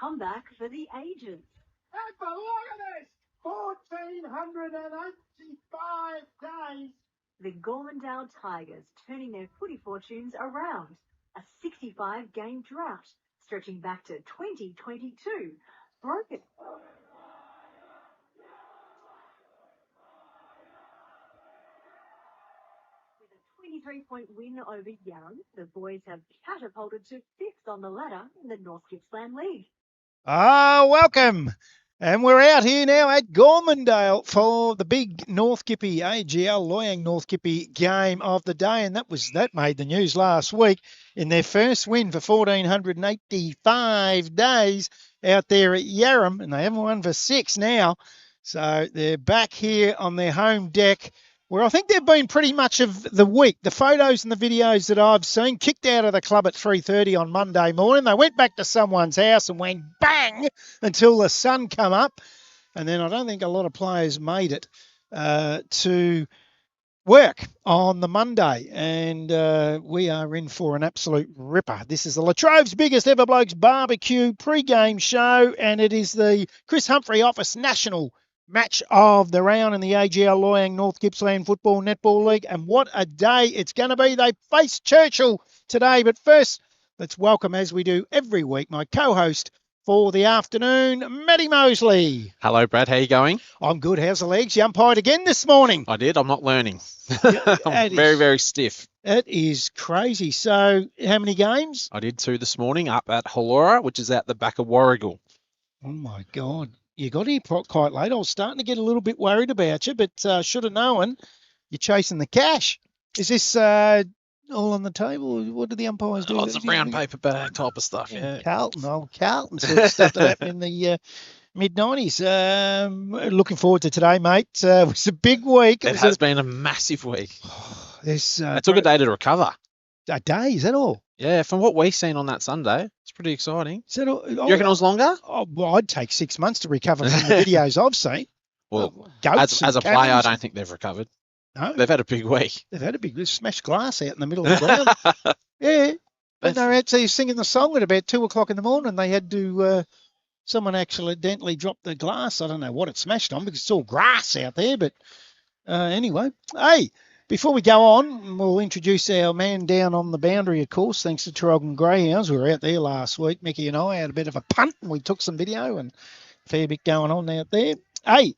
comeback for the ages. Have a look at this! 1,485 days! The Gormandale Tigers turning their footy fortunes around. A 65-game drought stretching back to 2022. Broken. With a 23-point win over Yarram, the boys have catapulted to 5th on the ladder in the North Gippsland League. Welcome. And we're out here now at Gormandale for the big North Gippy AGL Loyang North Gippy game of the day. And that made the news last week in their first win for 1,485 days out there at Yarram. And they haven't won for 6 now. So they're back here on their home deck, where I think they've been pretty much of the week. The photos and the videos that I've seen, kicked out of the club at 3:30 on Monday morning. They went back to someone's house and went bang until the sun come up. And then I don't think a lot of players made it to work on the Monday. And we are in for an absolute ripper. This is the Latrobe's biggest ever Blokes barbecue pre-game show. And it is the Chris Humphrey Office National match of the round in the AGL Loyang North Gippsland Football Netball League. And what a day it's going to be. They face Churchill today. But first, let's welcome, as we do every week, my co-host for the afternoon, Matty Mosley. Hello, Brad. How are you going? I'm good. How's the legs? You umpired again this morning. I did. I'm not learning. I'm very stiff. It is crazy. So how many games? I did 2 this morning up at Halora, which is out the back of Warrigal. Oh, my God. You got here quite late. I was starting to get a little bit worried about you, but should have known you're chasing the cash. Is this all on the table? What do the umpires do? Lots of brown paper bag type of stuff. Yeah. Carlton sort of stuff that happened in the mid-90s. Looking forward to today, mate. It was a big week. It has been a massive week. It took a day to recover. A day? Is that all? Yeah, from what we've seen on that Sunday, it's pretty exciting. Is that all? You reckon it was longer? Oh, well, I'd take 6 months to recover from the videos I've seen. Well, as a player, I don't think they've recovered. No. They've had a big week. They've had a big smashed glass out in the middle of the ground. Yeah. And they were actually singing the song at about 2 o'clock in the morning. They had to, someone accidentally dropped the glass. I don't know what it smashed on because it's all grass out there. But anyway, hey, before we go on, we'll introduce our man down on the boundary, of course, thanks to Traralgon Greyhounds. We were out there last week. Mickey and I had a bit of a punt and we took some video and a fair bit going on out there. Hey,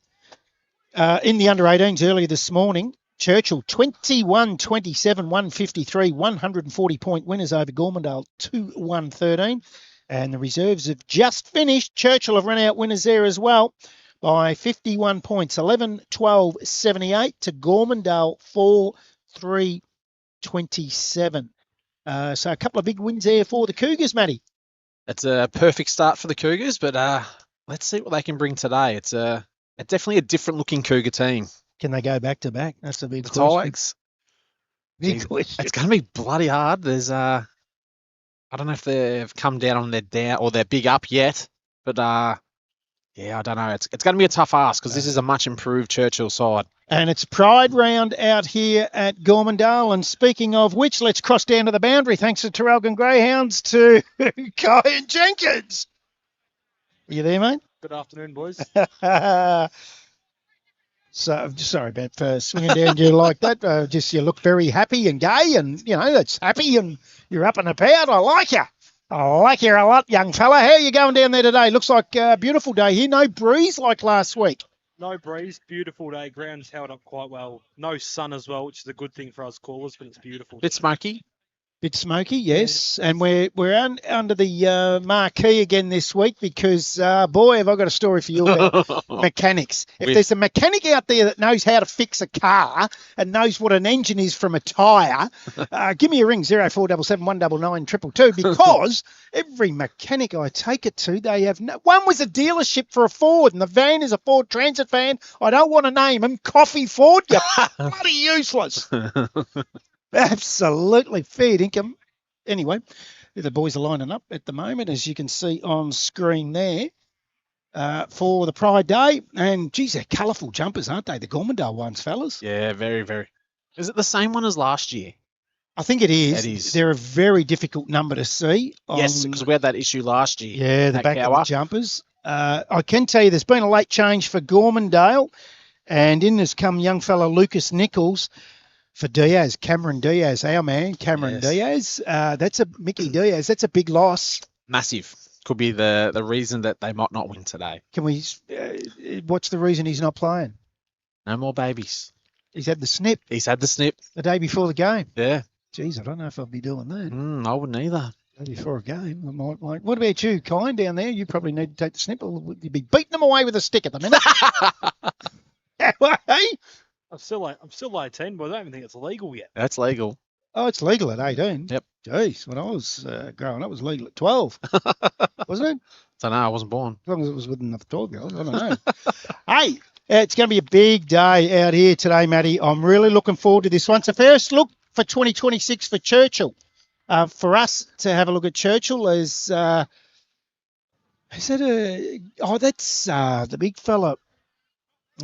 in the under-18s earlier this morning, Churchill 21-27, 153, 140-point winners over Gormandale 2-1-13. And the reserves have just finished. Churchill have run out winners there as well by 51 points, 11-12-78 to Gormandale 4-3-27. So a couple of big wins there for the Cougars, Matty. It's a perfect start for the Cougars, but let's see what they can bring today. It's definitely a different-looking Cougar team. Can they go back-to-back? That's a big question. Big question. It's going to be bloody hard. There's I don't know if they've come down on their down or their big up yet, but yeah, I don't know. It's going to be a tough ask because this is a much improved Churchill side. And it's Pride round out here at Gormandale. And speaking of which, let's cross down to the boundary. Thanks to Traralgon Greyhounds to Kyan Jenkins. Are you there, mate? Good afternoon, boys. So, sorry about swinging down you like that. Just you look very happy and gay and, you know, that's happy and you're up and about. I like you. I like you a lot, young fella. How are you going down there today? Looks like a beautiful day here. No breeze like last week. No breeze. Beautiful day. Ground's held up quite well. No sun as well, which is a good thing for us callers, but it's beautiful. Bit smoky. Bit smoky, yes. Yeah. And we're under the marquee again this week because, boy, have I got a story for you about mechanics. If there's a mechanic out there that knows how to fix a car and knows what an engine is from a tyre, give me a ring, 0477 199 222, because every mechanic I take it to, they have one was a dealership for a Ford, and the van is a Ford Transit van. I don't want to name them. Coffee Ford, you're bloody useless. Absolutely fair income. Anyway, the boys are lining up at the moment, as you can see on screen there, for the Pride Day. And, geez, they're colourful jumpers, aren't they? The Gormandale ones, fellas. Yeah, very, very. Is it the same one as last year? I think it is. It is. They're a very difficult number to see. Yes, because we had that issue last year. Yeah, the at back of Cower. the jumpers. I can tell you there's been a late change for Gormandale, and in has come young fella Lucas Nichols for Diaz, Cameron Diaz, our man, Cameron Diaz. That's a Mickey Diaz. That's a big loss. Massive. Could be the reason that they might not win today. Can we? What's the reason he's not playing? No more babies. He's had the snip He's had the snip. the day before the game. Yeah. Geez, I don't know if I'll be doing that. I wouldn't either. Day before a game, I might like. What about you, Kine, down there? You probably need to take the snip, or would you be beating them away with a stick at the minute? Hey? I'm still 18, but I don't even think it's illegal yet. That's legal. Oh, it's legal at 18. Yep. Jeez, when I was growing up, it was legal at 12. Wasn't it? So no, I wasn't born. As long as it was within the 12 year olds, I don't know. Hey, it's going to be a big day out here today, Matty. I'm really looking forward to this one. It's the first look for 2026 for Churchill. For us to have a look at Churchill is that that's the big fella.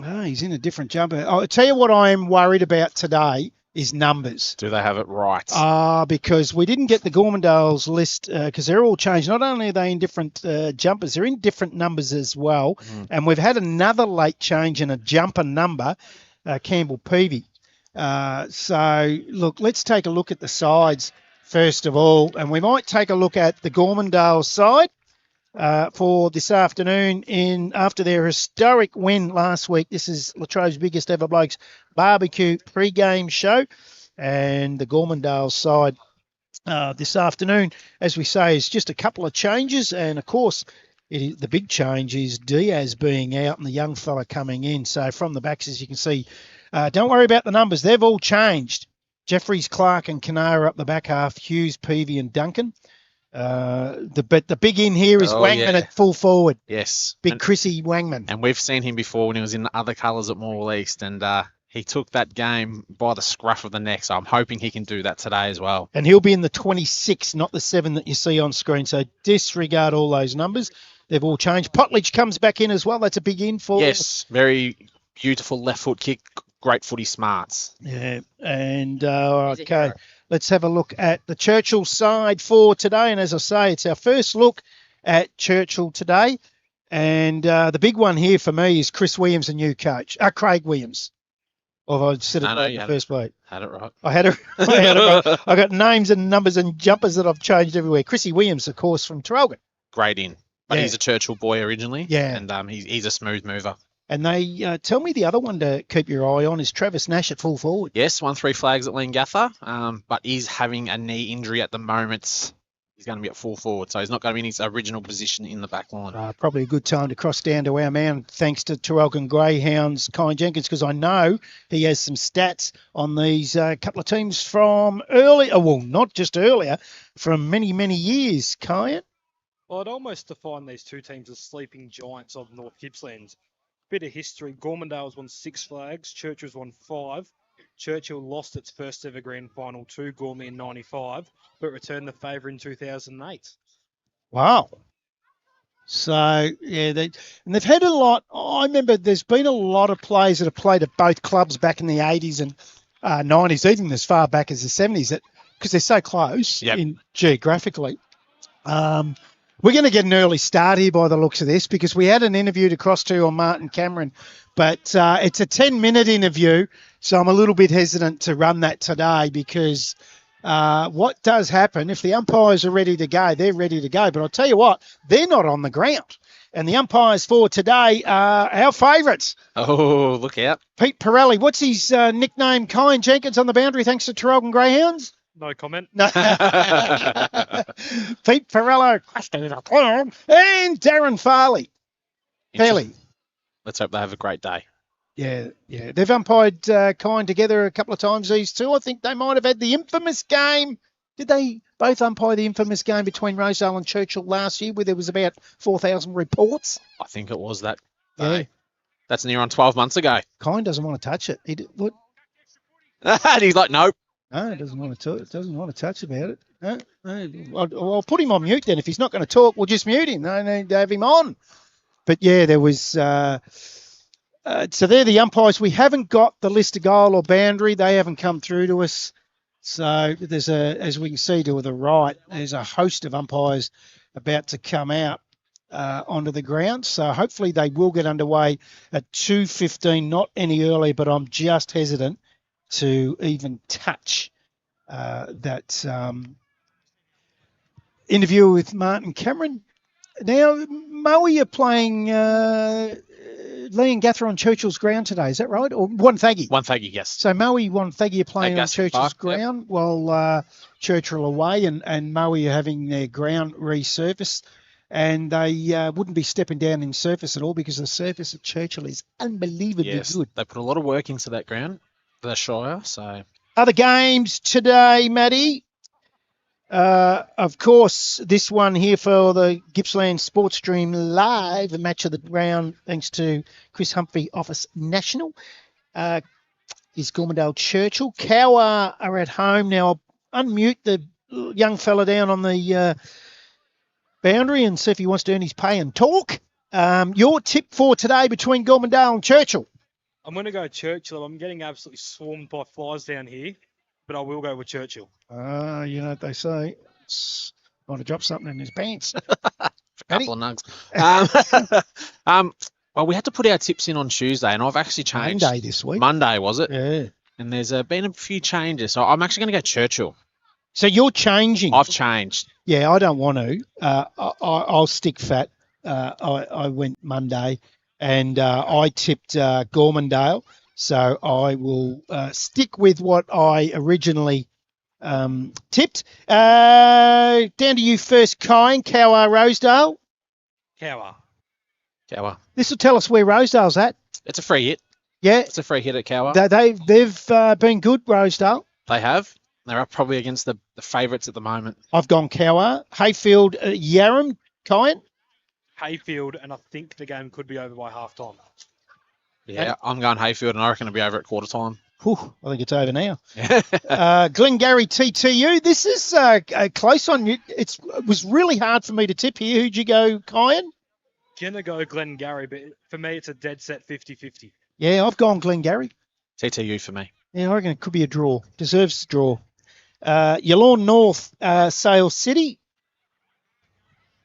Oh, he's in a different jumper. I'll tell you what I am worried about today is numbers. Do they have it right? Because we didn't get the Gormandale's list because they're all changed. Not only are they in different jumpers, they're in different numbers as well. And we've had another late change in a jumper number, Campbell Peavy. So, look, let's take a look at the sides first of all. And we might take a look at the Gormandale side for this afternoon after their historic win last week. This is Latrobe's biggest ever Blokes barbecue pre-game show, and the Gormandale side this afternoon, as we say, is just a couple of changes, and of course the big change is Diaz being out and the young fella coming in. So from the backs, as you can see, don't worry about the numbers, they've all changed. Jeffries, Clark and Kanara up the back half, Hughes, Peavy and Duncan. But the big in here is Wangman at full forward. Yes. Big Chrissy Wangman. And we've seen him before when he was in the other colours at Morwell East, and he took that game by the scruff of the neck, so I'm hoping he can do that today as well. And he'll be in the 26, not the 7 that you see on screen, so disregard all those numbers. They've all changed. Potledge comes back in as well. That's a big in for Yes, very beautiful left foot kick, great footy smarts. Yeah, and okay. Let's have a look at the Churchill side for today. And as I say, it's our first look at Churchill today. And the big one here for me is Chris Williams, the new coach. Craig Williams. Although I said it in the first plate. Had it right. I had it right. I got names and numbers and jumpers that I've changed everywhere. Chrissy Williams, of course, from Traralgon. Great in. But he's a Churchill boy originally. Yeah. And he's a smooth mover. And they tell me the other one to keep your eye on is Travis Nash at full forward. Yes, 1-3 flags at Leongatha, but he's having a knee injury at the moment. He's going to be at full forward, so he's not going to be in his original position in the back line. Probably a good time to cross down to our man, thanks to Traralgon Greyhounds, Kine Jenkins, because I know he has some stats on these couple of teams from earlier, well, not just earlier, from many, many years, Kine. Well, I'd almost define these two teams as sleeping giants of North Gippsland. Bit of history. Gormandale's won 6 flags. Churchill's won 5. Churchill lost its first ever grand final to Gormy in 95, but returned the favour in 2008. Wow. So, yeah, they've had a lot. I remember there's been a lot of players that have played at both clubs back in the 80s and 90s, even as far back as the 70s, because they're so close geographically. We're going to get an early start here by the looks of this because we had an interview to cross to on Martin Cameron, but it's a 10-minute interview, so I'm a little bit hesitant to run that today because what does happen, if the umpires are ready to go, they're ready to go. But I'll tell you what, they're not on the ground. And the umpires for today are our favourites. Oh, look out. Pete Pirelli. What's his nickname? Kine Jenkins on the boundary thanks to Traralgon Greyhounds? No comment. No. Pete Pirello and Darren Farley. Let's hope they have a great day. Yeah. They've umpired Kine together a couple of times, these two. I think they might have had the infamous game. Did they both umpire the infamous game between Rosedale and Churchill last year where there was about 4,000 reports? I think it was that. Yeah. That's near on 12 months ago. Kine doesn't want to touch it. What? And he's like, nope. No, it doesn't want to touch about it. No. I'll put him on mute then. If he's not going to talk, we'll just mute him. No need to have him on. But yeah, there was. So they're the umpires. We haven't got the list of goal or boundary. They haven't come through to us. So there's as we can see to the right, there's a host of umpires about to come out onto the ground. So hopefully they will get underway at 2:15, not any earlier, but I'm just hesitant to even touch that interview with Martin Cameron. Now, Moe, you're playing Lee and Gathra on Churchill's ground today, is that right? Or Wonthaggi? Wonthaggi, yes. So Moe, Wonthaggi are playing on Gathra Churchill's Park, ground while Churchill away and Moe are having their ground resurfaced. And they wouldn't be stepping down in surface at all because the surface at Churchill is unbelievably good. They put a lot of work into that ground, the Shire, so... Other games today, Matty. Of course, this one here for the Gippsland Sports Stream Live, the match of the round, thanks to Chris Humphrey, Office National, is Gormandale Churchill. Cower are at home. Now, I'll unmute the young fella down on the boundary and see if he wants to earn his pay and talk. Your tip for today between Gormandale and Churchill? I'm going to go Churchill. I'm getting absolutely swarmed by flies down here, but I will go with Churchill. You know what they say. Want to drop something in his pants. A couple of nugs. Well, we had to put our tips in on Tuesday, and I've actually changed. Monday this week. Monday, was it? Yeah. And there's been a few changes, so I'm actually going to go Churchill. So you're changing. I've changed. Yeah, I don't want to. I'll stick fat. I went Monday, and I tipped Gormandale. So I will stick with what I originally tipped. Down to you first, Kine. Cower, Rosedale. Cower. This will tell us where Rosedale's at. It's a free hit. Yeah. It's a free hit at Cower. They've been good, Rosedale. They have. They're up probably against the favourites at the moment. I've gone Cower. Hayfield, Yarram, Kine. Hayfield, and I think the game could be over by half time. Yeah, I'm going Hayfield, and I reckon it'll be over at quarter time. Whew, I think it's over now. Glengarry TTU. This is close on you. It was really hard for me to tip here. Who'd you go, Kyan? Gonna go Glengarry, but for me it's a dead set 50-50. Yeah, I've gone Glengarry. TTU for me. Yeah, I reckon it could be a draw. Deserves a draw. Yallourn North, Sale City.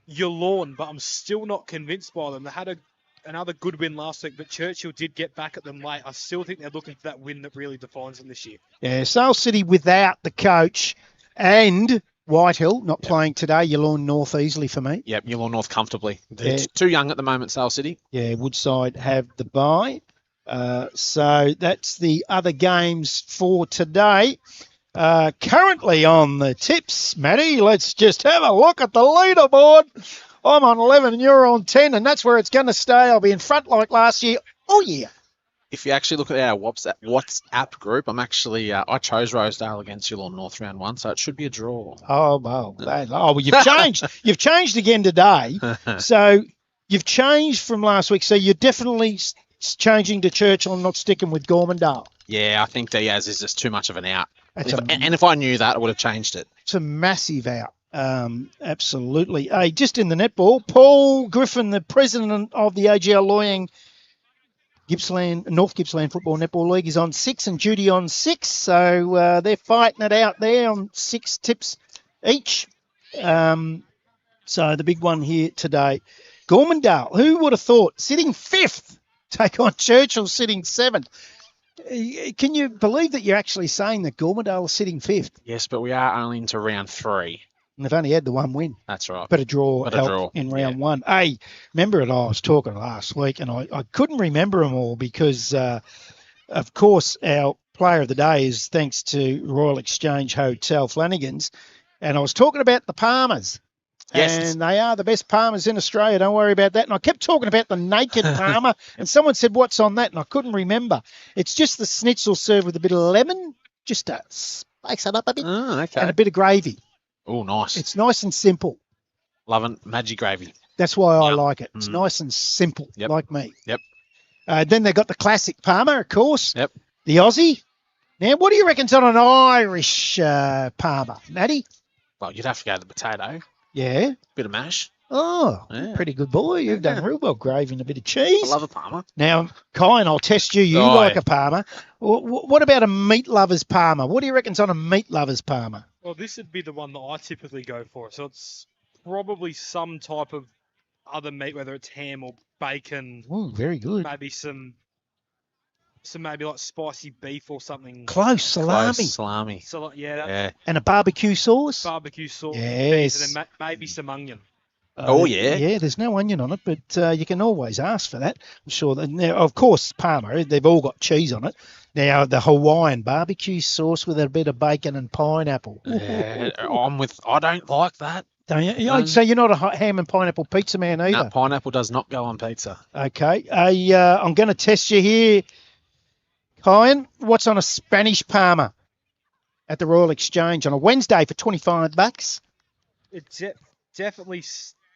Yallourn, but I'm still not convinced by them. They had another good win last week, but Churchill did get back at them late. I still think they're looking for that win that really defines them this year. Yeah, Sale City without the coach and Whitehill not playing today. Yallourn North easily for me. Yep, Yallourn North comfortably. They're too young at the moment, Sale City. Yeah, Woodside have the bye. So that's the other games for today. Currently on the tips, Matty, let's just have a look at the leaderboard. I'm on 11 and you're on 10, and that's where it's going to stay. I'll be in front like last year. Oh, yeah. If you actually look at our WhatsApp group, I'm actually, I chose Rosedale against Yallourn North round 1, so it should be a draw. Oh, well, you've changed. You've changed again today. So you've changed from last week. So you're definitely changing to Churchill and not sticking with Gormandale. Yeah, I think Diaz is just too much of an out. And if I knew that, I would have changed it. It's a massive out. Absolutely. Hey, just in the netball, Paul Griffin, the president of the AGL Loyang North Gippsland Football Netball League, is on 6 and Judy on 6. So they're fighting it out there on 6 tips each. So the big one here today. Gormandale, who would have thought, sitting 5th, take on Churchill sitting 7th. Can you believe that you're actually saying that Gormandale is sitting 5th? Yes, but we are only into round 3. And they've only had the one win. That's right. But a draw in round 1. Hey, remember it? I was talking last week, and I couldn't remember them all because, of course, our player of the day is thanks to Royal Exchange Hotel Flanagan's. And I was talking about the Palmers. Yes. And they are the best Palmers in Australia. Don't worry about that. And I kept talking about the naked Palmer, and someone said, what's on that? And I couldn't remember. It's just the schnitzel served with a bit of lemon, just to spice it up a bit, and a bit of gravy. Oh, nice. It's nice and simple. Loving Maggi gravy. That's why I like it. It's nice and simple, like me. Yep. Then they got the classic Palmer, of course. Yep. The Aussie. Now, what do you reckon's on an Irish Palmer, Matty? Well, you'd have to go to the potato. Yeah. Bit of mash. Oh, Yeah. pretty good boy. You've done real well, gravy and a bit of cheese. I love a Parma. Now, Kyan, I'll test you. You Oh, like yeah. a Parma. What about a meat lover's Parma? What do you reckon's on a meat lover's Parma? Well, this would be the one that I typically go for. So it's probably some type of other meat, whether it's ham or bacon, Ooh, very good. maybe some maybe like spicy beef or something. Close salami. Close salami. So like, yeah, Yeah. And a barbecue sauce. barbecue sauce, Yes. and then maybe some onion. Oh, yeah. Yeah, there's no onion on it, but you can always ask for that. I'm sure that now, of course, Parma, they've all got cheese on it. Now, the Hawaiian barbecue sauce with a bit of bacon and pineapple. Yeah, I don't like that. Don't you? So you're not a ham and pineapple pizza man either? No, pineapple does not go on pizza. Okay. I'm going to test you here. Kyan, what's on a Spanish Parma at the Royal Exchange on a Wednesday for $25? It's definitely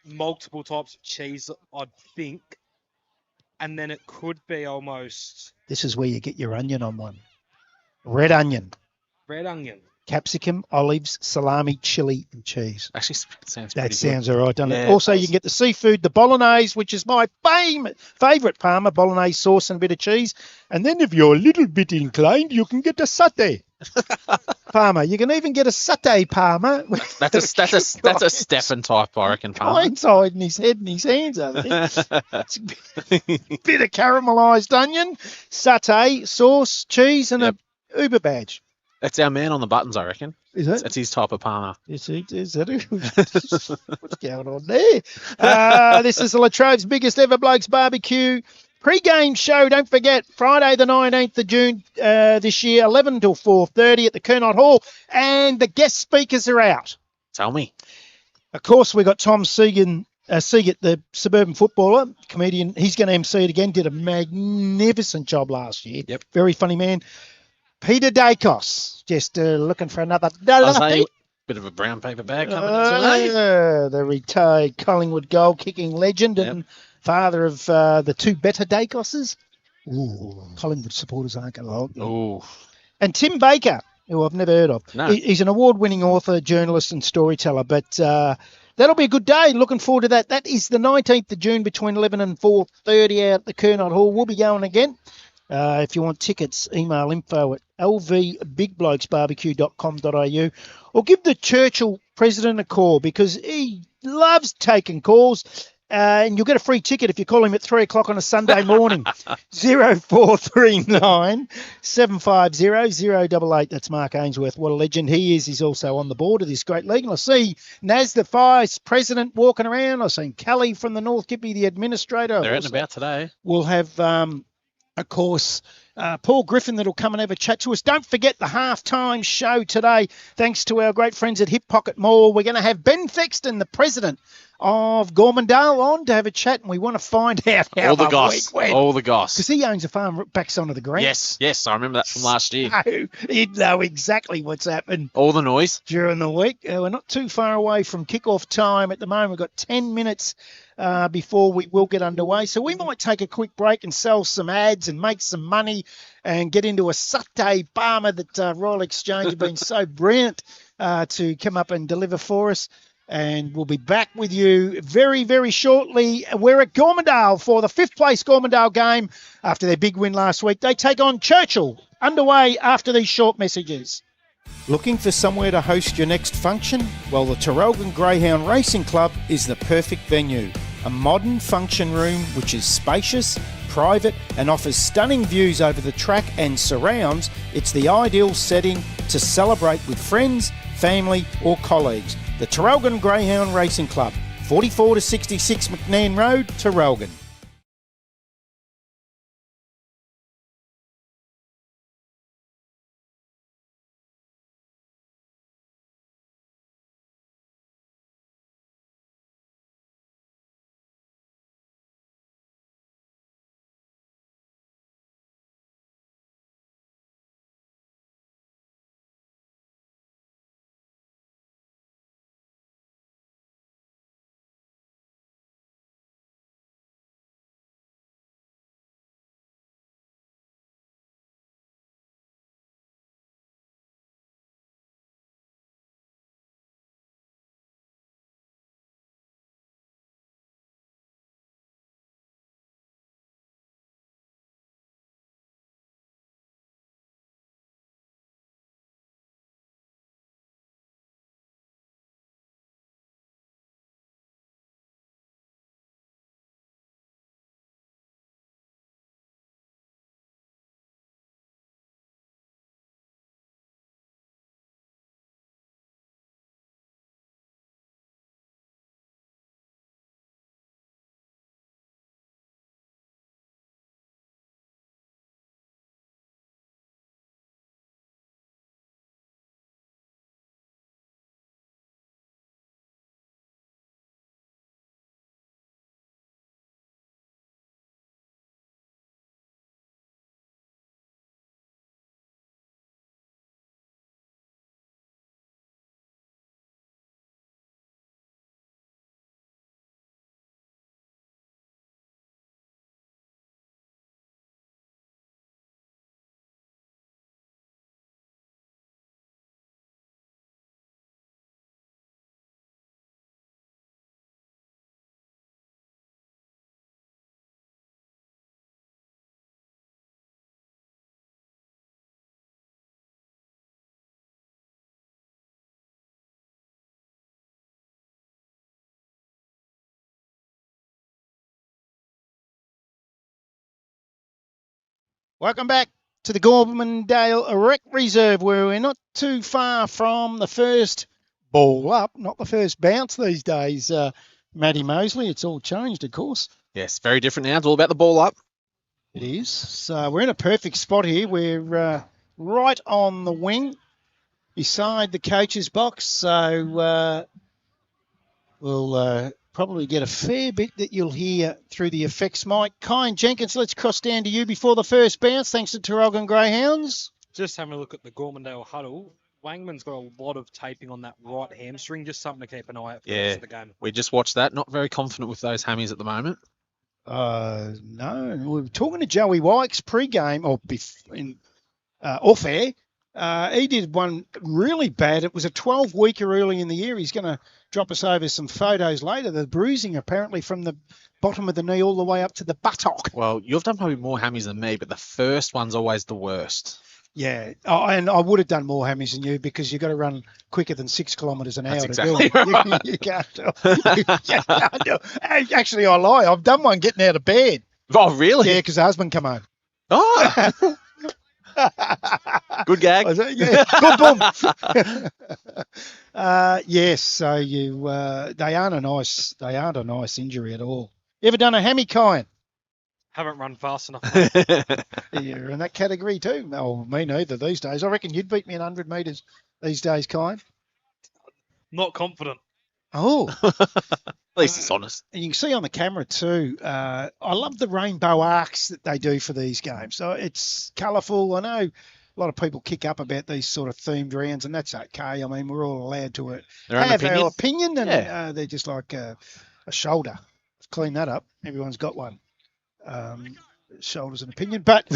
multiple types of cheese, I'd think. And then it could be almost This is where you get your onion on one. Red onion, red onion. capsicum, olives, salami, chili, and cheese. Actually, sounds That pretty sounds all right, doesn't it? Yeah, Also, it you does. can get the seafood, the bolognese, which is my favourite Parma, bolognese sauce and a bit of cheese. And then if you're a little bit inclined, you can get a satay Parma. You can even get a satay Parma. good. That's a Stefan type, I reckon. Parma. Inside in his head and his hands over there. It's a bit of caramelised onion, satay, sauce, cheese, and Yep. a Uber badge. It's our man on the buttons, I reckon. Is it? It's his type of Parma. Is that what's going on there? This is the Latrobe's biggest ever Blokes barbecue pre-game show. Don't forget, Friday the 19th of June this year, 11 till 4:30 at the Kernot Hall, and the guest speakers are out. Tell me. Of course, we got Tom Seagate, the suburban footballer, comedian. He's going to MC it again. Did a magnificent job last year. Yep. Very funny man. Peter Dacos, just looking for another I'll dollar. say, bit of a brown paper bag coming in today. The retired Collingwood goal-kicking legend and father of the two better Dacoses. Ooh, Collingwood supporters aren't going to like them. Ooh. And Tim Baker, who I've never heard of. No. He's an award-winning author, journalist and storyteller, but that'll be a good day. Looking forward to that. That is the 19th of June between 11 and 4:30 out at the Kernot Hall. We'll be going again. If you want tickets, email info at lvbigblokesbarbecue.com.au or give the Churchill president a call because he loves taking calls. And you'll get a free ticket if you call him at 3 o'clock on a Sunday morning. 0439 750 088. That's Mark Ainsworth. What a legend he is. He's also on the board of this great league. And I see Naz, the vice president, walking around. I've seen Kelly from the North Gippy, the administrator. They're out and about today. We'll have, of course, Paul Griffin that'll come and have a chat to us. Don't forget the halftime show today. Thanks to our great friends at Hip Pocket Mall. We're going to have Ben Thexton, the president of Gormandale, on to have a chat, and we want to find out how All the week goss. went. All the goss. Because he owns a farm back onto the green. Yes, I remember that from last year. So he'd know exactly what's happened All the noise. during the week. We're not too far away from kick-off time at the moment. We've got 10 minutes before we will get underway. So we might take a quick break and sell some ads and make some money and get into a satay Parma that Royal Exchange have been so brilliant to come up and deliver for us. And we'll be back with you very, very shortly. We're at Gormandale for the 5th place Gormandale game after their big win last week. They take on Churchill. Underway after these short messages. Looking for somewhere to host your next function? Well, the Traralgon Greyhound Racing Club is the perfect venue. A modern function room which is spacious, private and offers stunning views over the track and surrounds. It's the ideal setting to celebrate with friends, family or colleagues. The Traralgon Greyhound Racing Club, 44 to 66 McNairn Road, Traralgon. Welcome back to the Gormandale Rec Reserve, where we're not too far from the first ball up, not the first bounce these days, Matty Mosley. It's all changed, of course. Yes, very different now. It's all about the ball up. It is. So we're in a perfect spot here. We're right on the wing beside the coach's box. So we'll probably get a fair bit that you'll hear through the effects mic. Kyan Jenkins, let's cross down to you before the first bounce. Thanks to Tarragona Greyhounds. Just having a look at the Gormandale huddle. Wangman's got a lot of taping on that right hamstring. Just something to keep an eye out for the rest of the game. We just watched that. Not very confident with those hammies at the moment. No, we were talking to Joey Wykes pre-game or off air. He did one really bad. It was a 12-weeker early in the year. He's going to drop us over some photos later. The bruising apparently from the bottom of the knee all the way up to the buttock. Well, you've done probably more hammies than me, but the first one's always the worst. Yeah, and I would have done more hammies than you because you've got to run quicker than 6 kilometres an hour That's to exactly do it. right. You can't. Actually, I lie. I've done one getting out of bed. Oh, really? Yeah, because the husband come home. Oh, good gag. Yeah, good boom. Yes, so they aren't a nice injury at all. You ever done a hammy, Kyan? Haven't run fast enough. You're in that category too. No, me neither these days. I reckon you'd beat me in 100 metres these days, Kyan. Not confident. Oh. At least it's honest. And you can see on the camera too, I love the rainbow arcs that they do for these games. So it's colourful. I know a lot of people kick up about these sort of themed rounds, and that's okay. I mean, we're all allowed to have our opinion, and they're just like a shoulder. Clean that up. Everyone's got one. Shoulders and opinion. But,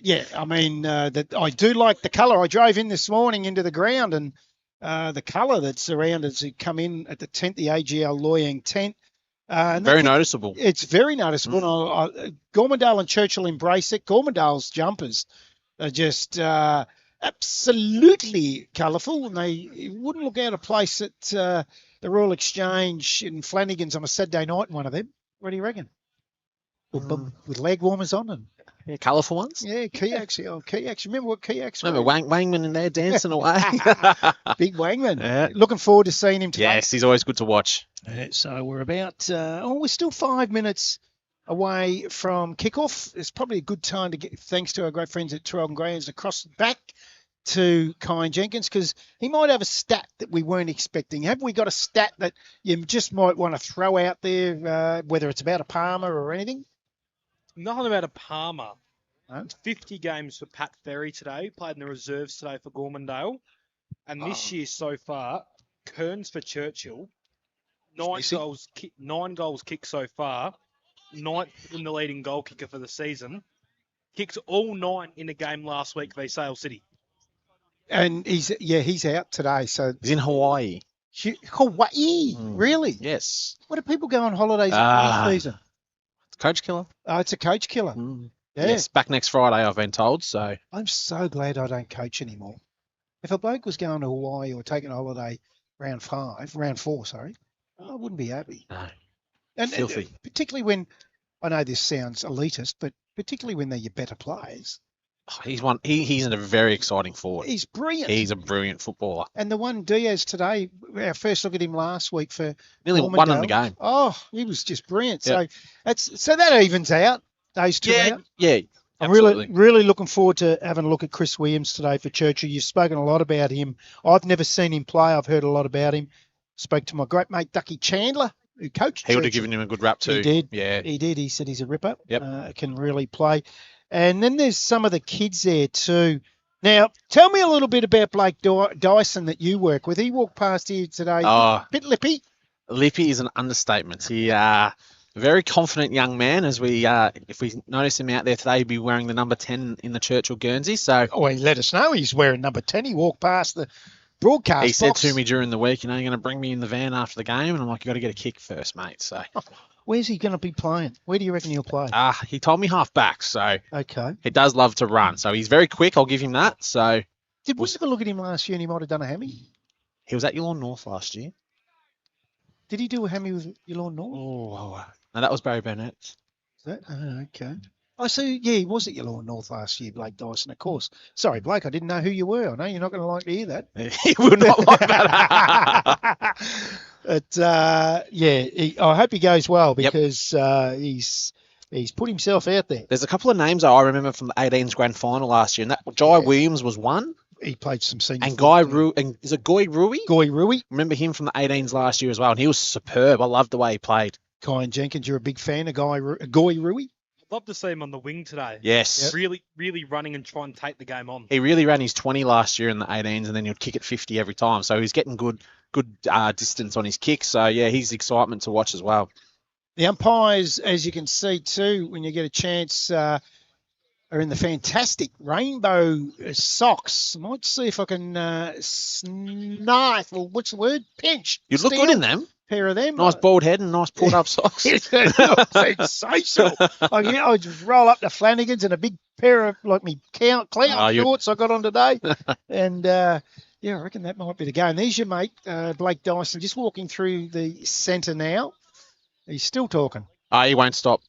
yeah, I mean, that I do like the colour. I drove in this morning into the ground, and the colour that's around as you come in at the tent, the AGL Loyang tent. Very noticeable. It's very noticeable. Gormandale and Churchill embrace it. Gormandale's jumpers are just absolutely colourful, and they wouldn't look out of place at the Royal Exchange in Flanagan's on a Saturday night in one of them. What do you reckon? With leg warmers on and Colourful ones. Yeah, Kayaks. Oh, Kayaks. Remember what Kayaks were? Remember Wangman in there dancing away? Big Wangman. Yeah. Looking forward to seeing him today. Yes, he's always good to watch. So we're about, we're still 5 minutes away from kickoff. It's probably a good time to get, thanks to our great friends at Traralgon Greyhounds, to cross back to Kyan Jenkins, because he might have a stat that we weren't expecting. Have we got a stat that you just might want to throw out there, whether it's about a Palmer or anything? Nothing about a Palmer. No? 50 games for Pat Ferry today. Played in the reserves today for Gormandale. And this year so far, Kearns for Churchill. 9 goals kicked so far. 9th in the leading goal kicker for the season. Kicked all 9 in a game last week v Sale City. And he's out today. So He's in Hawaii. Hawaii, really? Yes. What do people go on holidays this season? Coach killer. Oh, it's a coach killer. Yeah. Yes, back next Friday, I've been told. So I'm so glad I don't coach anymore. If a bloke was going to Hawaii or taking a holiday round 4, I wouldn't be happy. No. And filthy. Particularly when, I know this sounds elitist, but particularly when they're your better players. Oh, he's a very exciting forward. He's brilliant. He's a brilliant footballer. And the one Diaz today, our first look at him last week for Nearly won in the game. Oh, he was just brilliant. Yep. So that evens out, those two out. Yeah. I'm absolutely. really looking forward to having a look at Chris Williams today for Churchill. You've spoken a lot about him. I've never seen him play. I've heard a lot about him. Spoke to my great mate Ducky Chandler, who coached He would have Churchill. given him a good rap too. He did. Yeah. He did. He said he's a ripper. Yep. Can really play. And then there's some of the kids there too. Now, tell me a little bit about Blake Dyson that you work with. He walked past here today. Bit lippy. Lippy is an understatement. He very confident young man. As if we notice him out there today, he'd be wearing the number 10 in the Churchill Guernsey. So he let us know he's wearing number 10. He walked past the broadcast he said box. to me during the week, you're going to bring me in the van after the game, and I'm like, you got to get a kick first, mate. So where's he going to be playing? Where do you reckon he'll play? he told me half back, so okay. He does love to run. So he's very quick. I'll give him that. So Did we have a look at him last year and he might have done a hammy? He was at Yulon North last year. Did he do a hammy with Yulon North? Oh, no, that was Barry Burnett. Is that? Okay. I see. Yeah, he was at your Lawn North last year, Blake Dyson, of course. Sorry, Blake, I didn't know who you were. I know you're not going to like to hear that. He will not like that. But I hope he goes well Yep. because he's put himself out there. There's a couple of names I remember from the 18s grand final last year, and that Jai Williams was one. He played some senior. And is it Goy Rui? Goy Rui. Remember him from the 18s last year as well, and he was superb. I loved the way he played. Kyan Jenkins, you're a big fan of Goy Rui? Love to see him on the wing today. Yes. Really, really running and trying to take the game on. He really ran his 20 last year in the 18s, and then he'd kick it 50 every time. So he's getting good distance on his kick. So, yeah, he's excitement to watch as well. The umpires, as you can see too, when you get a chance, are in the fantastic rainbow socks. I might see if I can pinch. You'd look good in them. Pair of them. Nice bald head and nice pulled up socks. Sensational. I just roll up to Flanagan's and a big pair of me clown shorts I got on today. And I reckon that might be the game. There's your mate, Blake Dyson, just walking through the centre now. He's still talking. He won't stop.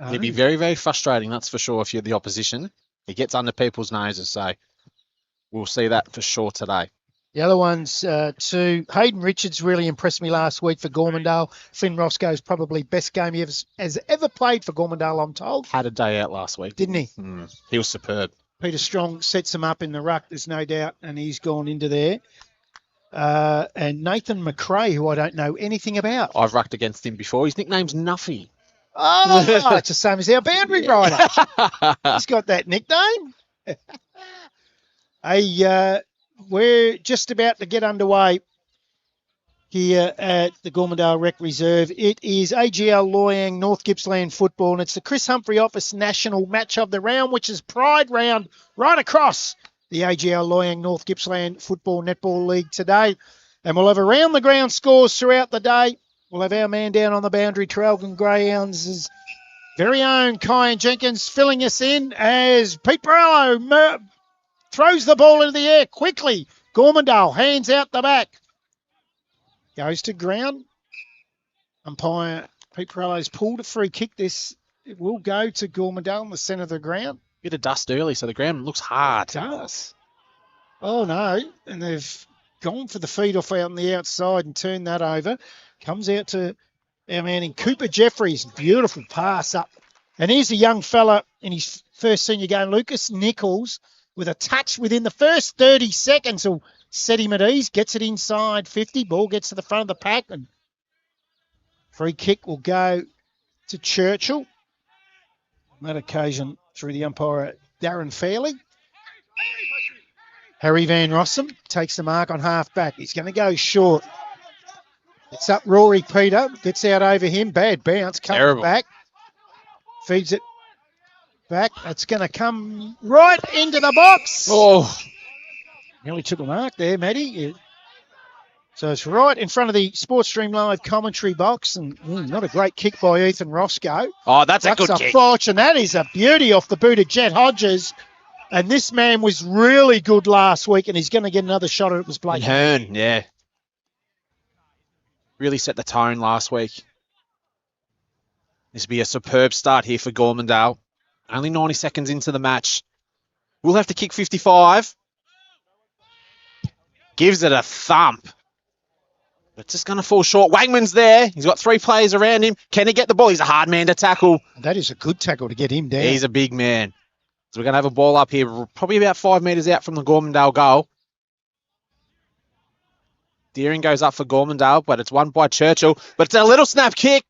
He'd be very, very frustrating, that's for sure, if you're the opposition. He gets under people's noses, so we'll see that for sure today. The other ones, too, Hayden Richards really impressed me last week for Gormandale. Finn Roscoe's probably best game he has ever played for Gormandale, I'm told. Had a day out last week. Didn't he? He was superb. Peter Strong sets him up in the ruck, there's no doubt, and he's gone into there. And Nathan McRae, who I don't know anything about. I've rucked against him before. His nickname's Nuffy. Oh, it's the same as our boundary rider. He's got that nickname. We're just about to get underway here at the Gormandale Rec Reserve. It is AGL Loyang North Gippsland football, and it's the Chris Humphrey Office National Match of the Round, which is Pride Round right across the AGL Loyang North Gippsland Football Netball League today. And we'll have around-the-ground scores throughout the day. We'll have our man down on the boundary, Traralgon Greyhounds' very own Kyan Jenkins, filling us in as Pete Borello throws the ball into the air quickly. Gormandale hands out the back. Goes to ground. Umpire Pete Borello's pulled a free kick. It will go to Gormandale in the centre of the ground. Bit of dust early, so the ground looks hard. It does. Oh, no. And they've gone for the feed off out on the outside and turned that over. Comes out to our man in Cooper Jeffries. Beautiful pass up. And here's a young fella in his first senior game, Lucas Nichols, with a touch within the first 30 seconds. Will set him at ease, gets it inside 50. Ball gets to the front of the pack. And free kick will go to Churchill. On that occasion, through the umpire, Darren Fairley. Harry Van Rossum takes the mark on half-back. He's going to go short. It's up Rory Peter. Gets out over him. Bad bounce. Coming back. Feeds it back. That's going to come right into the box. Oh. Nearly took a mark there, Matty. So it's right in front of the Sportstream Live commentary box. And not a great kick by Ethan Roscoe. Oh, that's a good kick. Fortune. That is a beauty off the boot of Jet Hodges. And this man was really good last week, and he's going to get another shot at it. Was Blake Hearn, yeah. Really set the tone last week. This will be a superb start here for Gormandale. Only 90 seconds into the match. We'll have to kick 55. Gives it a thump. But just going to fall short. Wangman's there. He's got 3 players around him. Can he get the ball? He's a hard man to tackle. That is a good tackle to get him down. He's a big man. So we're going to have a ball up here, probably about 5 metres out from the Gormandale goal. Deering goes up for Gormandale, but it's won by Churchill. But it's a little snap kick.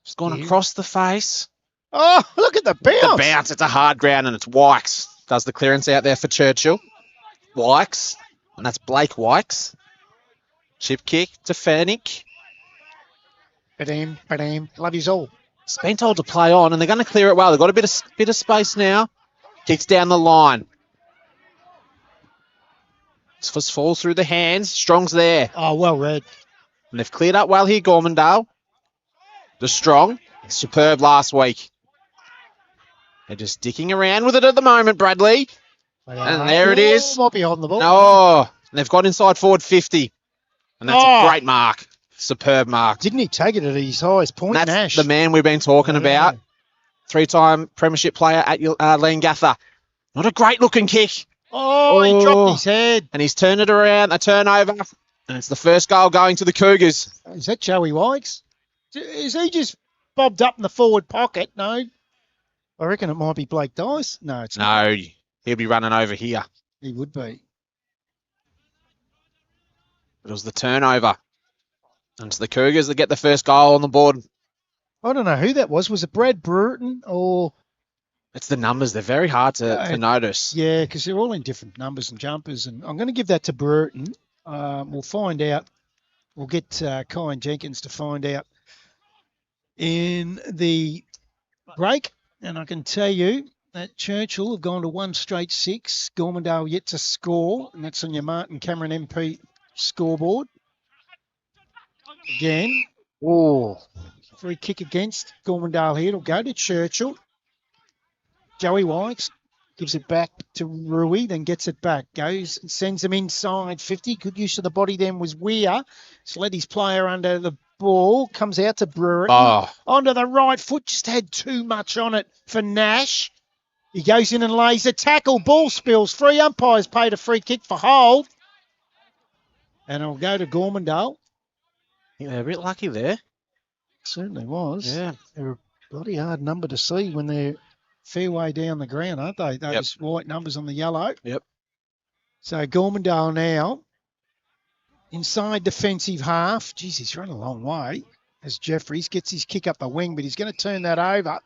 Just gone across the face. Oh, look at the bounce. The bounce. It's a hard ground, and it's Wykes. Does the clearance out there for Churchill. Wykes. And that's Blake Wykes. Chip kick to Fennick. Ba-dam. Love yous all. It's been told to play on, and they're going to clear it well. They've got a bit of space now. Kicks down the line. This falls through the hands. Strong's there. Oh, well read. And they've cleared up well here, Gormandale. The Strong. Superb last week. They're just dicking around with it at the moment, Bradley. And there it is. Might be on the ball. Oh, and they've got inside forward 50. And that's a great mark. Superb mark. Didn't he take it at his highest point, That's Nash? the man we've been talking about. three-time premiership player at Leongatha. Not a great-looking kick. Oh, he dropped his head. And he's turned it around, a turnover. And it's the first goal going to the Cougars. Is that Joey Wikes? Is he just bobbed up in the forward pocket? No. I reckon it might be Blake Dice. No, it's not. No, he'll be running over here. He would be. It was the turnover. And it's the Cougars that get the first goal on the board. I don't know who that was. Was it Brad Bruton or... It's the numbers. They're very hard to notice. Yeah, because they're all in different numbers and jumpers. And I'm going to give that to Bruton. We'll find out. We'll get Kyan Jenkins to find out in the break. And I can tell you that Churchill have gone to 1 straight 6. Gormandale yet to score. And that's on your Martin Cameron MP scoreboard. Again. Oh. Free kick against Gormandale here. It'll go to Churchill. Joey Wikes gives it back to Rui, then gets it back. Goes and sends him inside 50. Good use of the body then was Weir. Just let his player under the ball. Comes out to Brewer. Onto the right foot. Just had too much on it for Nash. He goes in and lays a tackle. Ball spills. 3 umpires paid a free kick for hold. And it'll go to Gormandale. Yeah, they're a bit lucky there. Certainly was. Yeah. They're a bloody hard number to see when they're fair way down the ground, aren't they? Those white numbers on the yellow. Yep. So Gormandale now inside defensive half. Geez, he's run a long way as Jeffries gets his kick up the wing, but he's going to turn that over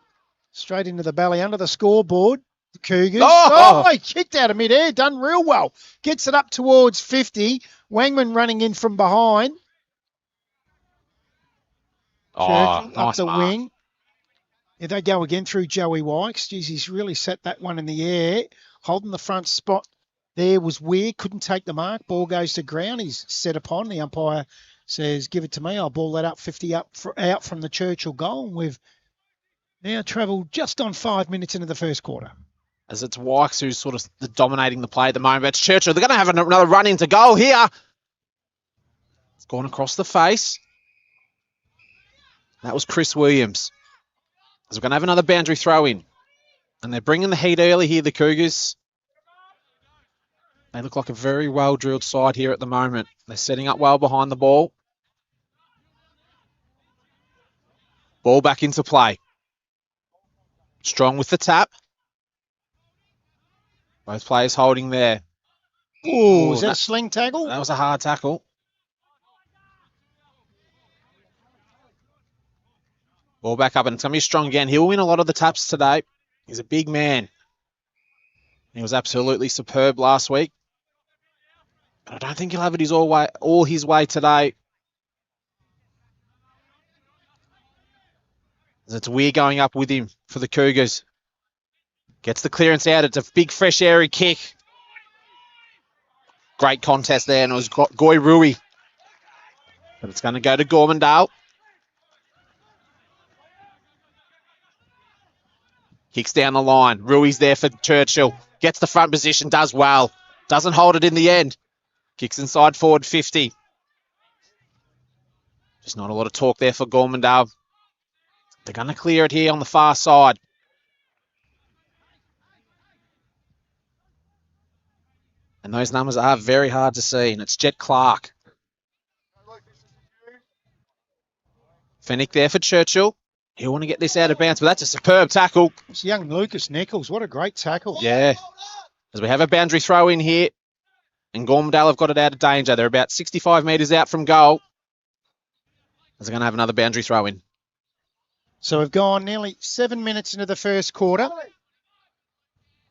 straight into the belly under the scoreboard. The Cougars. Oh, he kicked out of midair. Done real well. Gets it up towards 50. Wangman running in from behind. Nice up the mark. wing. Yeah, they go again through Joey Wikes. Geez, he's really set that one in the air. Holding the front spot there was weird. Couldn't take the mark. Ball goes to ground. He's set upon. The umpire says, give it to me. I'll ball that up 50 out from the Churchill goal. And we've now travelled just on 5 minutes into the first quarter. As it's Wikes who's sort of dominating the play at the moment. It's Churchill. They're going to have another run into goal here. It's gone across the face. That was Chris Williams. So we're going to have another boundary throw in. And they're bringing the heat early here, the Cougars. They look like a very well-drilled side here at the moment. They're setting up well behind the ball. Ball back into play. Strong with the tap. Both players holding there. Oh, was that a sling tackle? That was a hard tackle. Ball back up, and it's going to be strong again. He'll win a lot of the taps today. He's a big man. He was absolutely superb last week. But I don't think he'll have it all his way today. As it's Weir going up with him for the Cougars. Gets the clearance out. It's a big, fresh, airy kick. Great contest there, and it was Goy Rui. But it's going to go to Gormandale. Kicks down the line. Rui's there for Churchill. Gets the front position, does well. Doesn't hold it in the end. Kicks inside forward 50. Just not a lot of talk there for Gormandale. They're going to clear it here on the far side. And those numbers are very hard to see. And it's Jet Clark. Fennick there for Churchill. He'll want to get this out of bounds, but that's a superb tackle. It's young Lucas Nichols. What a great tackle. Yeah. As we have a boundary throw in here. And Gormandale have got it out of danger. They're about 65 metres out from goal. As they're going to have another boundary throw in. So we've gone nearly 7 minutes into the first quarter.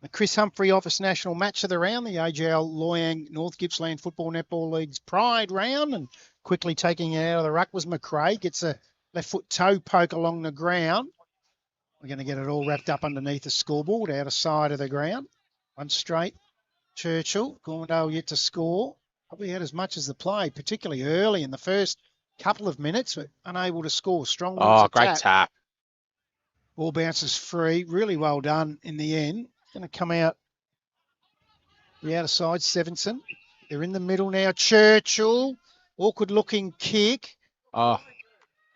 The Chris Humphrey Office National Match of the Round, the AGL Loyang North Gippsland Football Netball League's Pride round. And quickly taking it out of the ruck was McRae. Gets a left foot toe poke along the ground. We're going to get it all wrapped up underneath the scoreboard, out of sight of the ground. One straight. Churchill. Gormandale yet to score. Probably had as much as the play, particularly early in the first couple of minutes, but unable to score. Strong. Oh, great tap. Ball bounces free. Really well done in the end. Going to come out the outer side, Sevenson. They're in the middle now. Churchill. Awkward looking kick. Oh.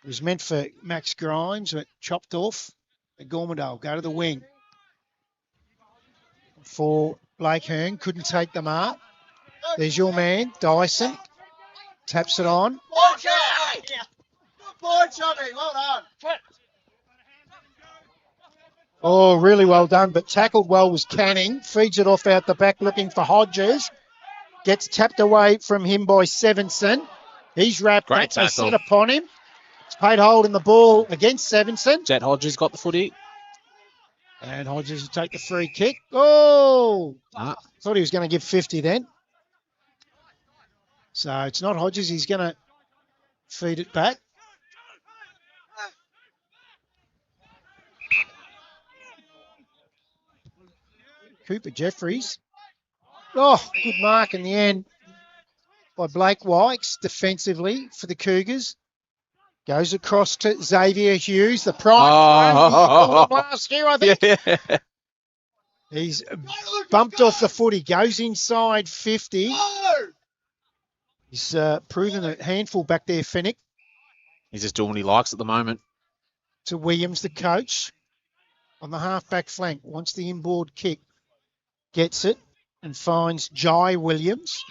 It was meant for Max Grimes, but chopped off. Gormandale go to the wing. For Blake Hearn, couldn't take the mark. There's your man, Dyson. Taps it on. Oh, really well done, but tackled well was Canning. Feeds it off out the back looking for Hodges. Gets tapped away from him by Sevenson. He's wrapped Great up. They tackle. set upon him. It's paid hold in the ball against Sevenson. Jet Hodges got the footy. And Hodges will take the free kick. Oh! Ah. Thought he was going to give 50 then. So it's not Hodges. He's going to feed it back. Cooper Jeffries. Oh, good mark in the end by Blake Wykes defensively for the Cougars. Goes across to Xavier Hughes, the prime one last year, I think. Yeah. He's bumped off the foot. He goes inside 50. He's proven a handful back there, Fennick. He's just doing what he likes at the moment. To Williams, the coach, on the half-back flank. Wants the inboard kick. Gets it and finds Jai Williams.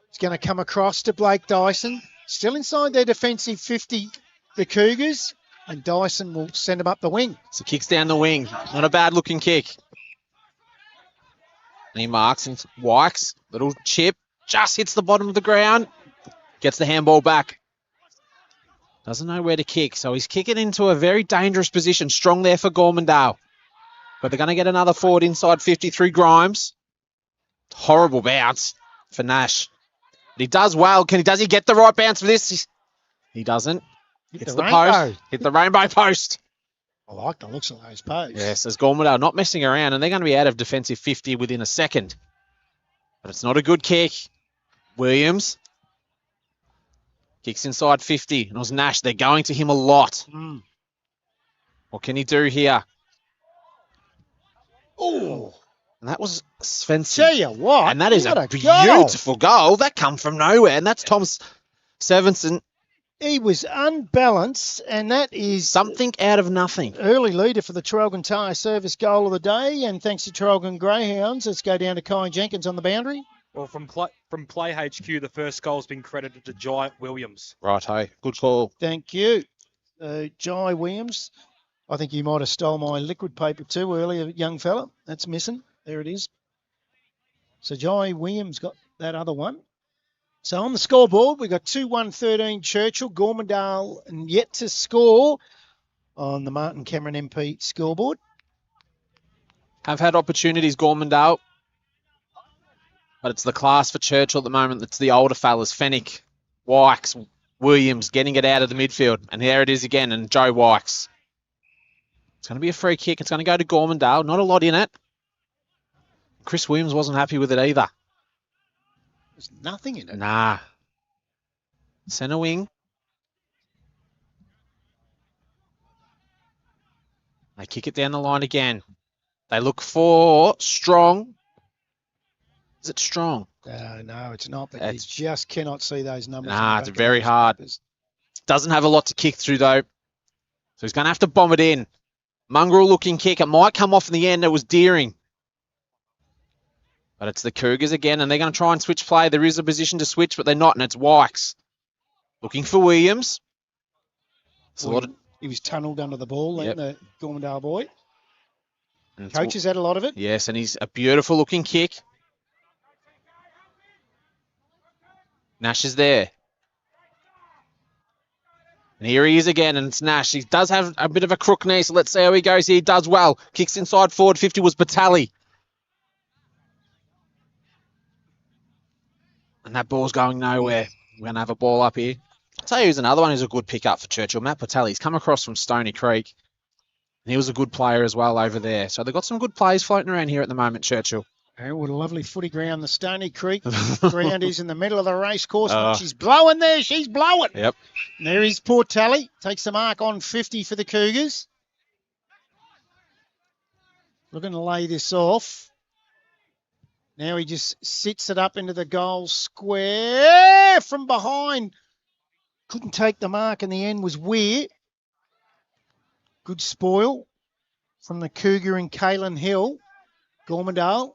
He's going to come across to Blake Dyson. Still inside their defensive 50, the Cougars. And Dyson will send him up the wing. So kicks down the wing. Not a bad looking kick. And he marks and Wykes. Little chip. Just hits the bottom of the ground. Gets the handball back. Doesn't know where to kick. So he's kicking into a very dangerous position. Strong there for Gormandale. But they're going to get another forward inside 53 Grimes. Horrible bounce for Nash. But he does well. Does he get the right bounce for this? He doesn't. Hits the post. Hit the rainbow post. I like the looks of those posts. Yes, as Gormandale not messing around, and they're going to be out of defensive 50 within a second. But it's not a good kick. Williams kicks inside 50. And it was Nash. They're going to him a lot. What can he do here? Oh, And that was Svensson. tell you what. And that is what a beautiful goal. That come from nowhere. And that's Tom Sevenson. He was unbalanced, and that is Something out of nothing. early leader for the Traralgon Tyre Service goal of the day. And thanks to Traralgon Greyhounds, let's go down to Kai Jenkins on the boundary. Well, from Play HQ, the first goal's been credited to Jai Williams. Righto. Good call. Thank you. Jai Williams. I think you might have stole my liquid paper too earlier, young fella. That's missing. There it is. So Jai Williams got that other one. So on the scoreboard, we've got 2-1-13 Churchill. Gormandale yet to score on the Martin Cameron MP scoreboard. Have had opportunities, Gormandale. But it's the class for Churchill at the moment. It's the older fellas. Fennick, Wykes, Williams getting it out of the midfield. And there it is again. And Joe Wykes. It's going to be a free kick. It's going to go to Gormandale. Not a lot in it. Chris Williams wasn't happy with it either. There's nothing in it. Nah. Centre wing. They kick it down the line again. They look for Strong. Is it Strong? No, it's not. But It's- you just cannot see those numbers. Nah, on the it's back of very those hard. papers. Doesn't have a lot to kick through, though. So he's going to have to bomb it in. Mongrel-looking kick. It might come off in the end. It was Deering. But it's the Cougars again, and they're going to try and switch play. There is a position to switch, but they're not, and it's Wykes. Looking for Williams. It's a lot of, He was tunnelled under the ball, Yep. the Gormandale boy. and it's- Coach has had a lot of it. Yes, and he's a beautiful-looking kick. Nash is there. And here he is again, and it's Nash. He does have a bit of a crook knee, so let's see how he goes here. He does well. Kicks inside forward. 50 was Batali. And that ball's going nowhere. We're going to have a ball up here. I'll tell you who's another one who's a good pickup for Churchill. Matt Batali. He's come across from Stony Creek. And he was a good player as well over there. So they've got some good players floating around here at the moment, Churchill. Oh, what a lovely footy ground, the Stony Creek ground is in the middle of the race course. Oh. She's blowing there. She's blowing. Yep. And there is poor Tally. Takes the mark on 50 for the Cougars. Looking to lay this off. Now he just sits it up into the goal square from behind. Couldn't take the mark in the end, was Weir. Good spoil. from the Cougar and Kalen Hill. Gormandale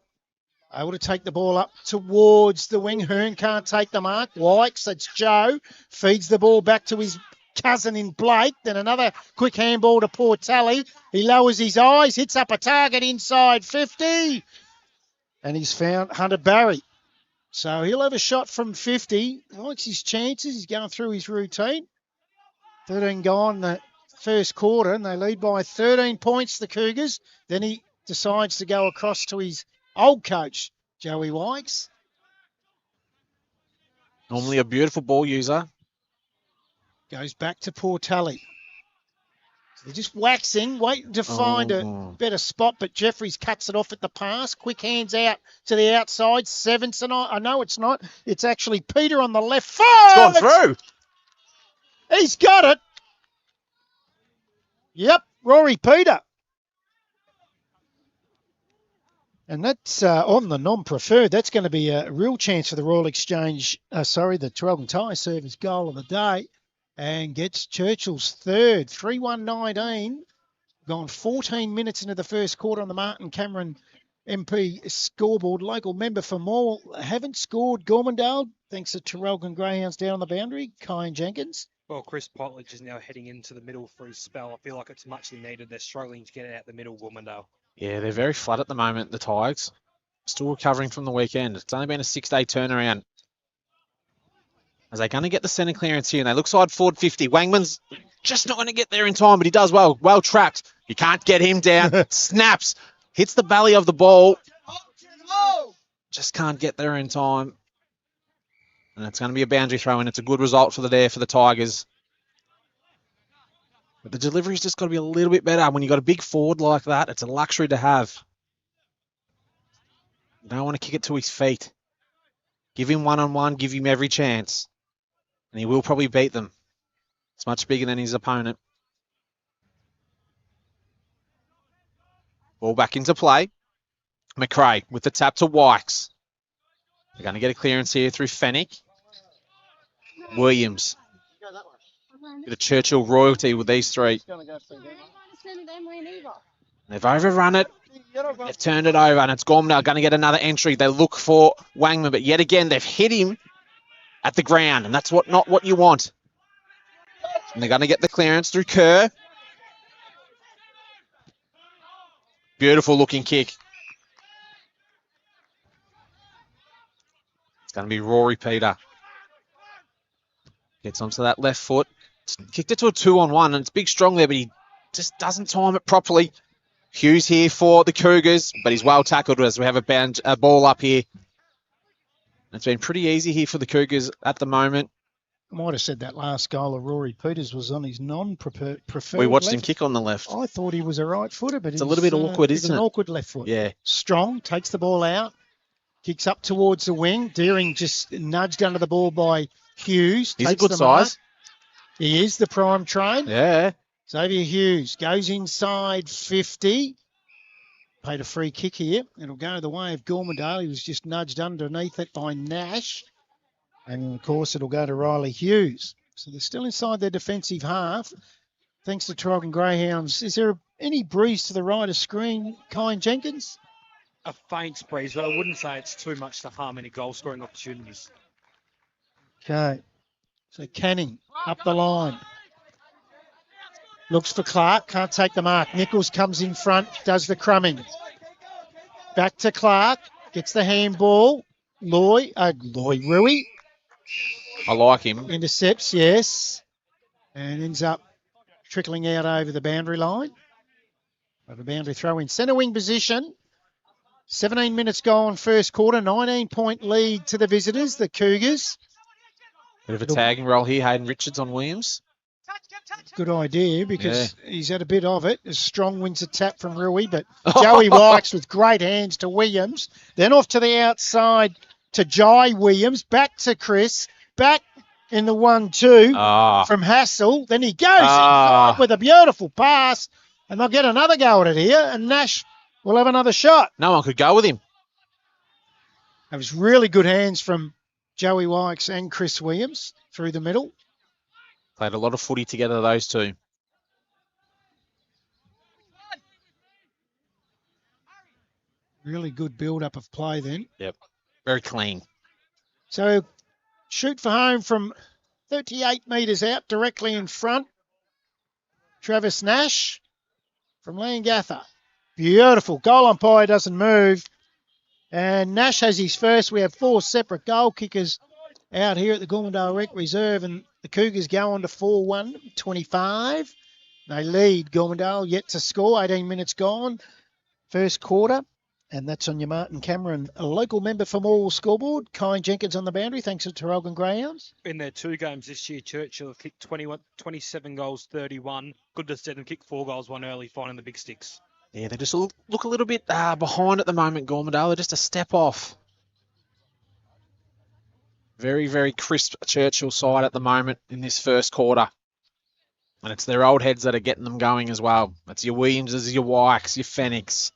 able to take the ball up towards the wing. Hearn can't take the mark. Wykes, that's Joe. Feeds the ball back to his cousin in Blake. Then another quick handball to Portelli. He lowers his eyes, hits up a target inside 50. And he's found Hunter Barry. So he'll have a shot from 50. He likes his chances. He's going through his routine. 13 gone in the first quarter, and they lead by 13 points, the Cougars. Then he decides to go across to his old coach, Joey Wykes. Normally a beautiful ball user. Goes back to Portelli. They're just waxing, waiting to find a better spot, but Jeffries cuts it off at the pass. Quick hands out to the outside. Sevenson, I know it's not. It's actually Peter on the left foot. It's gone through. He's got it. Yep, Rory Peter. And that's on the non-preferred. That's going to be a real chance for the Royal Exchange, the Traralgon Tigers service goal of the day. And gets Churchill's third, 3-1-19. Gone 14 minutes into the first quarter on the Martin Cameron MP scoreboard. Local member for Morwell haven't scored. Gormandale, thanks to Traralgon Greyhounds down on the boundary. Kyan Jenkins. Well, Chris Potledge is now heading into the middle for his spell. I feel like it's muchly needed. They're struggling to get it out the middle, Gormandale. Yeah, they're very flat at the moment, the Tigers. Still recovering from the weekend. It's only been a 6-day turnaround. As they're going to get the centre clearance here, and they look side forward 50. Wangman's just not going to get there in time, but he does well. Well trapped. You can't get him down. Snaps. Hits the belly of the ball. Just can't get there in time. And it's going to be a boundary throw, and it's a good result for the day for the Tigers. But the delivery's just got to be a little bit better. When you've got a big forward like that, it's a luxury to have. You don't want to kick it to his feet. Give him one-on-one. Give him every chance. And he will probably beat them. It's much bigger than his opponent. Ball back into play. McRae with the tap to Wykes. They're going to get a clearance here through Fennick. Williams. Bit of Churchill royalty with these three. They've overrun it. They've turned it over, and it's Gormandale going to get another entry. They look for Wangman, but yet again, they've hit him at the ground, and that's not what you want. And they're going to get the clearance through Kerr. Beautiful looking kick. It's going to be Rory Peter. Gets onto that left foot. Kicked it to a 2-on-1, and it's big strong there, but he just doesn't time it properly. Hughes here for the Cougars, but he's well tackled as we have a ball up here. It's been pretty easy here for the Cougars at the moment. I might have said that last goal of Rory Peters was on his non-preferred We watched left. him kick on the left. I thought he was a right footer, but it's a little bit awkward, isn't it? It's an awkward left foot. Yeah. Strong, takes the ball out, kicks up towards the wing. Deering just nudged under the ball by Hughes. He's a good size. He is the prime train. Yeah. Xavier Hughes goes inside 50. Paid a free kick here. It'll go the way of Gormandale. He was just nudged underneath it by Nash. And, of course, it'll go to Riley Hughes. So they're still inside their defensive half. Thanks to Traralgon Greyhounds. Is there any breeze to the right of screen, Kyan Jenkins? A faint breeze, but I wouldn't say it's too much to harm any goal-scoring opportunities. Okay. So Canning up the line. Looks for Clark, can't take the mark. Nichols comes in front, does the crumbing. Back to Clark, gets the handball. Rui. I like him. Intercepts, yes. And ends up trickling out over the boundary line. But a boundary throw in centre wing position. 17 minutes gone first quarter, 19-point lead to the visitors, the Cougars. Bit of a tagging roll here, Hayden Richards on Williams. Good idea because he's had a bit of it. As Strong wins a tap from Rui, but Joey Wykes with great hands to Williams. Then off to the outside to Jai Williams. Back to Chris. Back in the 1-2 from Hassel. Then he goes inside with a beautiful pass. And they'll get another go at it here. And Nash will have another shot. No one could go with him. It was really good hands from Joey Wykes and Chris Williams through the middle. Played a lot of footy together, those two. Really good build-up of play then. Yep. Very clean. So shoot for home from 38 metres out, directly in front. Travis Nash from Langatha. Beautiful. Goal umpire doesn't move. And Nash has his first. We have 4 separate goal kickers out here at the Gormandale Rec Reserve, and the Cougars go on to 4-1-25. They lead Gormandale, yet to score. 18 minutes gone. First quarter. And that's on your Martin Cameron, a local member for Morwell scoreboard. Kyle Jenkins on the boundary, thanks to Traralgon Greyhounds. In their 2 games this year, Churchill have kicked 27 goals, 31. Goodness kicked 4 goals, 1 early, finding the big sticks. Yeah, they just look a little bit behind at the moment, Gormandale. They're just a step off. Very, very crisp Churchill side at the moment in this first quarter. And it's their old heads that are getting them going as well. It's your Williamses, your Wykes, your Fennicks.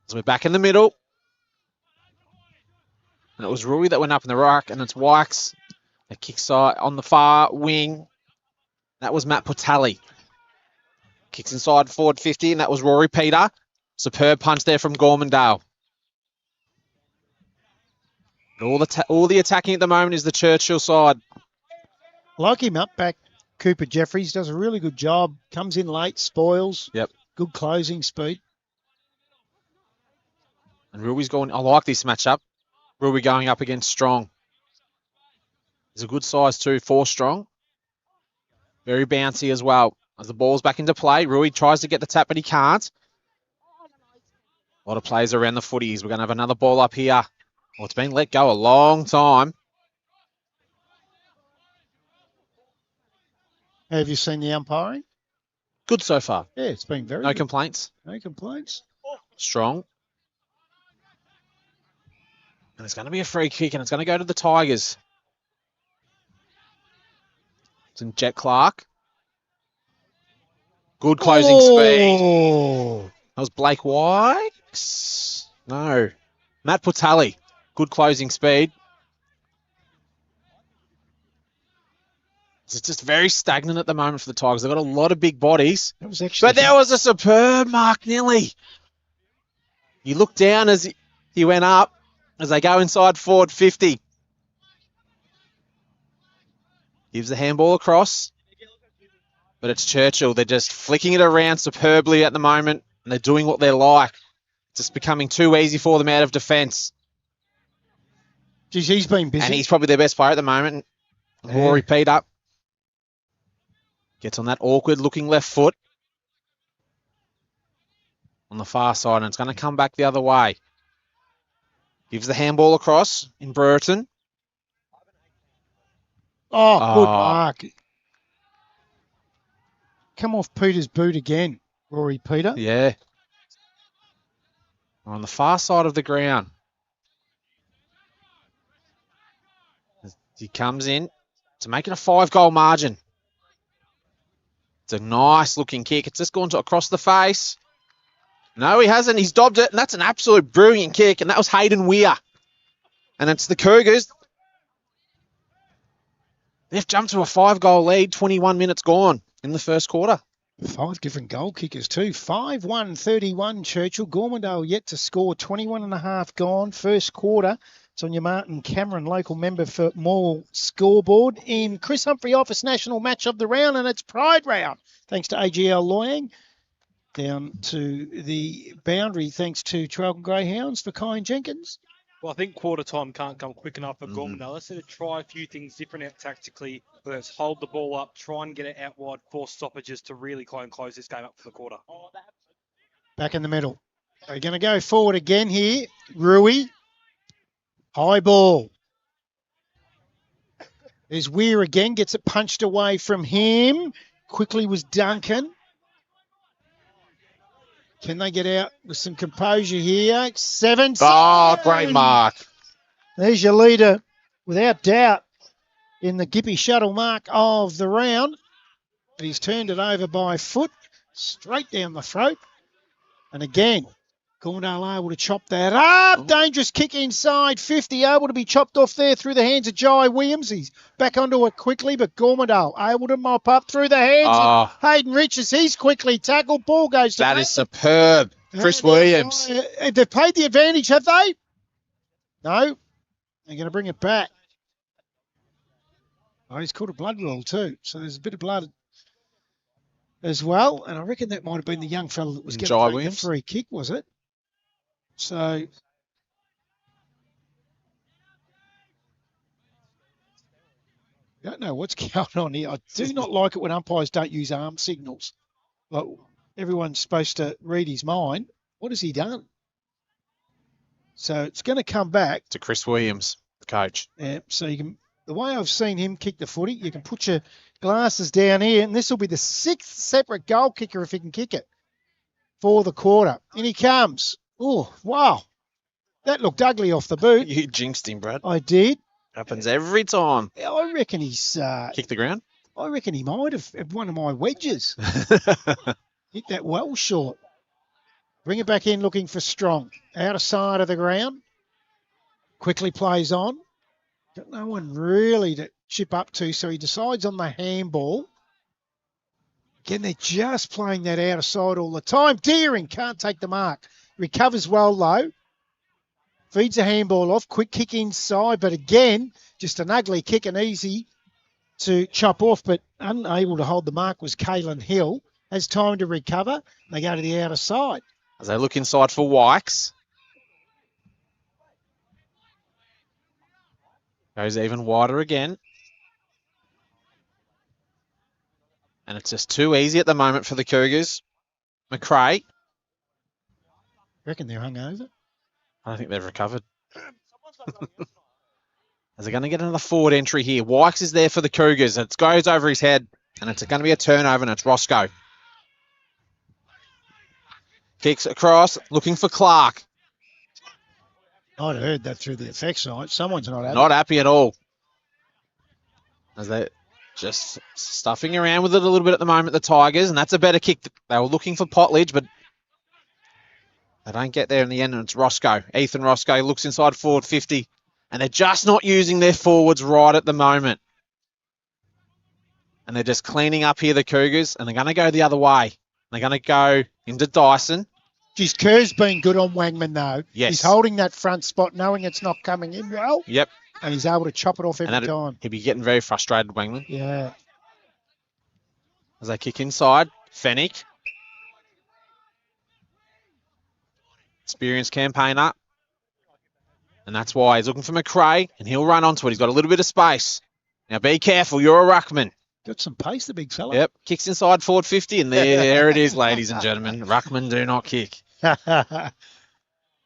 So we're back in the middle. And it was Rui that went up in the ruck, and it's Wykes. A kick side on the far wing. That was Matt Portali. Kicks inside forward 50, and that was Rory Peter. Superb punch there from Gormandale. All the attacking at the moment is the Churchill side. Like him up back. Cooper Jeffries does a really good job. Comes in late, spoils. Yep. Good closing speed. And Rui's going, I like this matchup. Rui going up against Strong. He's a good size too, 4 strong. Very bouncy as well. As the ball's back into play, Rui tries to get the tap, but he can't. A lot of plays around the footies. We're going to have another ball up here. Well, it's been let go a long time. Have you seen the umpiring? Good so far. Yeah, it's been very No good. complaints. No complaints. Strong. And it's going to be a free kick, and it's going to go to the Tigers. It's in Jet Clark. Good closing speed. That was Blake Wykes? No. Matt Portali. Good closing speed. It's just very stagnant at the moment for the Tigers. They've got a lot of big bodies. That was actually. But there was a superb Mark Nilly. You look down as he went up, as they go inside forward 50. Gives the handball across. But it's Churchill. They're just flicking it around superbly at the moment, and they're doing what they like. It's just becoming too easy for them out of defence. Geez, he's been busy. And he's probably their best player at the moment. Yeah. Rory Peter gets on that awkward-looking left foot on the far side, and it's going to come back the other way. Gives the handball across in Brereton. Oh, good mark. Come off Peter's boot again, Rory Peter. Yeah. On the far side of the ground. He comes in to make it a 5-goal margin. It's a nice looking kick. It's just gone across the face. No, he hasn't. He's dobbed it, and that's an absolute brilliant kick, and that was Hayden Weir. And it's the Cougars. They've jumped to a 5-goal lead, 21 minutes gone in the first quarter. 5 different goal kickers too. 5-1-31 Churchill. Gormandale yet to score. 21.5 gone. First quarter. It's on your Martin Cameron, local member for Morwell scoreboard. In Chris Humphrey Office National Match of the Round, and it's Pride Round. Thanks to AGL Loyang. Down to the boundary, thanks to Traralgon Greyhounds for Kyle Jenkins. Well, I think quarter time can't come quick enough for Gormandale. Let's try a few things different out tactically. Whether it's hold the ball up, try and get it out wide, force stoppages to really close this game up for the quarter. Back in the middle. We're going to go forward again here. Rui. High ball. There's Weir again. Gets it punched away from him. Quickly was Duncan. Can they get out with some composure here? 7. Oh, great mark. There's your leader, without doubt, in the Gippy shuttle mark of the round. But he's turned it over by foot, straight down the throat. And again, Gormandale able to chop that up. Dangerous kick inside 50, able to be chopped off there through the hands of Jai Williams. He's back onto it quickly, but Gormandale able to mop up through the hands of Hayden Richards. He's quickly tackled. Ball goes to That is superb. Chris Williams. They've played the advantage, have they? No. They're going to bring it back. Oh, he's caught a blood rule too, so there's a bit of blood as well. And I reckon that might have been the young fella that was going to take the free kick, was it? So I don't know what's going on here. I do not like it when umpires don't use arm signals. Like, everyone's supposed to read his mind. What has he done? So it's going to come back to Chris Williams, the coach. Yeah, so you can, the way I've seen him kick the footy, you can put your glasses down here, and this will be the 6th separate goal kicker if he can kick it for the quarter. In he comes. Oh, wow. That looked ugly off the boot. You jinxed him, Brad. I did. Happens every time. I reckon he's... kick the ground? I reckon he might have one of my wedges. Hit that well short. Bring it back in looking for Strong. Out of side of the ground. Quickly plays on. Got no one really to chip up to, so he decides on the handball. Again, they're just playing that out of side all the time. Deering can't take the mark. Recovers well, though. Feeds a handball off. Quick kick inside, but again, just an ugly kick and easy to chop off, but unable to hold the mark was Kalen Hill. Has time to recover. They go to the outer side. As they look inside for Wykes. Goes even wider again. And it's just too easy at the moment for the Cougars. McRae. Reckon they're hungover? I don't think they've recovered. As they're going to get another forward entry here. Wykes is there for the Cougars. It goes over his head. And it's going to be a turnover, and it's Roscoe. Kicks across, looking for Clark. I'd heard that through the effects night. Someone's not happy. Not happy at all. As they're just stuffing around with it a little bit at the moment, the Tigers, and that's a better kick. They were looking for Potledge, but they don't get there in the end, and it's Roscoe. Ethan Roscoe looks inside forward 50, and they're just not using their forwards right at the moment. And they're just cleaning up here, the Cougars, and they're going to go the other way. They're going to go into Dyson. Geez, Kerr's been good on Wangman, though. Yes. He's holding that front spot, knowing it's not coming in well. Yep. And he's able to chop it off every time. He'll be getting very frustrated, Wangman. Yeah. As they kick inside, Fennick. Experienced campaigner. And that's why he's looking for McRae, and he'll run onto it. He's got a little bit of space. Now be careful, you're a ruckman. Got some pace, the big fella. Yep, kicks inside forward 50, and there it is, ladies and gentlemen. Ruckman do not kick.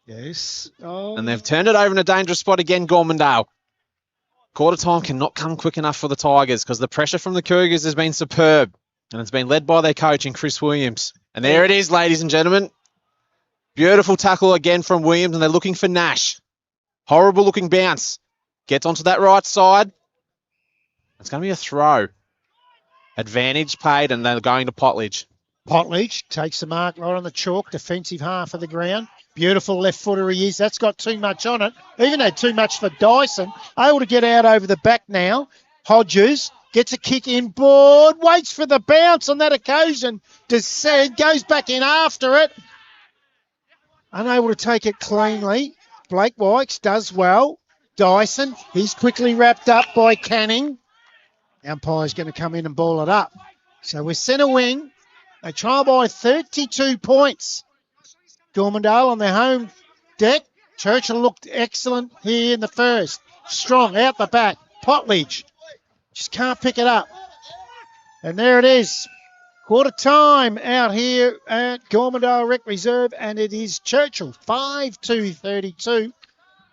Yes. Oh. And they've turned it over in a dangerous spot again, Gormandale. Quarter time cannot come quick enough for the Tigers because the pressure from the Cougars has been superb. And it's been led by their coach in Chris Williams. And there it is, ladies and gentlemen. Beautiful tackle again from Williams, and they're looking for Nash. Horrible looking bounce. Gets onto that right side. It's going to be a throw. Advantage paid, and they're going to Potledge. Potledge takes the mark right on the chalk, defensive half of the ground. Beautiful left footer he is. That's got too much on it. Even had too much for Dyson. Able to get out over the back now. Hodges gets a kick inboard, waits for the bounce on that occasion. Descent goes back in after it. Unable to take it cleanly. Blake Wykes does well. Dyson, he's quickly wrapped up by Canning. Umpire's going to come in and ball it up. So we're centre wing. They try by 32 points. Gormandale on their home deck. Churchill looked excellent here in the first. Strong out the back. Potledge just can't pick it up. And there it is. Quarter time out here at Gormandale Rec Reserve, and it is Churchill 5-2-32.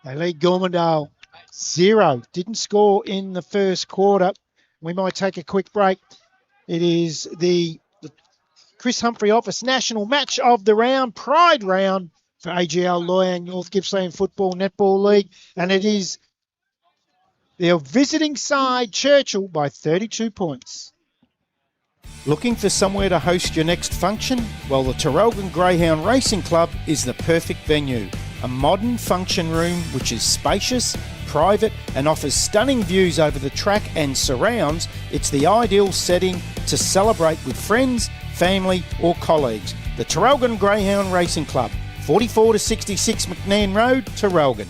They lead Gormandale 0. Didn't score in the first quarter. We might take a quick break. It is the Chris Humphrey Office National Match of the Round, Pride Round for AGL Loyang North Gippsland Football Netball League. And it is their visiting side, Churchill, by 32 points. Looking for somewhere to host your next function? Well, the Tarralgon Greyhound Racing Club is the perfect venue. A modern function room which is spacious, private and offers stunning views over the track and surrounds. It's the ideal setting to celebrate with friends, family or colleagues. the Traralgon Greyhound Racing Club, 44 to 66 McNairn Road, Traralgon.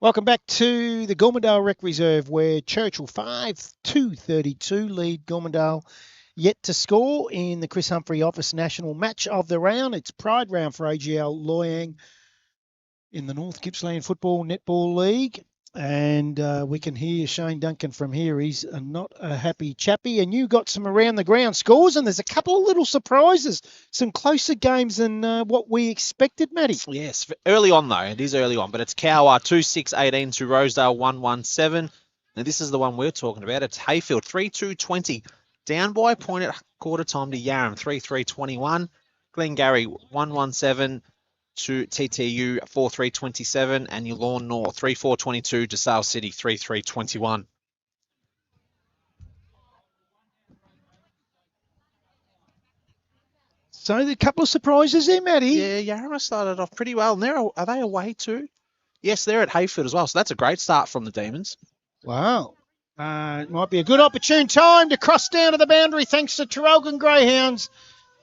Welcome back to the Gormandale Rec Reserve, where Churchill 5-2-32 lead Gormandale, yet to score in the Chris Humphrey Office National Match of the Round. It's Pride Round for AGL Loyang in the North Gippsland Football Netball League. And we can hear Shane Duncan from here. He's not a happy chappy. And you got some around the ground scores, and there's a couple of little surprises, some closer games than what we expected, Matty. Yes, early on though. It is early on, but it's Cowar 2-6-18 to Rosedale 1-1-7. Now this is the one we're talking about. It's Hayfield 3-2-20. Down by a point at quarter time to Yarram 3-3-21. Glengarry 1-1-7 to TTU 4-3-27. And your Lawn North 3-4-22 to Sale City 3-3-21. So a couple of surprises there, Matty. Yeah, Yarra started off pretty well. And are they away too? Yes, they're at Hayfield as well. So that's a great start from the Demons. Wow. It might be a good opportune time to cross down to the boundary thanks to Traralgon Greyhounds,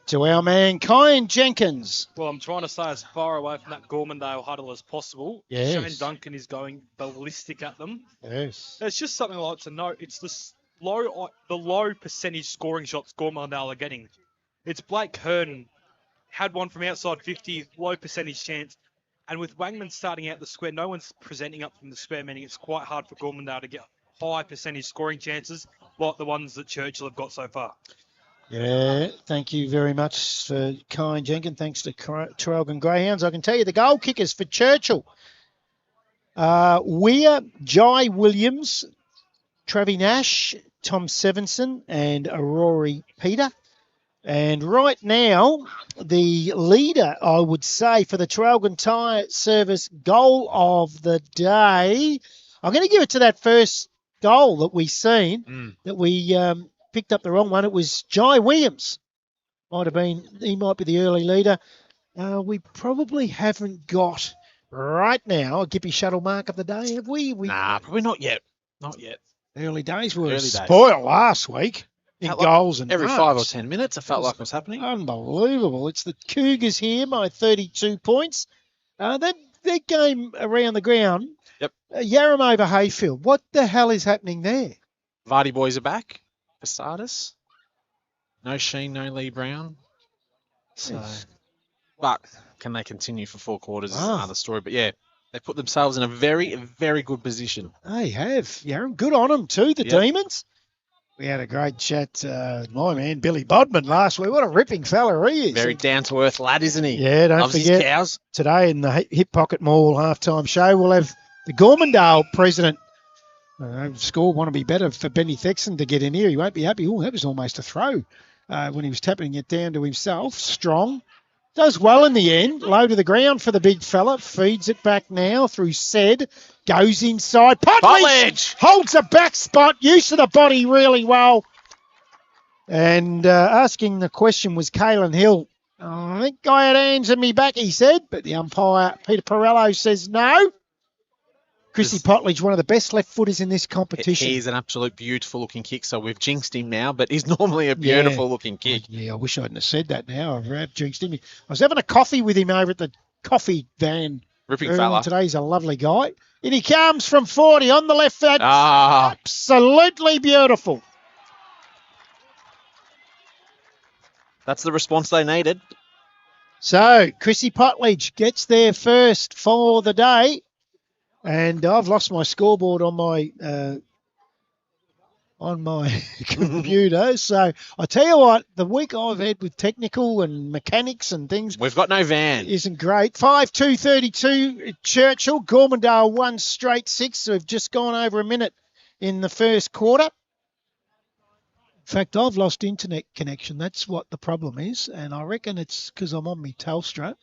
to our man Kyan Jenkins. Well, I'm trying to stay as far away from that Gormandale huddle as possible. Yes. Shane Duncan is going ballistic at them. Yes. There's just something I like to note. It's the low percentage scoring shots Gormandale are getting. It's Blake Hearn had one from outside 50, low percentage chance. And with Wangman starting out the square, no one's presenting up from the square, meaning it's quite hard for Gormandale to get high percentage scoring chances like the ones that Churchill have got so far. Yeah, thank you very much for Kyan Jenkins. Thanks to Traralgon Greyhounds. I can tell you the goal kickers for Churchill. Weir, Jai Williams, Travi Nash, Tom Sevenson, and Aurori Peter. And right now, the leader, I would say, for the Traralgon Tyre Service goal of the day, I'm going to give it to that first goal that we seen, that we picked up the wrong one. It was Jai Williams. He might be the early leader. We probably haven't got right now a Gippy shuttle mark of the day, have we? Nah, probably not yet. Not yet. Early days were Early days. spoiled last week in Felt goals and every marks. 5 or 10 minutes, it felt like it was happening. Unbelievable. It's the Cougars here by 32 points. That game around the ground, Yep. Yarram over Hayfield. What the hell is happening there? Vardy boys are back for starters. No Sheen, no Lee Brown. So, but can they continue for 4 quarters is another story. But yeah, they put themselves in a very, very good position. They have. Yarram, good on them too, the Demons. We had a great chat, my man, Billy Bodman, last week. What a ripping fella he is. Very down-to-earth lad, isn't he? Yeah, don't Loves forget. his cows. Today in the Hip Pocket Mall halftime show, we'll have the Gormandale president. Score want to be better for Benny Thexton to get in here. He won't be happy. Oh, that was almost a throw when he was tapping it down to himself. Strong. Does well in the end. Low to the ground for the big fella. Feeds it back now through Sed. Goes inside. Potledge holds a back spot. Use of the body really well. And asking the question was Caelan Hill. I think I had hands in me back, he said. But the umpire, Peter Perello, says no. Chrissy Potledge, one of the best left footers in this competition. He's an absolute beautiful looking kick, so we've jinxed him now, but he's normally a beautiful looking kick. Yeah, I wish I hadn't have said that now. I've jinxed him. I was having a coffee with him over at the coffee van. Ripping fella. Today, he's a lovely guy. And he comes from 40 on the left foot. Ah. Absolutely beautiful. That's the response they needed. So, Chrissy Potledge gets there first for the day. And I've lost my scoreboard on my computer. So I tell you what, the week I've had with technical and mechanics and things, we've got no van. Isn't great. 5-2-32 Churchill. Gormandale 1 straight 6. So we've just gone over a minute in the first quarter. In fact, I've lost internet connection. That's what the problem is. And I reckon it's because I'm on my Telstra.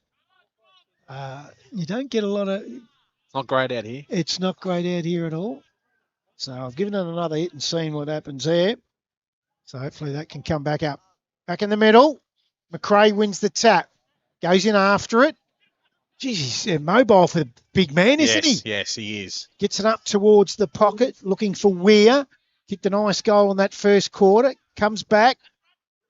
You don't get a lot of... It's not great out here. It's not great out here at all. So I've given it another hit and seen what happens there. So hopefully that can come back up. Back in the middle. McRae wins the tap. Goes in after it. Geez, he's mobile for the big man, isn't he? Yes, he is. Gets it up towards the pocket, looking for Weir. Kicked a nice goal in that first quarter. Comes back.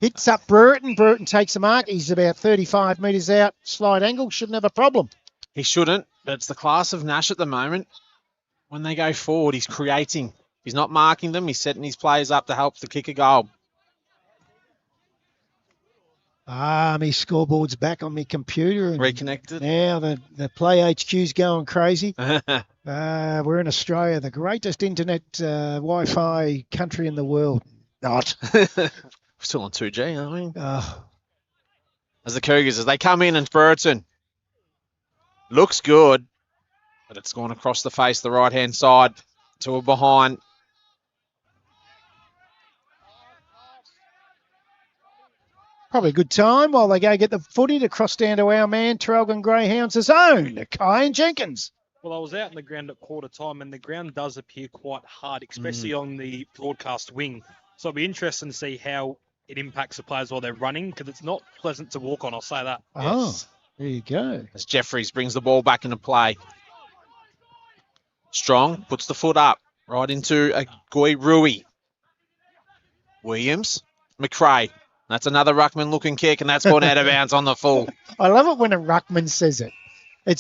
Hits up Burton. Burton takes a mark. He's about 35 metres out. Slight angle. Shouldn't have a problem. He shouldn't, but it's the class of Nash at the moment. When they go forward, he's creating. He's not marking them. He's setting his players up to help the kick a goal. My scoreboard's back on my computer. And reconnected. Now the Play HQ's going crazy. We're in Australia, the greatest internet Wi-Fi country in the world. Not. We're still on 2G, aren't we? As the Cougars, as they come in and Burton looks good, but it's gone across the face, the right-hand side to a behind. Probably a good time while they go get the footy to cross down to our man, Traralgon Greyhounds' own, Kyan Jenkins. Well, I was out in the ground at quarter time, and the ground does appear quite hard, especially on the broadcast wing. So it'll be interesting to see how it impacts the players while they're running, because it's not pleasant to walk on, I'll say that. Yes. There you go. As Jeffries brings the ball back into play. Strong puts the foot up right into a Goy Rui. Williams, McRae. That's another ruckman looking kick, and that's gone out of bounds on the full. I love it when a ruckman says it. I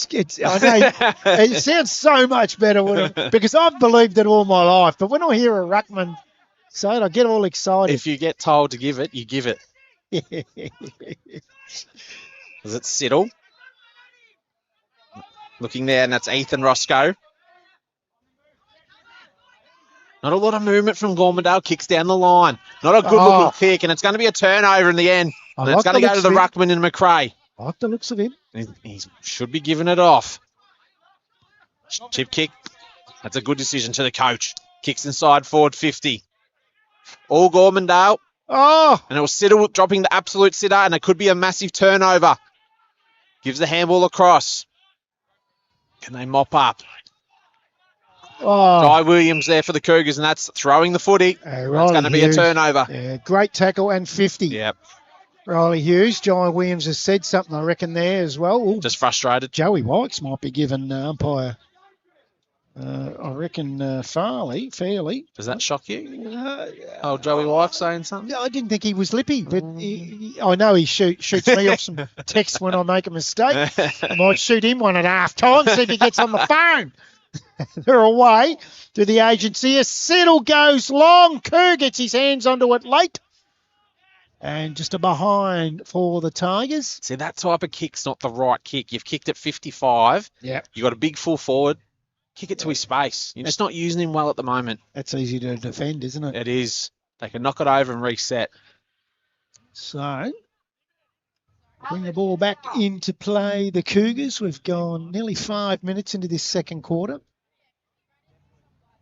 know it sounds so much better because I've believed it all my life. But when I hear a ruckman say it, I get all excited. If you get told to give it, you give it. Is it Siddle? Looking there, and that's Ethan Roscoe. Not a lot of movement from Gormandale. Kicks down the line. Not a good-looking kick, and it's going to be a turnover in the end. And it's going to go to the ruckman in McRae. I like the looks of him. He should be giving it off. Chip kick. That's a good decision to the coach. Kicks inside forward 50. All Gormandale. And it was Siddle dropping the absolute sitter, and it could be a massive turnover. Gives the handball across. Can they mop up? Guy Williams there for the Cougars, and that's throwing the footy. It's going to be a turnover. Yeah, great tackle and 50. Yep. Riley Hughes. Joey Williams has said something, I reckon, there as well. Ooh, Just frustrated. Joey Wykes might be given umpire, I reckon, fairly. Does that shock you? Oh, Joey White saying something? I didn't think he was lippy, but I know he shoots me off some texts when I make a mistake. I might shoot him one at half time, see if he gets on the phone. They're away to the agency. A settle goes long. Kerr gets his hands onto it late. And just a behind for the Tigers. See, that type of kick's not the right kick. You've kicked at 55. Yeah. You've got a big full forward. Kick it to his space. You're just not using him well at the moment. That's easy to defend, isn't it? It is. They can knock it over and reset. So, bring the ball back into play. The Cougars, we've gone nearly 5 minutes into this second quarter.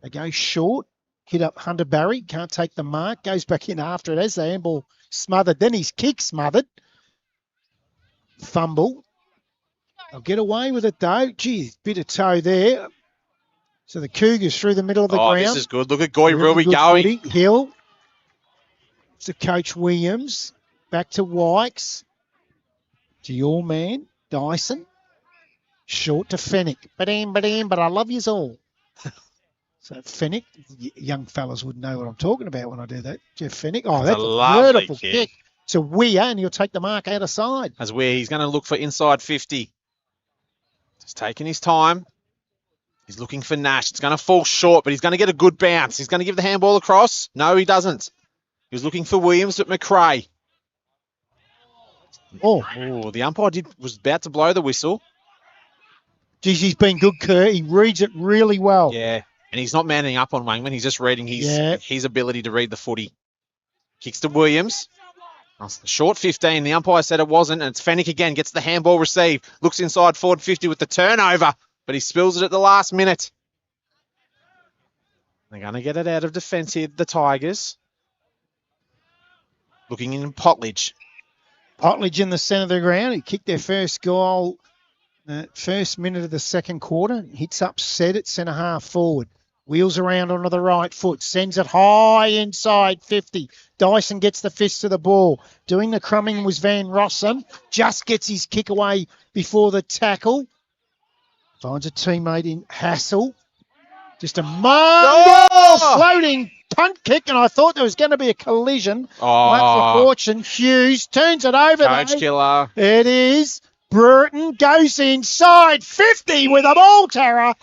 They go short, hit up Hunter Barry, can't take the mark, goes back in after it as the handball smothered. Then his kick smothered. Fumble. They'll get away with it though. Gee, bit of toe there. So the Cougars through the middle of the ground. This is good. Look at Goy Rui going. Footy. Hill. To Coach Williams. Back to Wykes. To your man, Dyson. Short to Fennick. But I love yous all. So Fennick, young fellas would know what I'm talking about when I do that. Jeff Fennick. Oh, that's a beautiful kick. To Weir, and he'll take the mark out of side. As Weir, he's going to look for inside 50. Just taking his time. He's looking for Nash. It's going to fall short, but he's going to get a good bounce. He's going to give the handball across. No, he doesn't. He was looking for Williams, but McRae. Oh, the umpire was about to blow the whistle. Geez, he's been good, Kerr. He reads it really well. Yeah, and he's not manning up on Wangman. He's just reading his ability to read the footy. Kicks to Williams. Short 15. The umpire said it wasn't, and it's Fennick again. Gets the handball received. Looks inside forward 50 with the turnover, but he spills it at the last minute. They're going to get it out of defence here, the Tigers. Looking in Potledge. Potledge in the centre of the ground. He kicked their first goal first minute of the second quarter. Hits up set at centre half forward. Wheels around onto the right foot. Sends it high inside 50. Dyson gets the fist to the ball. Doing the crumbing was Van Rossum. Just gets his kick away before the tackle. Finds a teammate in Hassel. Just a floating punt kick, and I thought there was going to be a collision. One for fortune. Hughes turns it over. Coach killer. It is. Burton goes inside 50 with a ball terror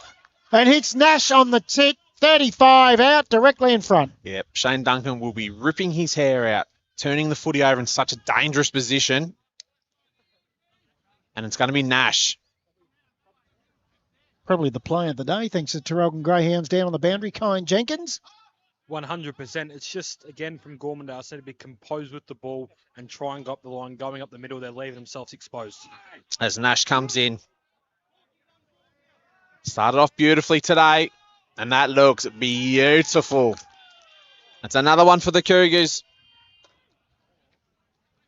and hits Nash on the tick. 35 out directly in front. Yep, Shane Duncan will be ripping his hair out, turning the footy over in such a dangerous position. And it's going to be Nash. Probably the play of the day, thanks to Traralgon Greyhounds down on the boundary. Kyan Jenkins. 100%. It's just, again, from Gormandale, said to be composed with the ball and try and go up the line. Going up the middle, they're leaving themselves exposed. As Nash comes in. Started off beautifully today, and that looks beautiful. That's another one for the Cougars.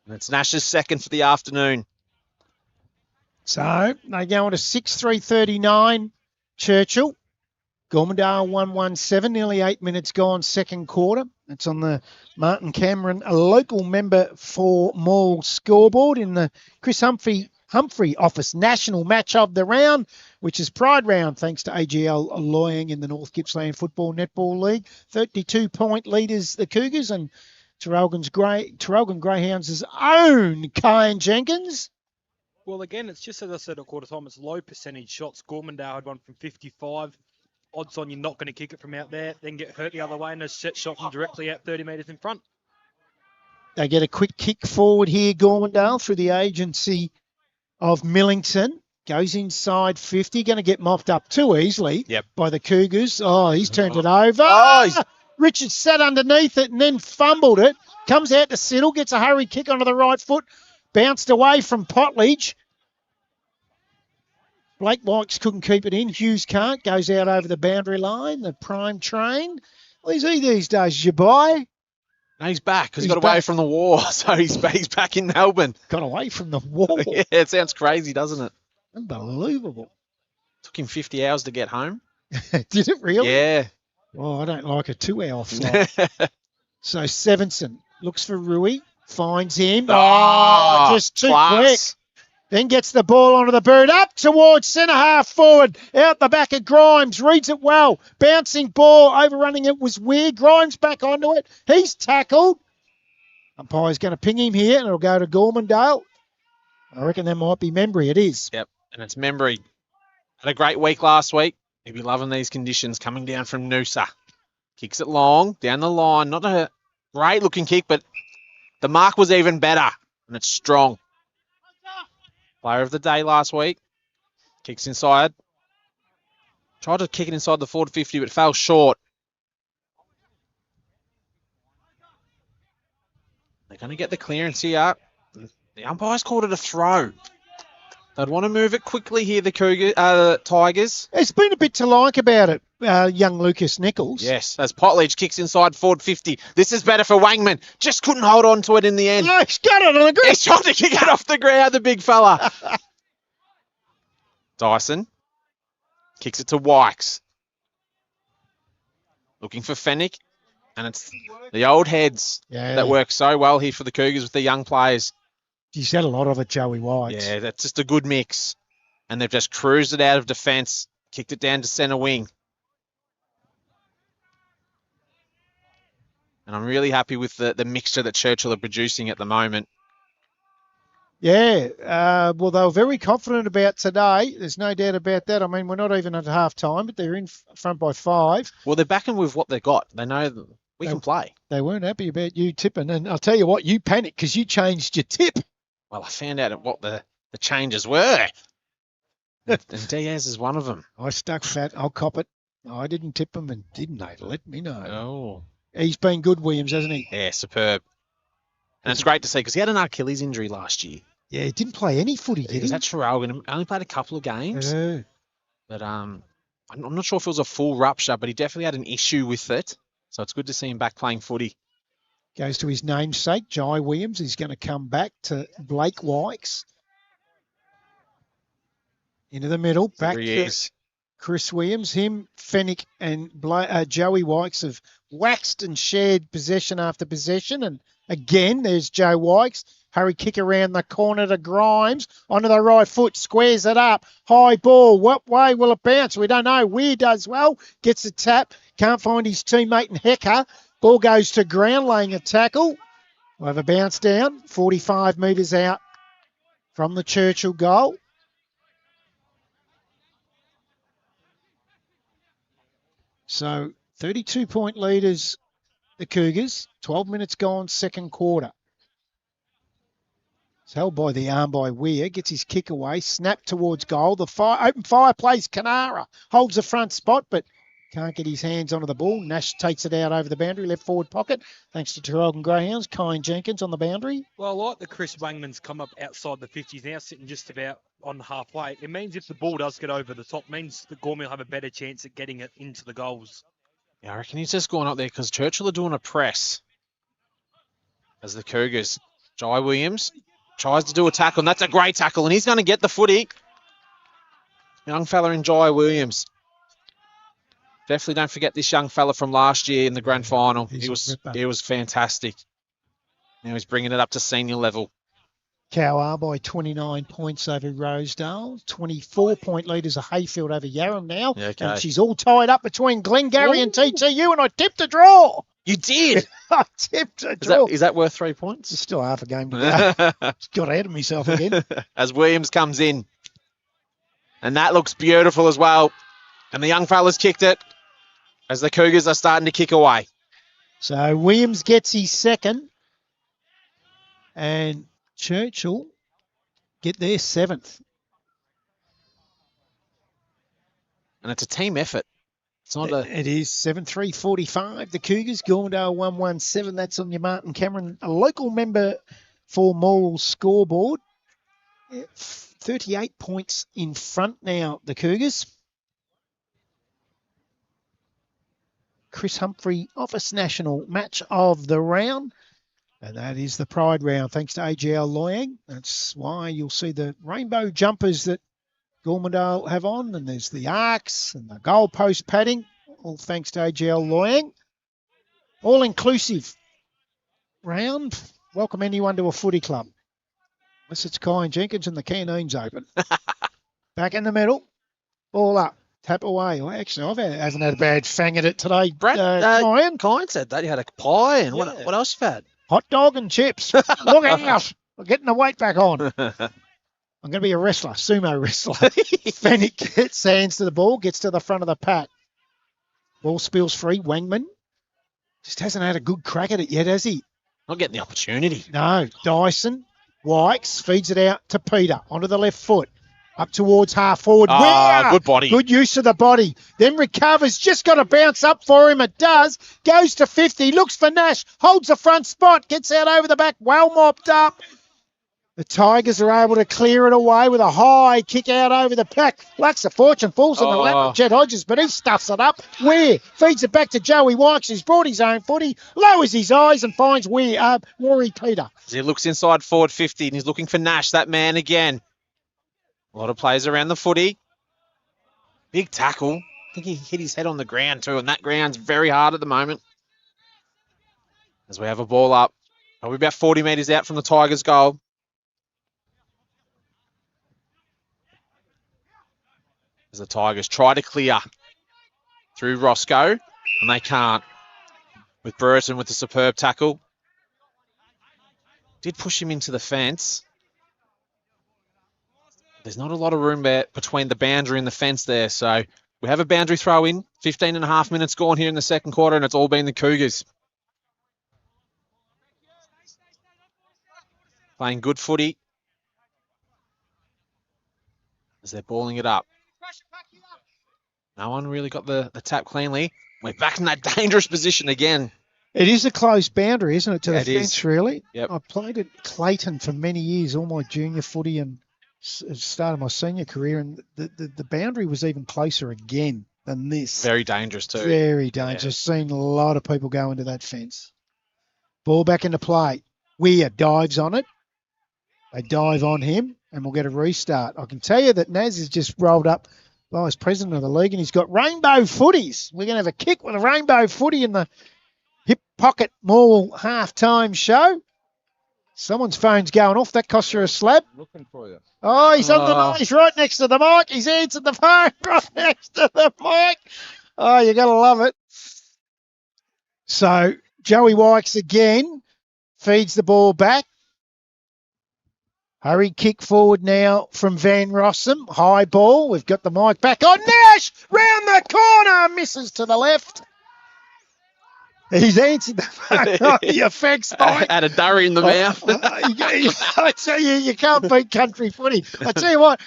And it's Nash's second for the afternoon. So they go on to 6-3-39. Churchill. Gormandale 1-1-7, nearly 8 minutes gone, second quarter. It's on the Martin Cameron, a local member for Morwell scoreboard in the Chris Humphrey Office National Match of the Round, which is Pride Round, thanks to AGL Loyang in the North Gippsland Football Netball League. 32-point leaders, the Cougars, and Traralgon Greyhounds' own Kyan Jenkins. Well, again, it's just as I said at quarter time, it's low percentage shots. Gormandale had one from 55. Odds on you're not going to kick it from out there, then get hurt the other way, and a set shot from directly out 30 metres in front. They get a quick kick forward here, Gormandale, through the agency of Millington. Goes inside 50, going to get mopped up too easily by the Cougars. Oh, he's turned it over. Richard sat underneath it and then fumbled it. Comes out to Siddle, gets a hurry kick onto the right foot. Bounced away from Potledge. Blake Wykes couldn't keep it in. Hughes can't. Goes out over the boundary line. The prime train. Well, is he these days, you buy? No, he's back because he got away from the war. So he's back in Melbourne. Got away from the war. Yeah, it sounds crazy, doesn't it? Unbelievable. Took him 50 hours to get home. Did it really? Yeah. Oh, I don't like a 2-hour flight. So Sevenson looks for Rui. Finds him. Oh, Just too class. quick. Then gets the ball onto the boot. Up towards centre half forward. Out the back of Grimes. Reads it well. Bouncing ball. Overrunning it was weird. Grimes back onto it. He's tackled. Umpire's going to ping him here, and it'll go to Gormandale. I reckon that might be Membry. It is. Yep, and it's Membry. Had a great week last week. He'll be loving these conditions coming down from Noosa. Kicks it long, down the line. Not a great looking kick, but the mark was even better, and it's strong. Player of the day last week. Kicks inside. Tried to kick it inside the forward 50, but fell short. They're going to get the clearance here. The umpire's called it a throw. They'd want to move it quickly here, the Tigers. There's been a bit to like about it, young Lucas Nichols. Yes, as Potledge kicks inside forward 50. This is better for Wangman. Just couldn't hold on to it in the end. No, he's got it on the ground. He's trying to kick it off the ground, the big fella. Dyson kicks it to Wykes. Looking for Fennick. And it's the old heads that work so well here for the Cougars with the young players. He's had a lot of it, Joey White. Yeah, that's just a good mix. And they've just cruised it out of defence, kicked it down to centre wing. And I'm really happy with the mixture that Churchill are producing at the moment. Yeah, well, they were very confident about today. There's no doubt about that. I mean, we're not even at half time, but they're in front by 5. Well, they're backing with what they got. They know that we can play. They weren't happy about you tipping. And I'll tell you what, you panicked because you changed your tip. Well, I found out what the changes were. And Diaz is one of them. I stuck fat. I'll cop it. I didn't tip him, and didn't they let me know? Oh. He's been good, Williams, hasn't he? Yeah, superb. And it's great to see because he had an Achilles injury last year. Yeah, he didn't play any footy, did he? He was at Traralgon. Only played a couple of games. Yeah. But I'm not sure if it was a full rupture, but he definitely had an issue with it. So it's good to see him back playing footy. Goes to his namesake, Jai Williams. He's going to come back to Blake Wykes. Into the middle, back to Chris Williams. Him, Fennick, and Joey Wykes have waxed and shared possession after possession. And again, there's Joe Wykes. Hurry kick around the corner to Grimes. Onto the right foot, squares it up. High ball. What way will it bounce? We don't know. Weir does well. Gets a tap. Can't find his teammate in Hecker. Ball goes to ground, laying a tackle. We'll have a bounce down. 45 metres out from the Churchill goal. So 32-point leaders, the Cougars. 12 minutes gone, second quarter. It's held by the arm by Weir. Gets his kick away. Snap towards goal. The open fire plays Canara. Holds the front spot, but can't get his hands onto the ball. Nash takes it out over the boundary, left forward pocket. Thanks to Traralgon Greyhounds. Kyan Jenkins on the boundary. Well, I like the Chris Wangman's come up outside the 50s now, sitting just about on halfway. It means if the ball does get over the top, means that Gormy will have a better chance at getting it into the goals. Yeah, I reckon he's just going up there because Churchill are doing a press. As the Cougars, Jai Williams tries to do a tackle, and that's a great tackle, and he's going to get the footy. Young fella in Jai Williams. Definitely don't forget this young fella from last year in the grand final. He was fantastic. Now he's bringing it up to senior level. Cow by 29 points over Rosedale. 24-point leaders of Hayfield over Yarram now. Yeah, okay. And she's all tied up between Glengarry and TTU, and I tipped a draw. You did? I tipped a draw. Is that worth 3 points? It's still half a game to go. Got ahead of myself again. As Williams comes in. And that looks beautiful as well. And the young fella's kicked it as the Cougars are starting to kick away. So Williams gets his second. And Churchill get their 7th. And it's a team effort. It's not It is 7-3-45. The Cougars, Gormandale 117. That's on your Martin Cameron, a local member for Morwell scoreboard. 38 points in front now, the Cougars. Chris Humphrey, Office National Match of the Round. And that is the Pride Round, thanks to AGL Loyang. That's why you'll see the rainbow jumpers that Gormandale have on. And there's the arcs and the goalpost padding, all thanks to AGL Loyang. All-inclusive round. welcome anyone to a footy club. Unless it's Kyan Jenkins and the canteen's open. Back in the middle. Ball up. Tap away. Well, actually, hasn't had a bad fang at it today. Brett, Kyan said that. You had a pie and Yeah. what else you had? Hot dog and chips. Look out. We're getting the weight back on. I'm going to be a wrestler, sumo wrestler. Fennick gets hands to the ball, gets to the front of the pack. Ball spills free. Wangman just hasn't had a good crack at it yet, has he? Not getting the opportunity. No. Dyson, Wykes feeds it out to Peter onto the left foot. Up towards half forward. Good body. Good use of the body. Then recovers. Just got to bounce up for him. It does. Goes to 50. Looks for Nash. Holds the front spot. Gets out over the back. Well mopped up. The Tigers are able to clear it away with a high kick out over the pack. Lux of Fortune falls on the lap of Jed Hodges, but he stuffs it up. Weir feeds it back to Joey Wykes, who's brought his own footy, lowers his eyes and finds Rory Peter. As he looks inside forward 50 and he's looking for Nash, that man again. A lot of players around the footy. Big tackle. I think he hit his head on the ground too, and that ground's very hard at the moment. As we have a ball up. Probably about 40 metres out from the Tigers' goal. As the Tigers try to clear through Roscoe, and they can't. With Burton with the superb tackle. Did push him into the fence. There's not a lot of room there between the boundary and the fence there. So we have a boundary throw in. 15 and a half minutes gone here in the second quarter, and it's all been the Cougars. Playing good footy. As they're balling it up. No one really got the tap cleanly. We're back in that dangerous position again. It is a close boundary, isn't it, to the It fence, is. really? Yep. I played at Clayton for many years, all my junior footy and started my senior career, and the boundary was even closer again than this. Very dangerous too. Very dangerous. Seen a lot of people go into that fence. Ball back into play. Weir dives on it. They dive on him, and we'll get a restart. I can tell you that Naz has just rolled up vice president of the league, and he's got rainbow footies. We're going to have a kick with a rainbow footy in the hip pocket Morwell halftime show. Someone's phone's going off. That costs you a slab. Looking for you. Oh, he's on the mic. He's right next to the mic. He's answered the phone right next to the mic. Oh, you got to love it. So Joey Wykes again feeds the ball back. Hurry kick forward now from Van Rossum. High ball. We've got the mic back on. Nash round the corner. Misses to the left. He's answered the phone on the effects mic. Had a durry in the mouth. I tell you, you can't beat country footy. I tell you what,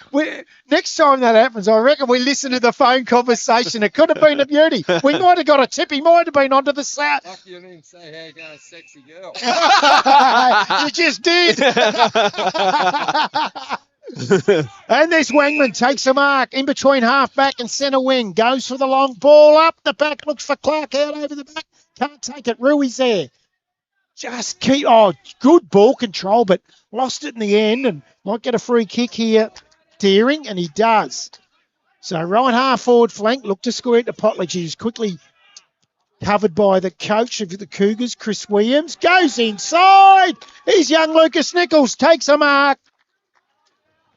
next time that happens, I reckon we listen to the phone conversation. It could have been a beauty. We might have got a tip. He might have been onto the south. Lucky you didn't say, hey, got a sexy girl. You just did. And there's Wangman, takes a mark in between half back and centre wing. Goes for the long ball up the back, looks for Clark out over the back. Can't take it. Rui's there. Just keep, good ball control, but lost it in the end and might get a free kick here. Deering, and he does. So right half forward flank, look to square it to Potledge. He's quickly covered by the coach of the Cougars, Chris Williams. Goes inside. He's young Lucas Nichols, takes a mark.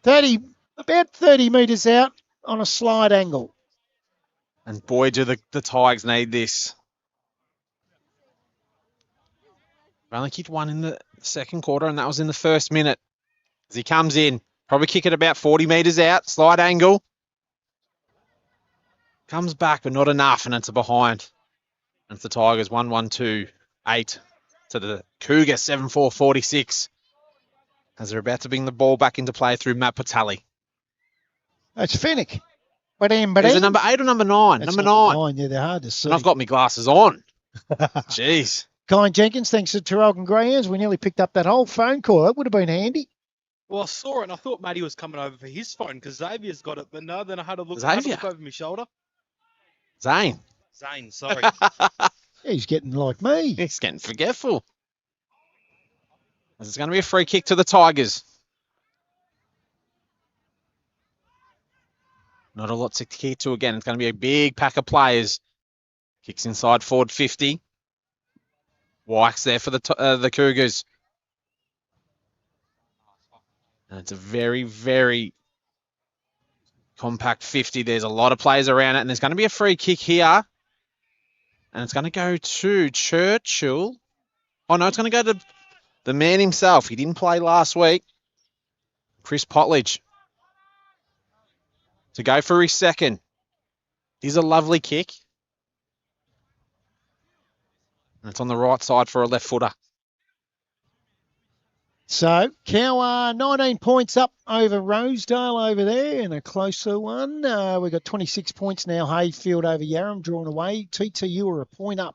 About 30 metres out on a slide angle. And boy, do the Tigers need this. We only kicked one in the second quarter, and that was in the first minute. As he comes in, probably kick it about 40 metres out, slide angle. Comes back, but not enough, and it's a behind. And it's the Tigers 1-1-2-8 to the Cougar 7-4-46. As they're about to bring the ball back into play through Matt Patali. That's Fennick. Is it number 8 or number 9? That's Number 9. Yeah, they're hard to see. And I've got my glasses on. Jeez. Kyan Jenkins, thanks to Terrell Greyhounds. We nearly picked up that whole phone call. That would have been handy. Well, I saw it and I thought Matty was coming over for his phone because Xavier's got it, but no, then I had a look over my shoulder. Zane, sorry. He's getting like me. He's getting forgetful. As it's going to be a free kick to the Tigers. Not a lot to kick to again. It's going to be a big pack of players. Kicks inside forward 50. Wykes there for the Cougars. And it's a very, very compact 50. There's a lot of players around it, and there's going to be a free kick here. And it's going to go to Churchill. Oh, no, it's going to go to the man himself. He didn't play last week. Chris Potledge. To go for his second. Here's a lovely kick. And it's on the right side for a left footer. So, Cow 19 points up over Rosedale over there in a closer one. We've got 26 points now. Hayfield over Yarram drawn away. TTU are a point up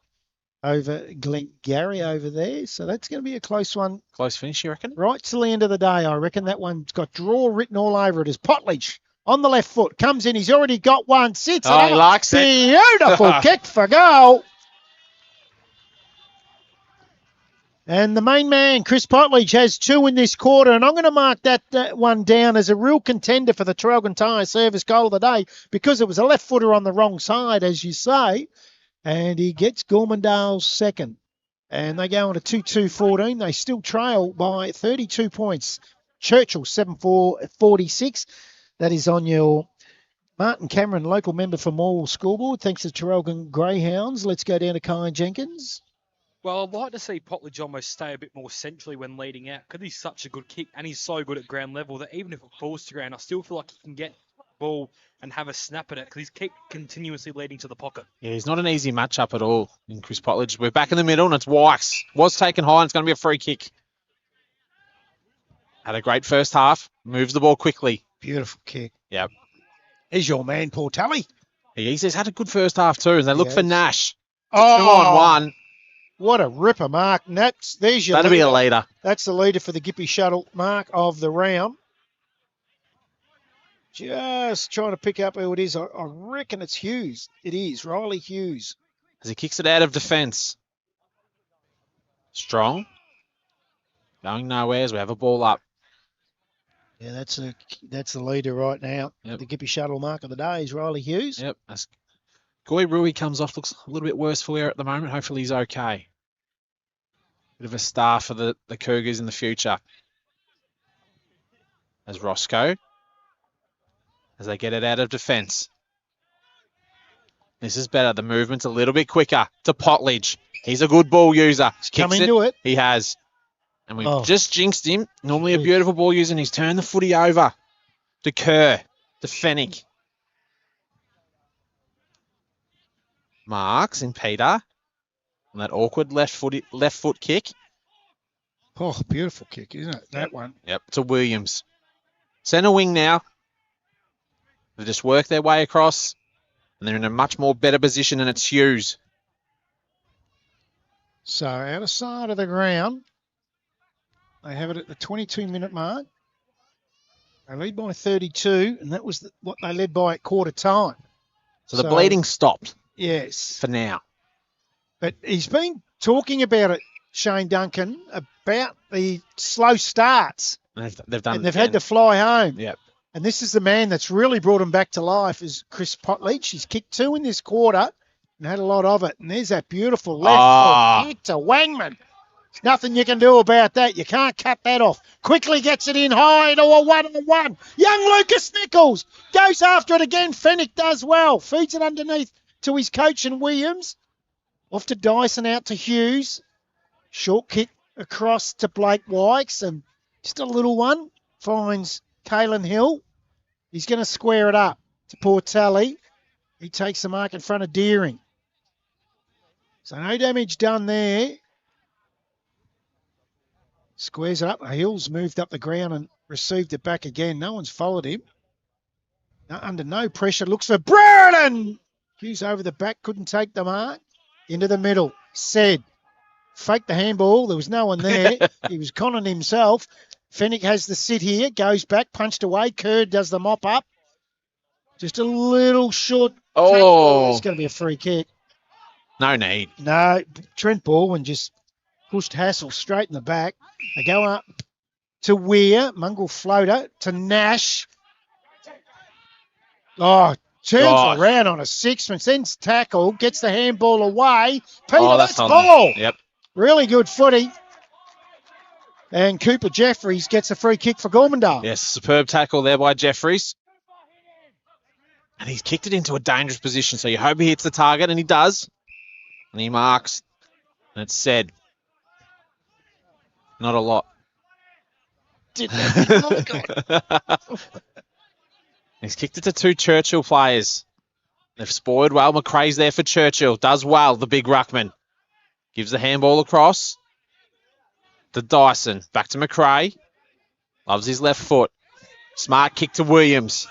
over Glengarry over there. So that's going to be a close one. Close finish, you reckon? Right till the end of the day, I reckon. That one's got draw written all over it as Potledge on the left foot. Comes in. He's already got one. Sits. Oh, he likes it. Beautiful kick for goal. And the main man, Chris Potledge, has 2 in this quarter. And I'm going to mark that one down as a real contender for the Traralgon Tyre Service goal of the day because it was a left footer on the wrong side, as you say. And he gets Gormandale's second. And they go on to 2-2-14. They still trail by 32 points. Churchill 7-4-46. That is on your Martin Cameron, local member for Morwell scoreboard. Thanks to Traralgon Greyhounds. Let's go down to Kyan Jenkins. Well, I'd like to see Potledge almost stay a bit more centrally when leading out because he's such a good kick and he's so good at ground level that even if it falls to ground, I still feel like he can get the ball and have a snap at it because he's kept continuously leading to the pocket. Yeah, he's not an easy matchup at all in Chris Potledge. We're back in the middle and it's Wykes. Was taken high and it's going to be a free kick. Had a great first half. Moves the ball quickly. Beautiful kick. Yep. Here's your man, Paul Tully. He's had a good first half too. And they look for Nash. Oh, 2-on-1. What a ripper, Mark. There's your That'll be a leader. That's the leader for the Gippy Shuttle, Mark, of the round. Just trying to pick up who it is. I reckon it's Hughes. It is, Riley Hughes. As he kicks it out of defence. Strong. Going nowhere as we have a ball up. Yeah, that's the leader right now. Yep. The Gippy Shuttle mark of the day is Riley Hughes. Yep. As Goy Rui comes off, looks a little bit worse for wear at the moment. Hopefully he's okay. Bit of a star for the Cougars in the future. As Roscoe. As they get it out of defence. This is better. The movement's a little bit quicker to Potledge. He's a good ball user. Come into it. He has. And we've just jinxed him. Normally a beautiful ball user, and he's turned the footy over to Kerr, to Fennick. Marks and Peter on that awkward left foot kick. Oh, beautiful kick, isn't it? That one. Yep, to Williams. Centre wing now. They just work their way across, and they're in a much more better position, and it's Hughes. So out of sight of the ground, they have it at the 22-minute mark. They lead by 32, and that was what they led by at quarter time. So the bleeding stopped. Yes. For now. But he's been talking about it, Shane Duncan, about the slow starts. They've done. And they've had to fly home. Yep. And this is the man that's really brought him back to life is Chris Potledge. He's kicked 2 in this quarter and had a lot of it. And there's that beautiful left foot kick to Wangman. There's nothing you can do about that. You can't cut that off. Quickly gets it in high to a 1-on-1. Young Lucas Nichols goes after it again. Fennick does well. Feeds it underneath to his coach and Williams. Off to Dyson, out to Hughes. Short kick across to Blake Wykes. And just a little one finds Caelan Hill. He's going to square it up to Portelli. He takes the mark in front of Deering. So no damage done there. Squares it up. Hill's moved up the ground and received it back again. No one's followed him. Under no pressure. Looks for Brereton. Hughes over the back. Couldn't take the mark. Into the middle. Said. Faked the handball. There was no one there. He was conning himself. Fennick has the sit here. Goes back. Punched away. Kerr does the mop up. Just a little short. Oh. It's going to be a free kick. No need. No. Trent Baldwin just pushed Hassel straight in the back. They go up to Weir. Mungle floater to Nash. Oh, turns around on a sixpence. Then tackle. Gets the handball away. Peter, that's ball. Yep. Really good footy. And Cooper Jeffries gets a free kick for Gormandale. Yes, superb tackle there by Jeffries. And he's kicked it into a dangerous position, so you hope he hits the target, and he does. And he marks, and it's said. Not a lot. He's kicked it to 2 Churchill players. They've spoiled well. McRae's there for Churchill. Does well, the big ruckman. Gives the handball across to Dyson. Back to McRae. Loves his left foot. Smart kick to Williams.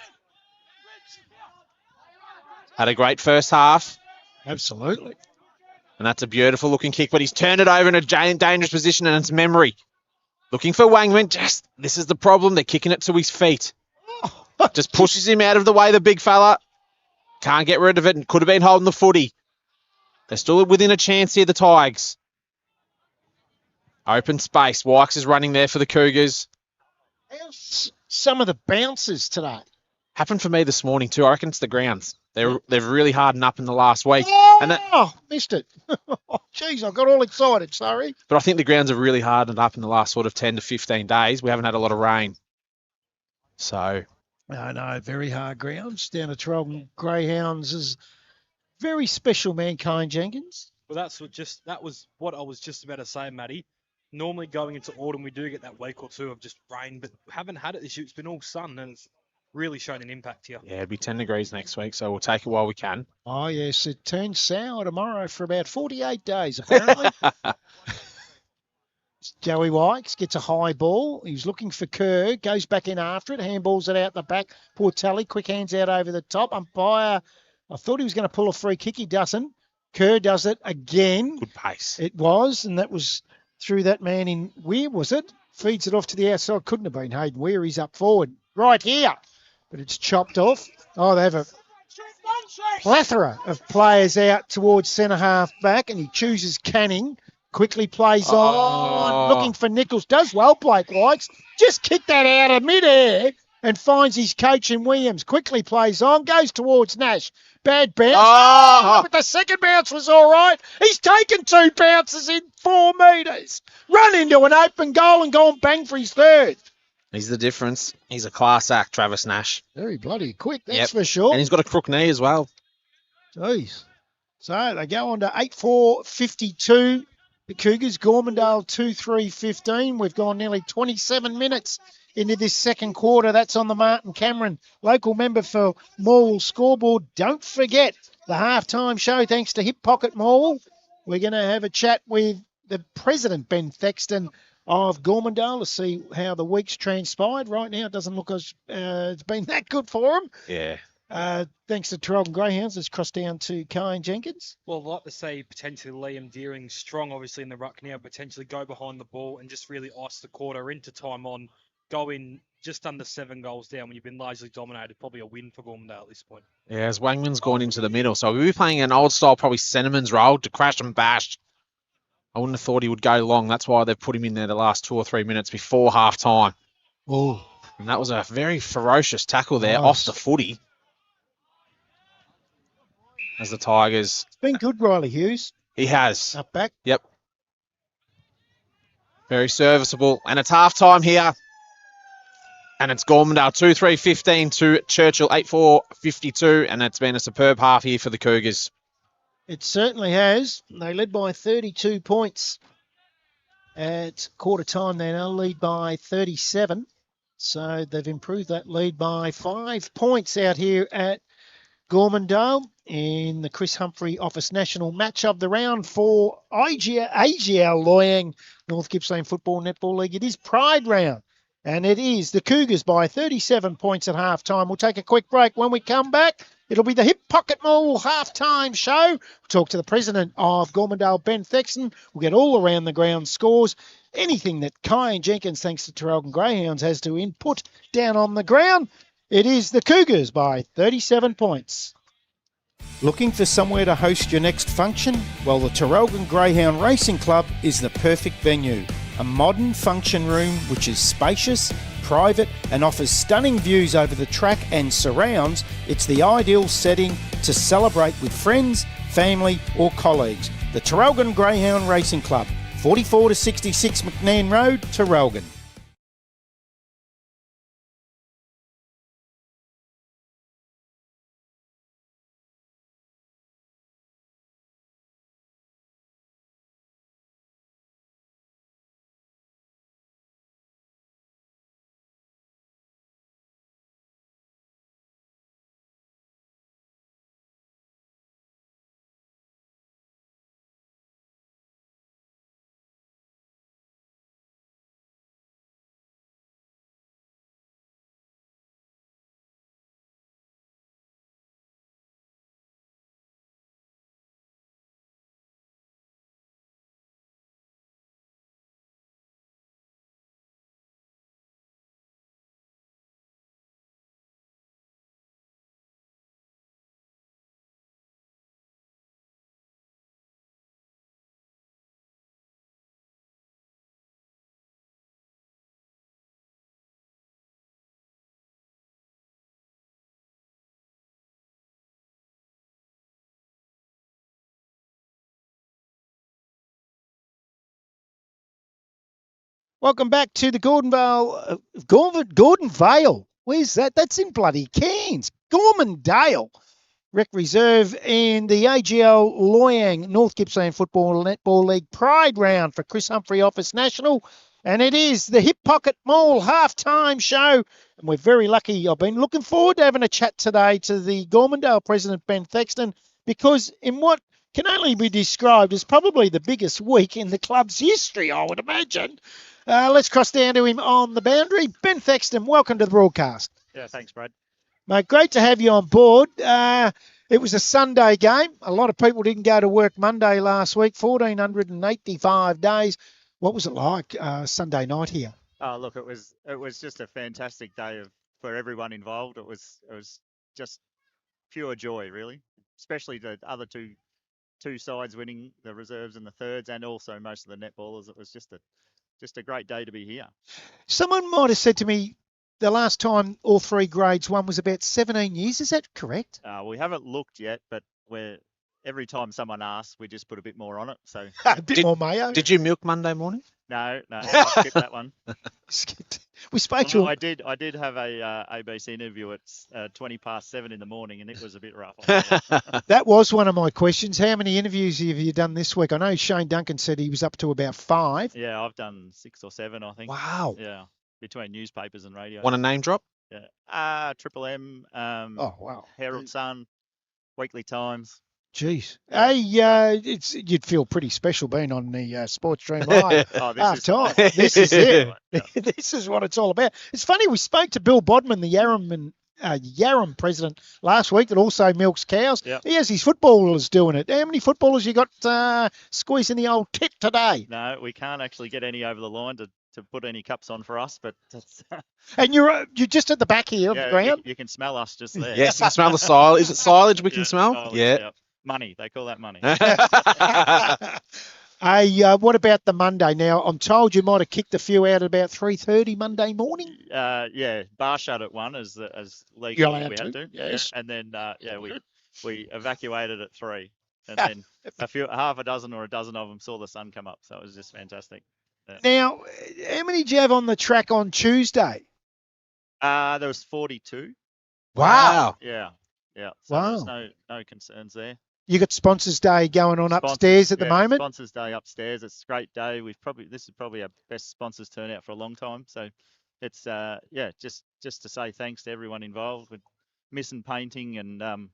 Had a great first half. Absolutely. And that's a beautiful looking kick, but he's turned it over in a dangerous position, and it's Memory. Looking for Wangman. This is the problem. They're kicking it to his feet. Just pushes him out of the way, the big fella. Can't get rid of it, and could have been holding the footy. They're still within a chance here, the Tigers. Open space. Wykes is running there for the Cougars. How's some of the bounces today? Happened for me this morning too. I reckon it's the grounds. They've really hardened up in the last week. Missed it. Jeez, I got all excited, sorry. But I think the grounds have really hardened up in the last sort of 10 to 15 days. We haven't had a lot of rain. So. No, very hard grounds. Down at Trelton Greyhounds is very special, Mankind Jenkins. Well, that was what I was just about to say, Matty. Normally going into autumn, we do get that week or two of just rain, but we haven't had it this year. It's been all sun, and it's really shown an impact here. Yeah, it'll be 10 degrees next week, so we'll take it while we can. Oh, yes, it turns sour tomorrow for about 48 days, apparently. Joey Wykes gets a high ball. He's looking for Kerr, goes back in after it, handballs it out the back. Poor Tally, quick hands out over the top. Umpire, I thought he was going to pull a free kick. He doesn't. Kerr does it again. Good pace. It was, and that was through that man in Weir, was it? Feeds it off to the outside. Couldn't have been Hayden Weir. He's up forward. Right here. But it's chopped off. Oh, they have a plethora of players out towards centre half back, and he chooses Canning. Quickly plays on, looking for Nichols. Does well, Blake Wykes. Just kicked that out of midair and finds his coach in Williams. Quickly plays on, goes towards Nash. Bad bounce. But the second bounce was all right. He's taken 2 bounces in 4 metres. Run into an open goal and gone bang for his third. He's the difference. He's a class act, Travis Nash. Very bloody quick, that's for sure. And he's got a crook knee as well. Jeez. So they go on to 8-4-52. The Cougars, Gormandale 2-3-15. We've gone nearly 27 minutes into this second quarter. That's on the Martin Cameron local member for Morwell scoreboard. Don't forget the halftime show, thanks to Hip Pocket Morwell. We're going to have a chat with the president, Ben Thexton, of Gormandale to see how the week's transpired. Right now, it doesn't look as it's been that good for him. Yeah. Thanks to Trelton Greyhounds, it's crossed down to Kyan Jenkins. Well, I'd like to say potentially Liam Deering strong, obviously, in the ruck now, potentially go behind the ball and just really ice the quarter into time on, go in just under 7 goals down when you've been largely dominated. Probably a win for Gormandale at this point. Yeah, as Wangman's gone into the middle. So we'll be playing an old style, probably Cinnamons role to crash and bash. I wouldn't have thought he would go long. That's why they've put him in there the last 2 or 3 minutes before half time. Oh. And that was a very ferocious tackle there off the footy. As the Tigers. It's been good, Riley Hughes. He has. Up back. Yep. Very serviceable. And it's half time here. And it's Gormandale 2-3-15 to Churchill 8-4-52. And it's been a superb half here for the Cougars. It certainly has. They led by 32 points at quarter time. They now lead by 37. So they've improved that lead by 5 points out here at Gormandale in the Chris Humphrey Office National Match of the Round for AGL Loyang North Gippsland Football Netball League. It is Pride Round, and it is the Cougars by 37 points at half time. We'll take a quick break. When we come back, it'll be the Hip Pocket Mall half-time show. We'll talk to the president of Gormandale, Ben Thexton. We'll get all around the ground scores. Anything that Kyan Jenkins, thanks to Trelton Greyhounds, has to input down on the ground. It is the Cougars by 37 points. Looking for somewhere to host your next function? Well, the Traralgon Greyhound Racing Club is the perfect venue. A modern function room which is spacious, private and offers stunning views over the track and surrounds. It's the ideal setting to celebrate with friends, family or colleagues. The Traralgon Greyhound Racing Club, 44 to 66 McNairn Road, Terrelgan. Welcome back to the Gordon Vale. Where's that? That's in bloody Cairns. Gormandale Rec Reserve in the AGL Loyang North Gippsland Football Netball League Pride Round for Chris Humphrey Office National. And it is the Hip Pocket Mall halftime show. And we're very lucky. I've been looking forward to having a chat today to the Gormandale President, Ben Thexton, because in what can only be described as probably the biggest week in the club's history, I would imagine. Let's cross down to him on the boundary. Ben Thexton, welcome to the broadcast. Yeah, thanks, Brad. Mate, great to have you on board. It was a Sunday game. A lot of people didn't go to work Monday last week, 1,485 days. What was it like Sunday night here? Oh, look, it was just a fantastic day for everyone involved. It was just pure joy, really, especially the other two sides winning, the reserves and the thirds, and also most of the netballers. It was just a great day to be here. Someone might have said to me the last time all three grades won was about 17 years. Is that correct? We haven't looked yet, but every time someone asks, we just put a bit more on it. So A bit more mayo. Did you milk Monday morning? no, I skipped that one. We spoke to Although him. I did have a ABC interview at 7:20 in the morning, and it was a bit rough. That was one of my questions. How many interviews have you done this week? I know Shane Duncan said he was up to about 5. Yeah, I've done 6 or 7, I think. Wow. Yeah, between newspapers and radio. Want a name drop? Yeah. Triple M. Oh, wow. Herald Sun, Weekly Times. Jeez. Yeah. Hey, you'd feel pretty special being on the Sports Stream Live Oh, half time. This is it. This is what it's all about. It's funny, we spoke to Bill Bodman, the Yarram president, last week that also milks cows. Yep. He has his footballers doing it. How many footballers you got squeezing the old tit today? No, we can't actually get any over the line to put any cups on for us, but that's, And you're just at the back here of the ground? you can smell us just there. Yes, you can smell the silage. Is it silage we can Yeah, smell? silage, Yeah. Money, they call that money. Hey, what about the Monday? Now, I'm told you might have kicked a few out at about 3:30 Monday morning. Yeah, bar shut at 1 as You're legally allowed we had to. yes. Yeah, and then we evacuated at 3, and then half a dozen or a dozen of them saw the sun come up, so it was just fantastic. Yeah. Now, how many did you have on the track on Tuesday? There was 42. Wow. Yeah. So Wow. there's no concerns there. You got Sponsors Day going on Sponsors, upstairs at the moment? Sponsors Day upstairs. It's a great day. This is probably our best sponsors turnout for a long time. So it's just to say thanks to everyone involved with Missing Painting and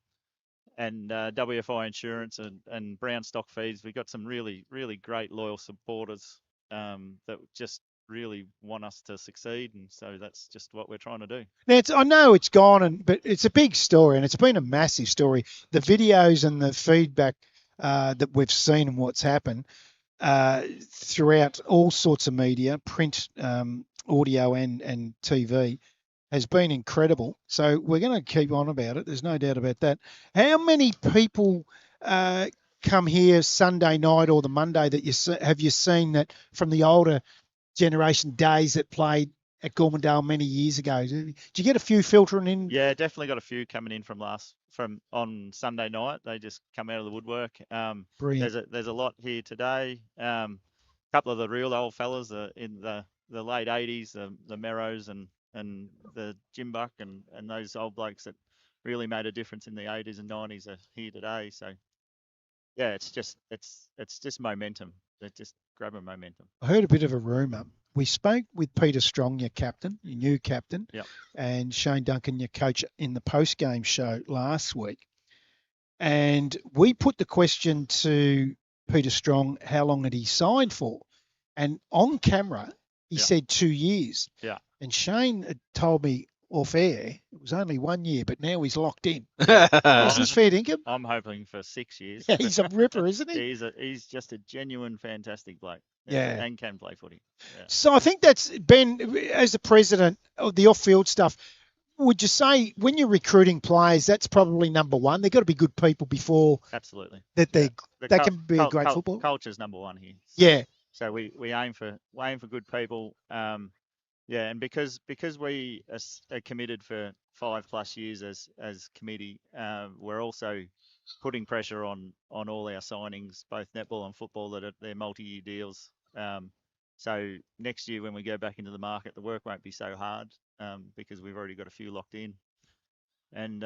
WFI Insurance and Brown Stock Feeds. We've got some really, really great loyal supporters that just really want us to succeed, and so that's just what we're trying to do. Now, I know it's gone, but it's a big story, and it's been a massive story. The videos and the feedback that we've seen and what's happened throughout all sorts of media, print, audio and TV, has been incredible. So we're going to keep on about it. There's no doubt about that. How many people come here Sunday night or the Monday that have you seen that from the older generation days that played at Gormandale many years ago? Did you get a few filtering in? Yeah, definitely got a few coming in from on Sunday night. They just come out of the woodwork. Brilliant. There's a lot here today. couple of the real old fellas in the late 80s, the Merrows and the Jim Buck and those old blokes that really made a difference in the 80s and 90s are here today. So yeah, it's just momentum. They're just grabbing momentum. I heard a bit of a rumour. We spoke with Peter Strong, your captain, your new captain, Yep. and Shane Duncan, your coach, in the post-game show last week. And we put the question to Peter Strong, how long had he signed for? And on camera, he Yeah. said 2 years. Yeah. And Shane had told me off air it was only 1 year, but now he's locked in. Is this fair dinkum? I'm hoping for 6 years. Yeah, he's a ripper, isn't he? He's just a genuine, fantastic bloke. Yeah. And can play footy. Yeah. So I think that's, Ben, as the president of the off-field stuff, would you say when you're recruiting players, that's probably number one? They've got to be good people before Absolutely. that they The can be a great footballer. Culture's number one here. Yeah. So we aim for good people. Yeah, and because we are committed for 5+ years as committee, we're also putting pressure on all our signings, both netball and football, that they're multi-year deals. So next year when we go back into the market, the work won't be so hard because we've already got a few locked in. And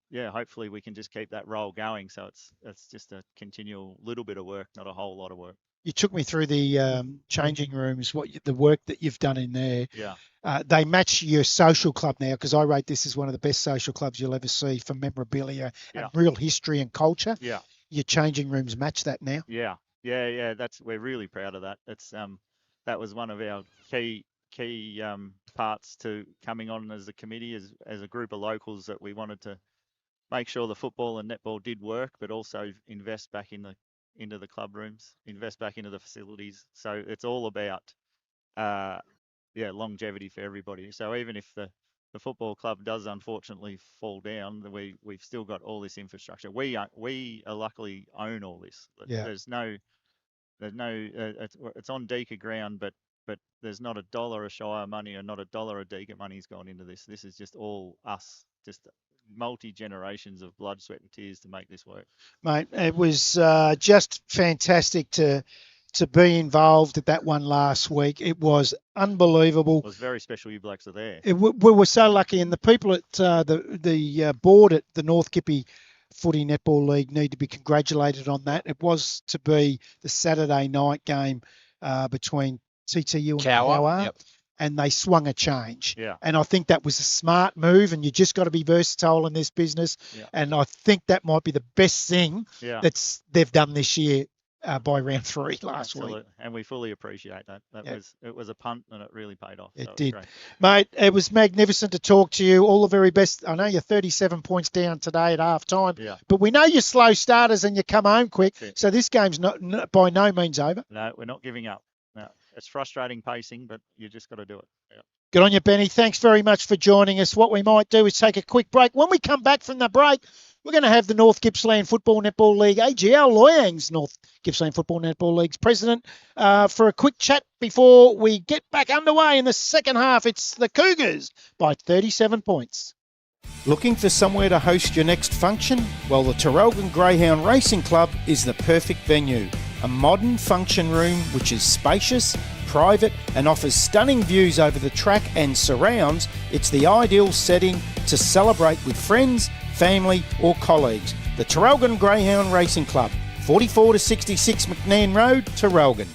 yeah, hopefully we can just keep that roll going. So it's just a continual little bit of work, not a whole lot of work. You took me through the changing rooms, the work that you've done in there. Yeah. They match your social club now, because I rate this as one of the best social clubs you'll ever see for memorabilia and real history and culture. Yeah. Your changing rooms match that now. Yeah. We're really proud of that. It's that was one of our key parts to coming on as a committee, as a group of locals, that we wanted to make sure the football and netball did work, but also invest back into the club rooms, invest back into the facilities. So it's all about longevity for everybody. So even if the football club does unfortunately fall down, we've still got all this infrastructure. We luckily own all this. Yeah. It's on Deaker ground, but there's not a dollar a Shire money or not a dollar a Deaker money's gone into this. This is just all us, just multi-generations of blood, sweat and tears to make this work. Mate, it was just fantastic to be involved at that one last week. It was unbelievable. It was very special you blokes are there. We were so lucky, and the people at the board at the North Gippy Footy Netball League need to be congratulated on that. It was to be the Saturday night game between TTU and Cower. Yep. And they swung a change. Yeah. And I think that was a smart move, and you just got to be versatile in this business. Yeah. And I think that might be the best thing they've done this year by round 3 last week. And we fully appreciate that. It was a punt, and it really paid off. It so did. It was great. Mate, it was magnificent to talk to you. All the very best. I know you're 37 points down today at half time, but we know you're slow starters and you come home quick. So this game's not by no means over. No, we're not giving up. No, it's frustrating pacing, but you just got to do it. Yeah. Good on you, Benny. Thanks very much for joining us. What we might do is take a quick break. When we come back from the break, we're going to have the North Gippsland Football Netball League, AGL Loyang's North Gippsland Football Netball League's president, for a quick chat before we get back underway in the second half. It's the Cougars by 37 points. Looking for somewhere to host your next function? Well, the Traralgon Greyhound Racing Club is the perfect venue. A modern function room which is spacious, private and offers stunning views over the track and surrounds. It's the ideal setting to celebrate with friends, family or colleagues. The Traralgon Greyhound Racing Club, 44 to 66 McNairn Road, Traralgon.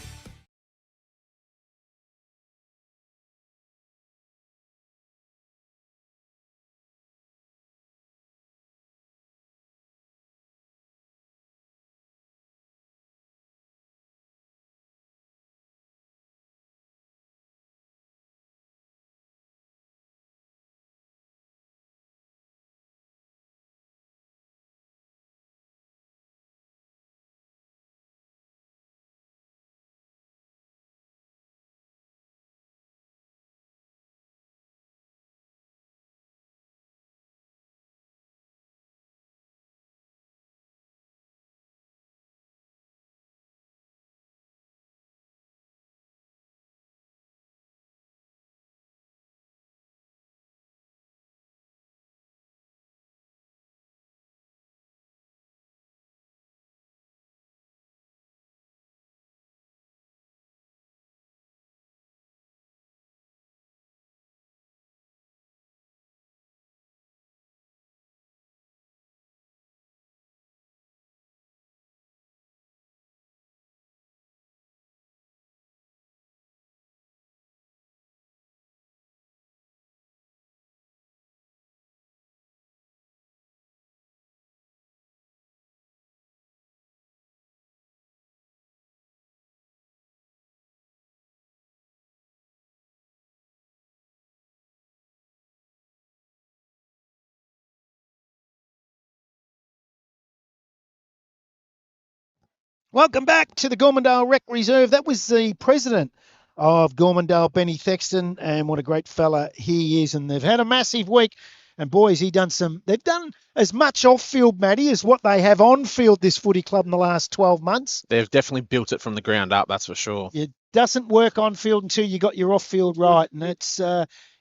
Welcome back to the Gormandale Rec Reserve. That was the president of Gormandale, Benny Thexton, and what a great fella he is. And they've had a massive week. And boys, they've done as much off-field, Matty, as what they have on-field, this footy club, in the last 12 months. They've definitely built it from the ground up, that's for sure. It doesn't work on-field until you got your off-field right, and that's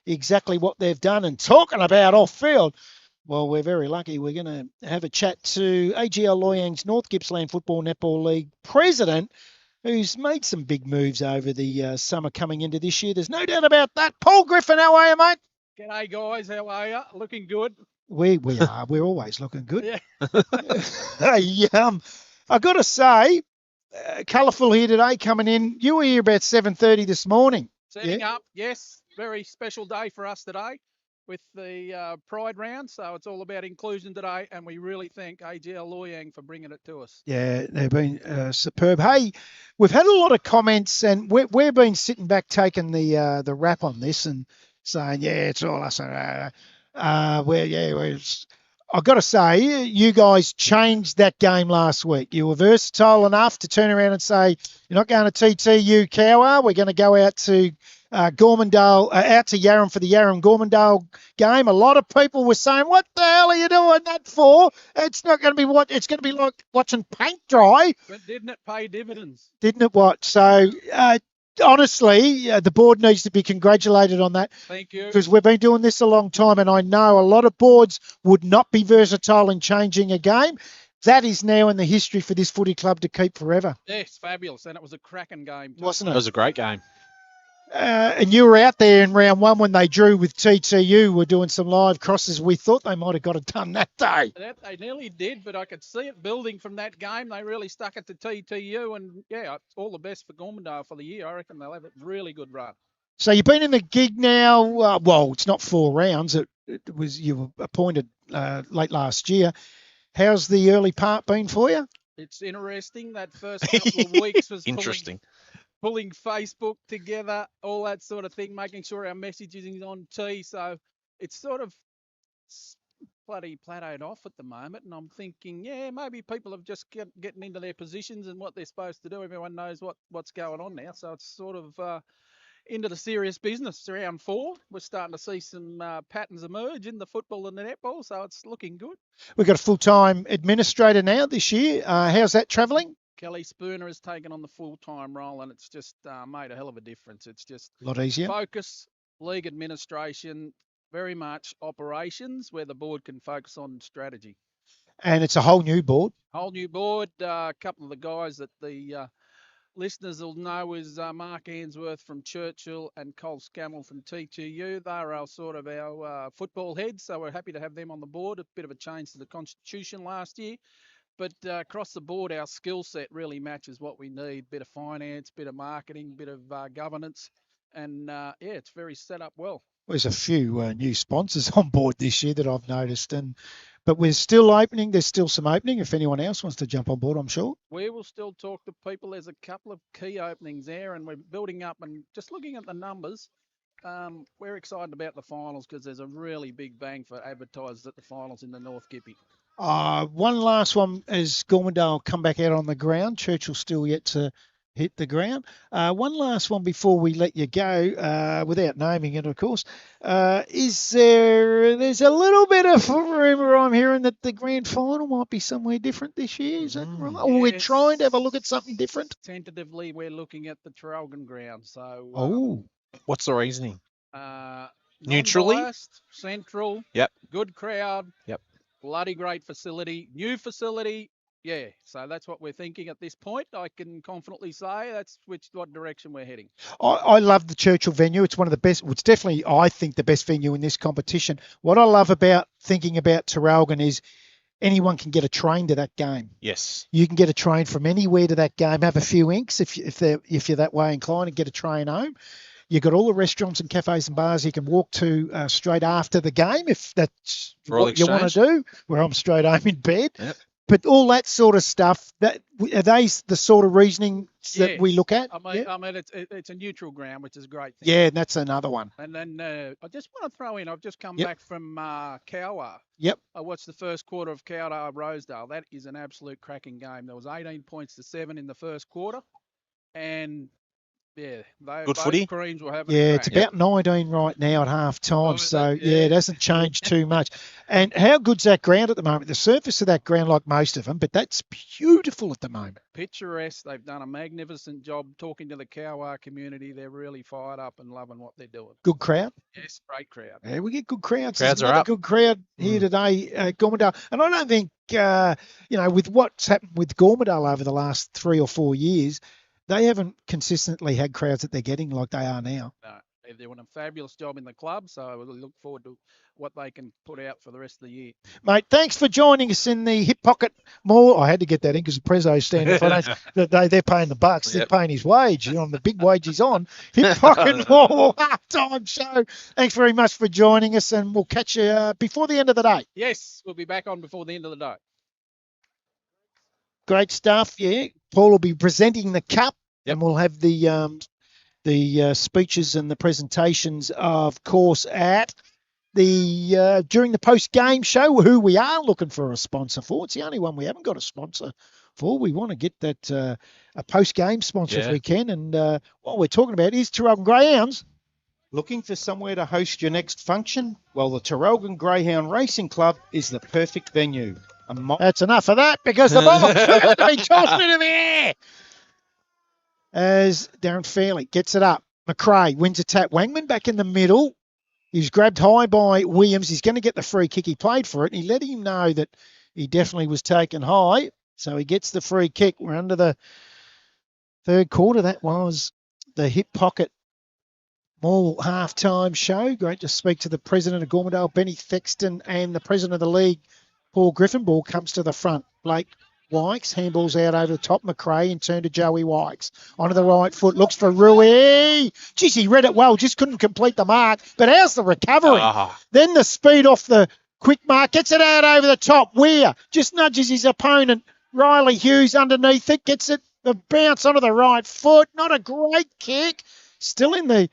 exactly what they've done. And talking about off-field, well, we're very lucky. We're going to have a chat to AGL Loyang's North Gippsland Football Netball League president, who's made some big moves over the summer coming into this year. There's no doubt about that. Paul Griffin, how are you, mate? G'day, guys. How are you? Looking good. We are. We're always looking good. Yeah. Hey, I got to say, colourful here today coming in. You were here about 7:30 this morning. Setting up, yes. Very special day for us today with the Pride round. So it's all about inclusion today, and we really thank AGL Loyang for bringing it to us. Yeah, they've been superb. Hey, we've had a lot of comments, and we've been sitting back taking the rap on this and saying, yeah, it's all us. I've got to say, you guys changed that game last week. You were versatile enough to turn around and say, you're not going to TTU Cowar. We're going to go out to Gormandale, out to Yarram for the Yarram-Gormandale game. A lot of people were saying, what the hell are you doing that for? It's not going to be it's going to be like watching paint dry. But didn't it pay dividends? Didn't it what? So, honestly, the board needs to be congratulated on that. Thank you. Because we've been doing this a long time, and I know a lot of boards would not be versatile in changing a game. That is now in the history for this footy club to keep forever. Yes, fabulous. And it was a cracking game, too. Wasn't It it? was a great game. And you were out there in round one when they drew with TTU. We're doing some live crosses. We thought they might have got it done that day. They nearly did, but I could see it building from that game. They really stuck it to TTU, and, yeah, all the best for Gormandale for the year. I reckon they'll have a really good run. So you've been in the gig now. Well, it's not 4 rounds. It was you were appointed late last year. How's the early part been for you? It's interesting. That first couple of weeks was Interesting. pulling Facebook together, all that sort of thing, making sure our messaging is on T. So it's sort of bloody plateaued off at the moment. And I'm thinking, yeah, maybe people have just getting into their positions and what they're supposed to do. Everyone knows what's going on now. So it's sort of into the serious business. Round 4, we're starting to see some patterns emerge in the football and the netball. So it's looking good. We've got a full-time administrator now this year. How's that travelling? Kelly Spooner has taken on the full-time role, and it's just made a hell of a difference. It's just A lot easier. focus, league administration, very much operations, where the board can focus on strategy. And it's a whole new board. Whole new board. A couple of the guys that the listeners will know is Mark Ainsworth from Churchill and Cole Scammell from TTU. They're our football heads, so we're happy to have them on the board. A bit of a change to the constitution last year. But across the board, our skill set really matches what we need. Bit of finance, bit of marketing, bit of governance. And, it's very set up well. There's a few new sponsors on board this year that I've noticed. But we're still opening. There's still some opening. If anyone else wants to jump on board, I'm sure. We will still talk to people. There's a couple of key openings there, and we're building up. And just looking at the numbers, we're excited about the finals because there's a really big bang for advertisers at the finals in the North Gippy. One last one as Gormandale come back out on the ground. Churchill still yet to hit the ground. One last one before we let you go, without naming it, of course. There's a little bit of rumour I'm hearing that the grand final might be somewhere different this year. Is that right? Or we're trying to have a look at something different? Tentatively, we're looking at the Traralgon ground. So, What's the reasoning? Neutrally, central. Yep. Good crowd. Yep. Bloody great facility. New facility. Yeah. So that's what we're thinking at this point. I can confidently say that's what direction we're heading. I love the Churchill venue. It's one of the best. It's definitely, I think, the best venue in this competition. What I love about thinking about Traralgon is anyone can get a train to that game. Yes. You can get a train from anywhere to that game. Have a few inks if you're that way inclined, and get a train home. You've got all the restaurants and cafes and bars you can walk to straight after the game if that's what you want to do, where I'm straight home in bed. Yep. but all that sort of stuff, are they the sort of reasoning that we Yes. look at? I mean, it's a neutral ground, which is a great thing. Yeah, that's another one. And then I just want to throw in, I've just come Yep. back from Cowar. Yep. I watched the first quarter of Cowar Rosedale. That is an absolute cracking game. There was 18 points to 7 in the first quarter. And yeah, Good both footy. creams were having Yeah, a it's crack. about 19 right now at half time. Oh, is So, it? yeah, Yeah. it hasn't changed too much. And how good's that ground at the moment? The surface of that ground, like most of them, but that's beautiful at the moment. Picturesque. They've done a magnificent job talking to the Cowar community. They're really fired up and loving what they're doing. Good crowd. Yes, great crowd. Yeah, we get good crowds. Crowds There's are another up. good crowd here today at Gormandale. And I don't think, with what's happened with Gormandale over the last 3 or 4 years, they haven't consistently had crowds that they're getting like they are now. No, they're doing a fabulous job in the club, so I look forward to what they can put out for the rest of the year. Mate, thanks for joining us in the Hip Pocket Mall. I had to get that in because the Prezzo's standing for us. They're paying the bucks. They're paying his wage. On the big wage he's on. Hip Pocket Mall halftime show. Thanks very much for joining us, and we'll catch you before the end of the day. Yes, we'll be back on before the end of the day. Great stuff, yeah. Paul will be presenting the cup, and we'll have the speeches and the presentations, of course, at the during the post-game show, who we are looking for a sponsor for. It's the only one we haven't got a sponsor for. We want to get that a post-game sponsor if we can. And what we're talking about is Traralgon Greyhounds. Looking for somewhere to host your next function? Well, the Traralgon Greyhound Racing Club is the perfect venue. That's enough of that because the ball has been tossed into the air. As Darren Fairley gets it up. McRae wins a tap. Wangman back in the middle. He was grabbed high by Williams. He's going to get the free kick. He played for it, and he let him know that he definitely was taken high. So he gets the free kick. We're under the third quarter. That was the Hip Pocket Mall halftime show. Great to speak to the president of Gormandale, Benny Thexton, and the president of the league, Paul Griffin. Ball comes to the front. Blake Wykes handballs out over the top. McRae in turn to Joey Wykes. Onto the right foot. Looks for Rui. Geez, he read it well. Just couldn't complete the mark. But how's the recovery? Then the speed off the quick mark. Gets it out over the top. Weir just nudges his opponent. Riley Hughes underneath it. Gets it. The bounce onto the right foot. Not a great kick. Still in the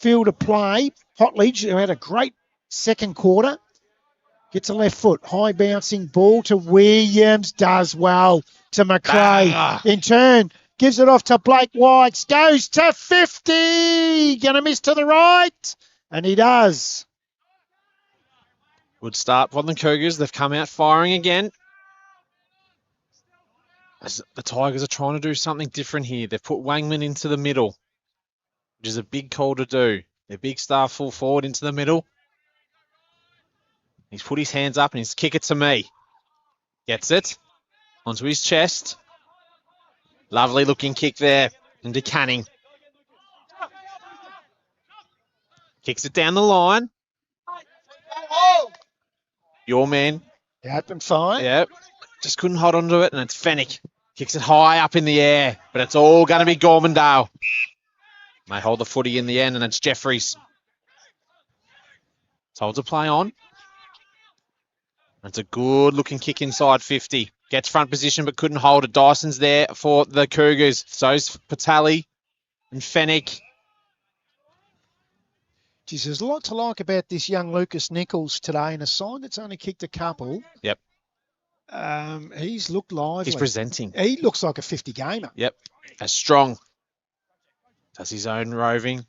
field of play. Hotledge, who had a great second quarter. Gets a left foot, high bouncing ball to Williams, does well to McRae. In turn, gives it off to Blake White, goes to 50, gonna miss to the right, and he does. Good start for the Cougars. They've come out firing again. As the Tigers are trying to do something different here. They've put Wangman into the middle, which is a big call to do. Their big star full forward into the middle. He's put his hands up and he's kick it to me. Gets it onto his chest. Lovely looking kick there into Canning. Kicks it down the line. Your man. Out and fine. Yep. Just couldn't hold on to it, and it's Fennick. Kicks it high up in the air, but it's all going to be Gormandale. They hold the footy in the end, and it's Jeffries. Holds a play on. It's a good-looking kick inside 50. Gets front position, but couldn't hold it. Dyson's there for the Cougars. So's Patali and Fennick. Geez, there's a lot to like about this young Lucas Nichols today, and a side that's only kicked a couple. Yep. He's looked lively. He's presenting. He looks like a 50 gamer. Yep. As strong. Does his own roving.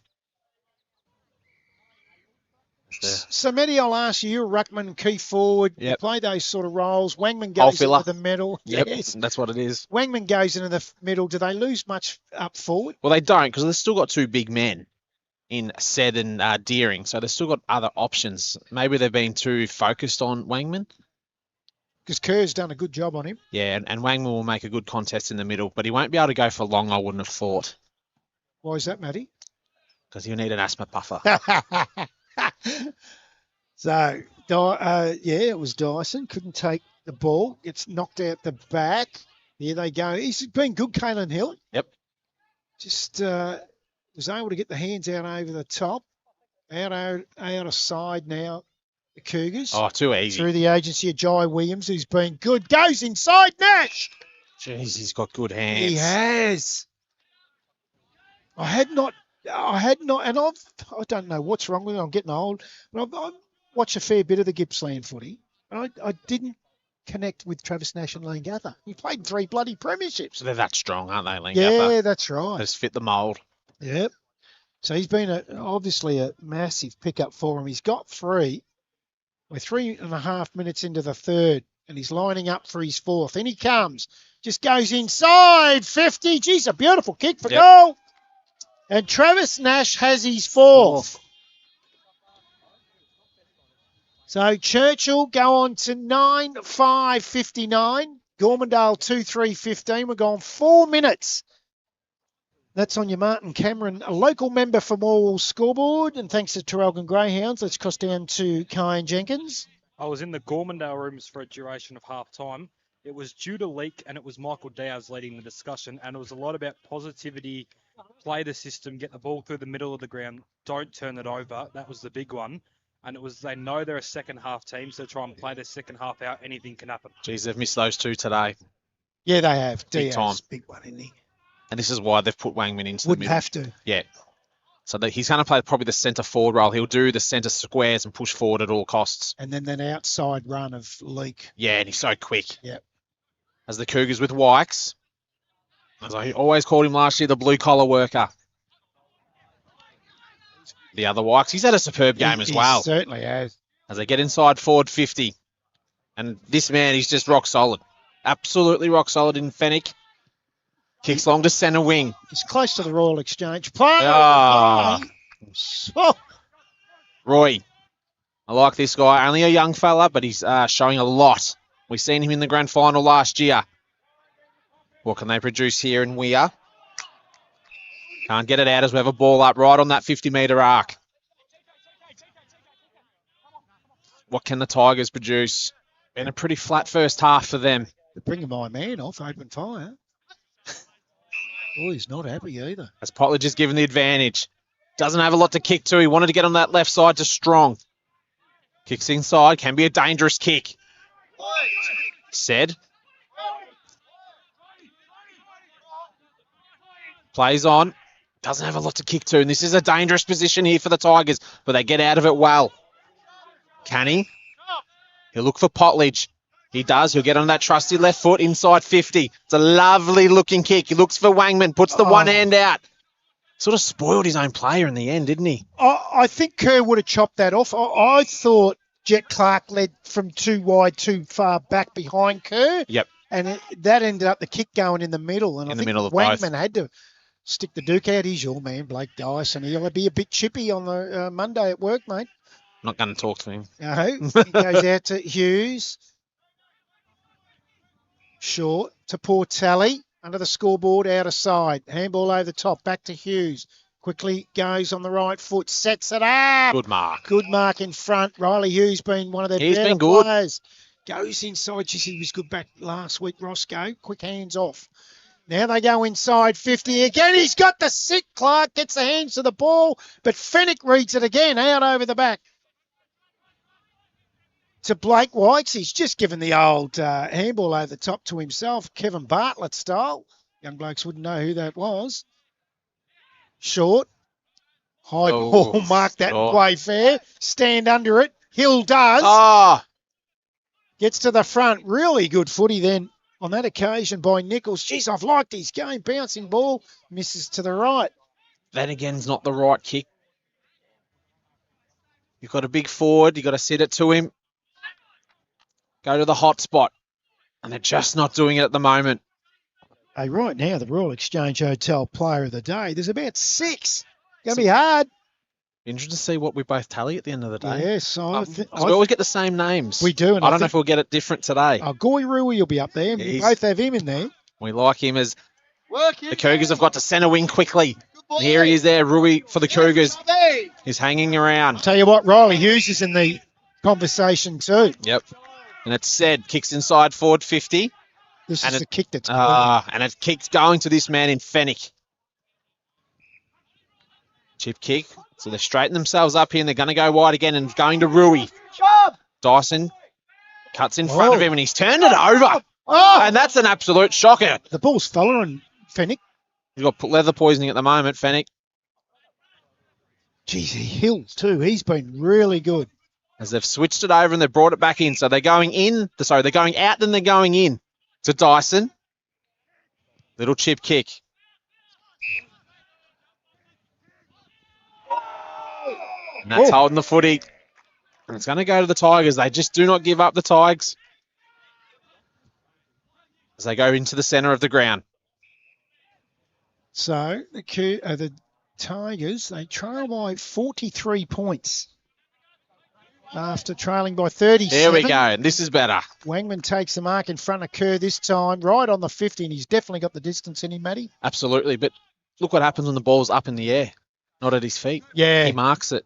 So, Matty, I'll ask you, ruckman, key forward, you play those sort of roles. Wangman goes into the middle. Yep, yes. That's what it is. Wangman goes into the middle. Do they lose much up forward? Well, they don't, because they've still got two big men in Sed and Deering, so they've still got other options. Maybe they've been too focused on Wangman. Because Kerr's done a good job on him. Yeah, and Wangman will make a good contest in the middle, but he won't be able to go for long, I wouldn't have thought. Why is that, Matty? Because he'll need an asthma puffer. So, it was Dyson. Couldn't take the ball. Gets knocked out the back. Here they go. He's been good, Caelan Hill. Yep. Just was able to get the hands out over the top. Out of side now the Cougars. Oh, too easy. Through the agency of Jai Williams, who's been good. Goes inside Nash. Jeez, he's got good hands. He has. I had not, and I don't know what's wrong with me. I'm getting old, but I've watched a fair bit of the Gippsland footy, and I didn't connect with Travis Nash and Lane Gather. He played 3 bloody premierships. So they're that strong, aren't they, Lane Yeah, Gather? that's right. They just fit the mould. Yep. So he's been obviously a massive pickup for him. He's got 3. We're 3.5 minutes into the third, and he's lining up for his 4th. In he comes. Just goes inside. 50. Geez, a beautiful kick for goal. And Travis Nash has his 4th. So Churchill go on to 9:5:59. Gormandale 2:3:15. We're gone 4 minutes. That's on your Martin Cameron, a local member for Morwell scoreboard. And thanks to Traralgon Greyhounds, let's cross down to Kyan Jenkins. I was in the Gormandale rooms for a duration of half time. It was due to leak, and it was Michael Dow's leading the discussion, and it was a lot about positivity, play the system, get the ball through the middle of the ground, don't turn it over. That was the big one. And it was they know they're a second half team, so try and play their second half out. Anything can happen. Geez, they've missed those 2 today. Yeah, they have. Big time. Big one, isn't he? And this is why they've put Wangman into Wouldn't the middle. have to. Yeah. So he's going to play probably the centre forward role. He'll do the centre squares and push forward at all costs. And then that outside run of Leak. Yeah, and he's so quick. Yep. As the Cougars with Wykes. As I always called him last year, the blue-collar worker. The other Wykes. He's had a superb game as well. He certainly has. As they get inside forward 50. And this man, he's just rock solid. Absolutely rock solid in Fenwick. Kicks long to centre wing. He's close to the Royal Exchange. Play! Ah. Oh. Roy. I like this guy. Only a young fella, but he's showing a lot. We've seen him in the grand final last year. What can they produce here in Weir? Can't get it out as we have a ball up right on that 50-metre arc. What can the Tigers produce? Been a pretty flat first half for them. They're bringing my man off, open fire. Oh, he's not happy either. As Potledge is given the advantage. Doesn't have a lot to kick to. He wanted to get on that left side to Strong. Kicks inside. Can be a dangerous kick. Said. Plays on. Doesn't have a lot to kick to. And this is a dangerous position here for the Tigers. But they get out of it well. Can he? He'll look for Potledge. He does. He'll get on that trusty left foot inside 50. It's a lovely looking kick. He looks for Wangman. Puts the one hand out. Sort of spoiled his own player in the end, didn't he? I think Kerr would have chopped that off. I thought Jet Clark led from too wide, too far back behind Kerr. Yep. And that ended up the kick going in the middle. And In I the think middle of Wangman both. had to stick the Duke out. He's your man, Blake Dice. And he'll be a bit chippy on the Monday at work, mate. Not going to talk to him. No. He goes out to Hughes. Short to Portelli. Under the scoreboard, out of side. Handball over the top. Back to Hughes. Quickly goes on the right foot. Sets it up. Good mark. Good mark in front. Riley Hughes been one of their He's better been good. players. Goes inside. Geez, he was good back last week, Roscoe. Quick hands off. Now they go inside 50 again. He's got the sick. Clark gets the hands to the ball, but Fenwick reads it again out over the back. To Blake Wykes, he's just given the old handball over the top to himself, Kevin Bartlett style. Young blokes wouldn't know who that was. Short. High ball, mark that way fair. Stand under it. Hill does. Ah, Gets to the front. Really good footy then on that occasion by Nichols. Jeez, I've liked his game. Bouncing ball. Misses to the right. that again's not the right kick. You've got a big forward. You've got to sit it to him. Go to the hot spot. And they're just not doing it at the moment. Hey, right now, the Royal Exchange Hotel Player of the Day, there's about 6. Going to be hard. Interesting to see what we both tally at the end of the day. Yes, So we always get the same names. We do. And I don't know if we'll get it different today. Goy Rui will be up there. Yeah, We both have him in there. We like him as the Cougars have got to centre wing quickly. And here he is there, Rui for the Cougars. He's hanging around. Tell you what, Riley Hughes is in the conversation too. Yep. And it's said, kicks inside forward 50. This And is it- the kick that's And it kicks going to this man in Fenwick. Chip kick. So they straighten themselves up here and they're going to go wide again and going to Rui. Dyson cuts in front of him and he's turned it over. Oh, And that's an absolute shocker. the ball's following Fennick. He's got leather poisoning at the moment, Fennick. Geez, Hill too. He's been really good. As they've switched it over and they've brought it back in. So they're going in. Sorry, they're going out, then they're going in to Dyson. Little chip kick. And that's holding the footy. And it's going to go to the Tigers. They just do not give up, the Tigers, as they go into the centre of the ground. So the Tigers, they trail by 43 points after trailing by 37. There we go. And this is better. Wangman takes the mark in front of Kerr this time, right on the 50, and he's definitely got the distance in him, Matty. Absolutely. But look what happens when the ball's up in the air, not at his feet. Yeah. He marks it.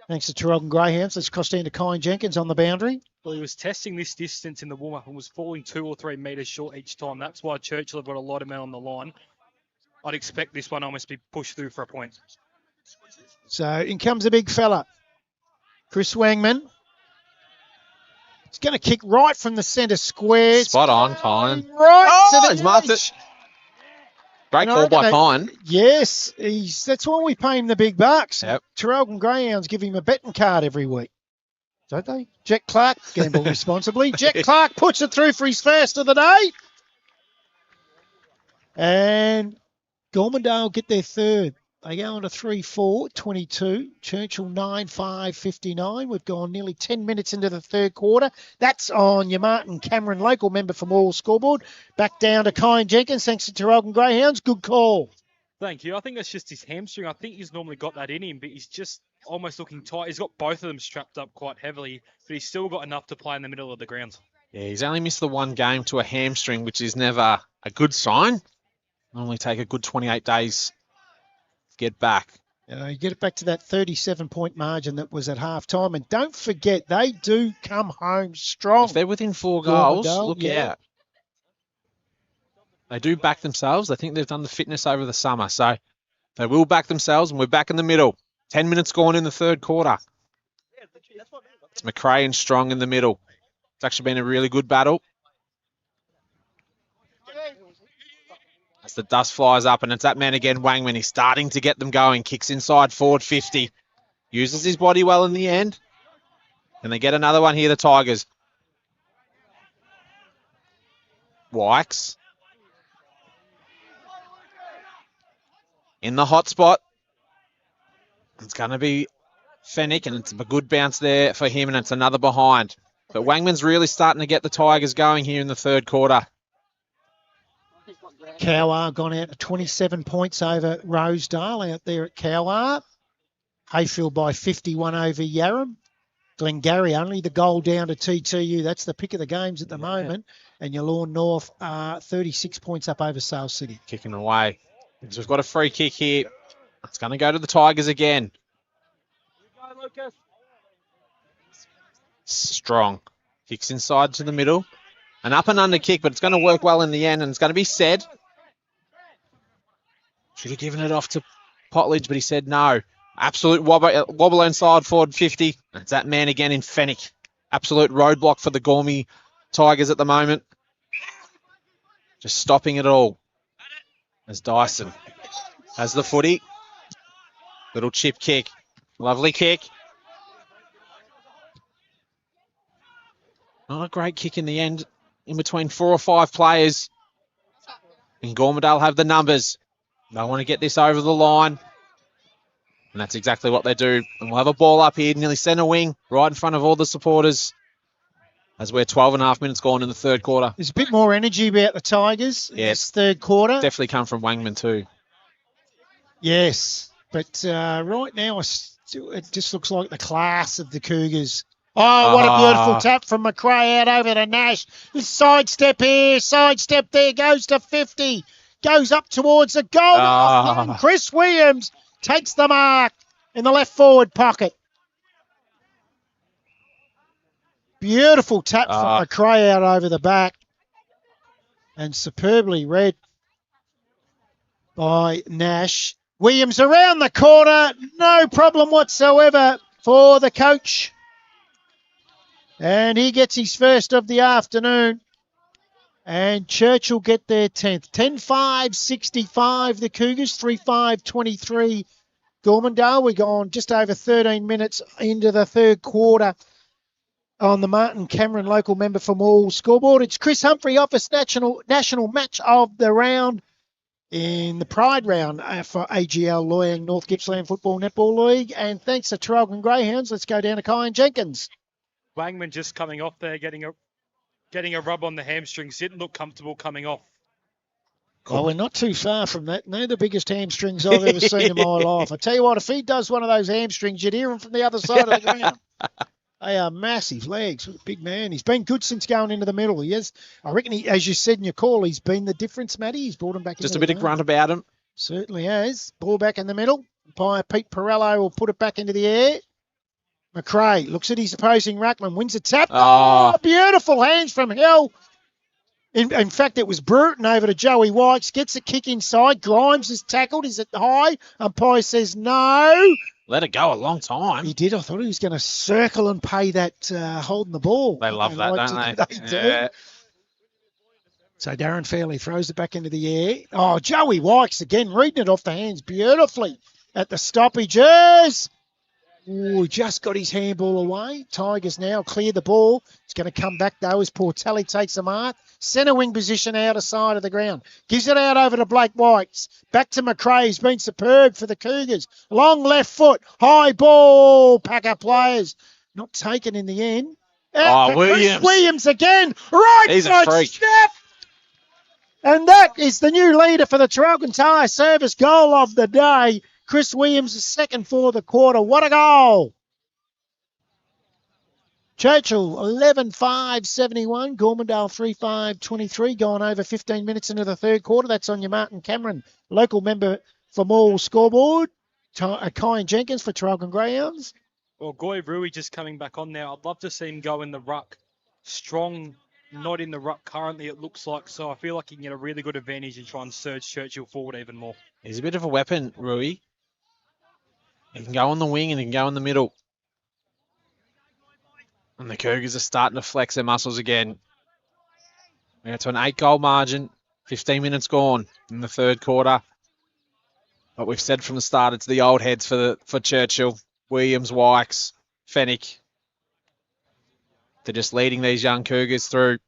Thanks to Traralgon Greyhounds. It's crossed into Kyan Jenkins on the boundary. Well, he was testing this distance in the warm-up and was falling 2 or 3 metres short each time. That's why Churchill have got a lot of men on the line. I'd expect this one almost be pushed through for a point. So in comes a big fella, Chris Wangman. He's going to kick right from the centre square. Spot on, Kyan. Right to the he's marked it. Great call by Kyan. Yes, that's why we pay him the big bucks. Yep. Traralgon Greyhounds give him a betting card every week, don't they? Jack Clark, gamble responsibly. Jack Clark puts it through for his first of the day. And Gormandale get their third. They go on to 3-4, 22. Churchill 9-5, 59. We've gone nearly 10 minutes into the third quarter. That's on your Martin Cameron, local member from Morwell Scoreboard. Back down to Kyan Jenkins, thanks to Traralgon Greyhounds. Good call. Thank you. I think that's just his hamstring. I think he's normally got that in him, but he's just almost looking tight. He's got both of them strapped up quite heavily, but he's still got enough to play in the middle of the ground. Yeah, he's only missed the one game to a hamstring, which is never a good sign. Normally take a good 28 days to get back. You get it back to that 37-point margin that was at half-time. And don't forget, they do come home strong. If they're within 4 goals, Gormandale, look yeah. out. They do back themselves. I think they've done the fitness over the summer. So they will back themselves, and we're back in the middle. 10 minutes gone in the third quarter. It's McRae and Strong in the middle. It's actually been a really good battle. As the dust flies up, and it's that man again, Wangman. He's starting to get them going. Kicks inside forward 50. Uses his body well in the end. And they get another one here, the Tigers. Wykes. In the hot spot. It's going to be Fennick, and it's a good bounce there for him, and it's another behind. But Wangman's really starting to get the Tigers going here in the third quarter. Cowar gone out to 27 points over Rosedale out there at Cowar. Hayfield by 51 over Yarram. Glengarry only the goal down to TTU. That's the pick of the games at the moment. And your Lawn North are 36 points up over Sale City. Kicking away. So we've got a free kick here. It's going to go to the Tigers again. Strong. Kicks inside to the middle. An up and under kick, but it's going to work well in the end, and it's going to be said. Should have given it off to Potledge, but he said no. Absolute wobble inside forward 50. It's that man again in Fennick. Absolute roadblock for the Gormy Tigers at the moment. Just stopping it all. As Dyson has the footy. Little chip kick. Lovely kick. Not a great kick in the end. In between 4 or 5 players. And Gormandale have the numbers. They want to get this over the line. And that's exactly what they do. And we'll have a ball up here, nearly centre wing, right in front of all the supporters. As we're 12 and a half minutes gone in the third quarter. There's a bit more energy about the Tigers in this third quarter. Definitely come from Wangman too. Yes, but right now it just looks like the class of the Cougars. Oh, what a beautiful tap from McRae out over to Nash. Sidestep here, sidestep there, goes to 50. Goes up towards the goal. Chris Williams takes the mark in the left forward pocket. Beautiful tap from McRae out over the back. And superbly read by Nash. Williams around the corner. No problem whatsoever for the coach. And he gets his first of the afternoon. And Churchill get their 10th. 10-5-65, the Cougars. 3-5-23, Gormandale. We're gone just over 13 minutes into the third quarter on the Martin Cameron local member for Morwell scoreboard. It's Chris Humphrey Office national match of the round in the Pride round for AGL Loyang North Gippsland Football Netball League. And thanks to Traralgon Greyhounds, let's go down to Kyan Jenkins. Wangman just coming off there, getting a rub on the hamstrings. Didn't look comfortable coming off. Well, we're not too far from that. They're the biggest hamstrings I've ever seen in my life. I tell you what, if he does one of those hamstrings, you'd hear him from the other side of the ground. They are massive legs. Big man. He's been good since going into the middle. He is. I reckon, as you said in your call, he's been the difference, Matty. He's brought him back. Just a bit of grunt about him. Certainly has. Ball back in the middle. By Pete Perello will put it back into the air. McRae looks at his opposing ruckman, wins a tap. Oh, beautiful hands from Hill. In fact, it was Bruton over to Joey Wykes. Gets a kick inside. Grimes is tackled. Is it high? Umpire says no. Let it go a long time. He did. I thought he was going to circle and pay that holding the ball. They love that, don't they? They do. So Darren Fairley throws it back into the air. Oh, Joey Wykes again, reading it off the hands beautifully at the stoppages. Oh, he just got his handball away. Tigers now clear the ball. It's going to come back, though, as Portelli takes a mark. Centre wing position out of side of the ground. Gives it out over to Blake Wykes. Back to McRae. He's been superb for the Cougars. Long left foot. High ball. Packer players. Not taken in the end. Williams. Williams again. Right He's side a freak. step. And that is the new leader for the Traralgon Tyre Service goal of the day. Chris Williams is second for the quarter. What a goal. Churchill 11-5-71. Gormandale 3-5-23. Going over 15 minutes into the third quarter. That's on your Martin Cameron, local member for Morwell scoreboard. Kyan Jenkins for Traralgon Greyhounds. Well, Goy Rui just coming back on now. I'd love to see him go in the ruck. Strong, not in the ruck currently, it looks like. So I feel like he can get a really good advantage and try and surge Churchill forward even more. He's a bit of a weapon, Rui. He can go on the wing and he can go in the middle. And the Cougars are starting to flex their muscles again. We're to an 8-goal margin. 15 minutes gone in the third quarter. But we've said from the start it's the old heads for Churchill. Williams, Wykes, Fennick. They're just leading these young Cougars through.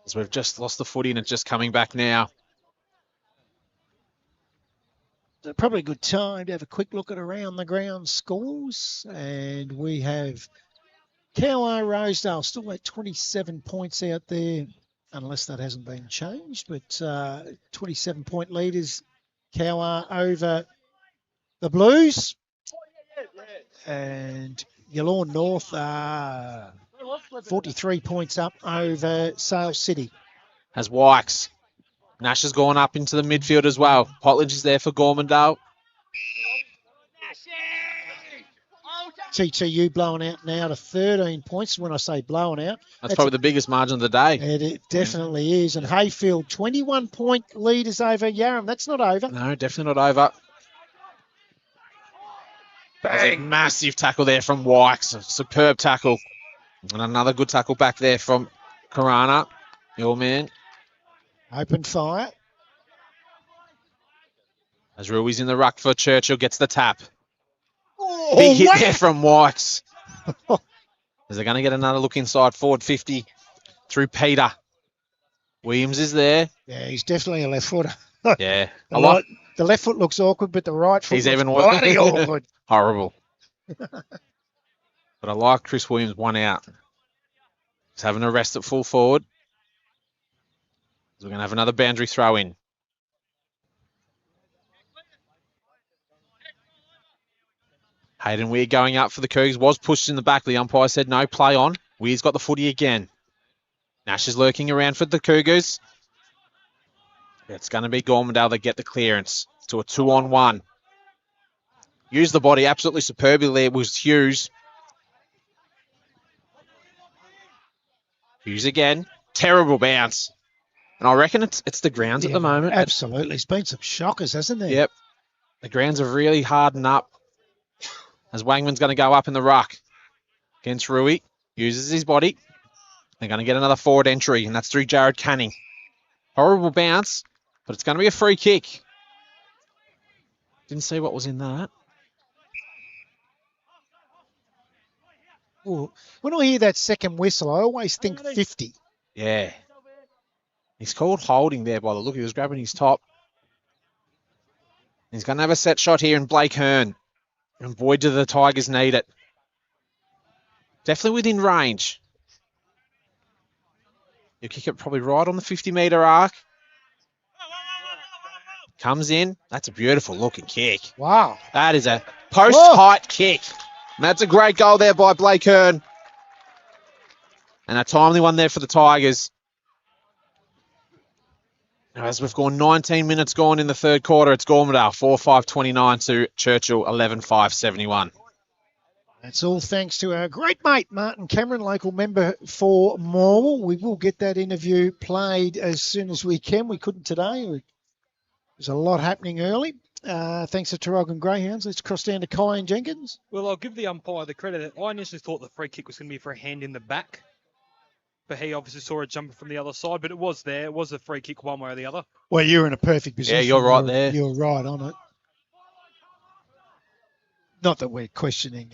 As we've just lost the footy and it's just coming back now. Probably a good time to have a quick look at around the ground scores. And we have Cowar Rosedale still at 27 points out there, unless that hasn't been changed. But 27-point leaders, Cowar over the Blues. And Yallourn North are 43 points up over Sale City. Has Wykes. Nash has gone up into the midfield as well. Potledge is there for Gormandale. TTU blowing out now to 13 points. When I say blowing out, that's probably the biggest margin of the day. It definitely is. And Hayfield, 21-point leaders over Yarram. That's not over. No, definitely not over. Bang. Massive tackle there from Wykes. A superb tackle. And another good tackle back there from Karana, your man. Open fire. As Rui's in the ruck for Churchill, gets the tap. Big hit there from Wykes. Is they going to get another look inside forward 50 through Peter? Williams is there. Yeah, he's definitely a left footer. Yeah. The left foot looks awkward, but the right foot looks bloody awkward. Horrible. But I like Chris Williams one out. He's having a rest at full forward. So we're going to have another boundary throw in. Hayden Weir going up for the Cougars. Was pushed in the back. The umpire said no, play on. Weir's got the footy again. Nash is lurking around for the Cougars. It's going to be Gormandale that get the clearance to a 2-on-1. Used the body absolutely superbly there was Hughes. Hughes again. Terrible bounce. And I reckon it's the grounds at the moment. Absolutely. There's been some shockers, hasn't there? Yep. The grounds have really hardened up. as Wangman's going to go up in the ruck against Rui. Uses his body. They're going to get another forward entry, and that's through Jared Canning. Horrible bounce, but it's going to be a free kick. Didn't see what was in that. Ooh, when I hear that second whistle, I always think 50. Yeah. He's called holding there by the look. He was grabbing his top. He's going to have a set shot here in Blake Hearn. And boy, do the Tigers need it. Definitely within range. You kick it probably right on the 50-metre arc. Comes in. That's a beautiful looking kick. Wow. That is a post-height kick. And that's a great goal there by Blake Hearn. And a timely one there for the Tigers. Now, as we've gone 19 minutes gone in the third quarter, it's Gormandale 4-5-29 to Churchill 11-5-71. That's all thanks to our great mate, Martin Cameron, local member for Morwell. We will get that interview played as soon as we can. We couldn't today. There's a lot happening early. Thanks to Tarrogin Greyhounds. Let's cross down to Kyan Jenkins. Well, I'll give the umpire the credit. I initially thought the free kick was going to be for a hand in the back. But he obviously saw a jumper from the other side, but it was there. It was a free kick one way or the other. Well, you're in a perfect position. Yeah, you're right there. You're right on it. Not that we're questioning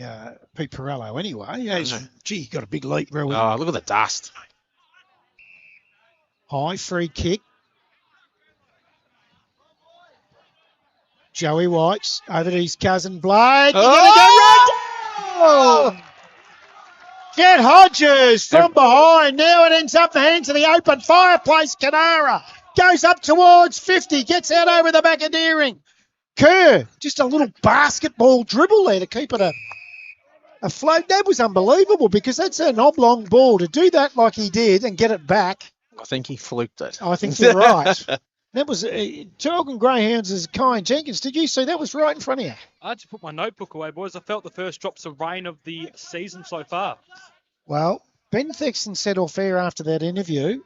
Pete Perello anyway. Gee, he got a big leap. Oh, look at the dust. High free kick. Joey White's over to his cousin Blake. Oh! Jet Hodges from behind. Now it ends up the hands of the open fireplace. Canara goes up towards 50. Gets out over the back of Deering. Kerr, just a little basketball dribble there to keep it afloat. That was unbelievable because that's an oblong ball. To do that like he did and get it back. I think he fluked it. I think you're right. That was Tarrogin Greyhounds as Kyan Jenkins. Did you see that was right in front of you? I had to put my notebook away, boys. I felt the first drops of rain of the season so far. Well, Ben Thexton said off air after that interview,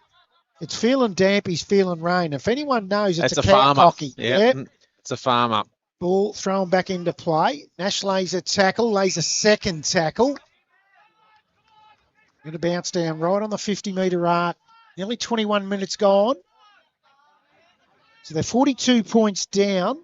it's feeling damp, he's feeling rain. If anyone knows, it's a farm up. hockey. Yep. It's a farm up. Ball thrown back into play. Nash lays a tackle, lays a second tackle. Going to bounce down right on the 50-metre arc. Nearly 21 minutes gone. So they're 42 points down,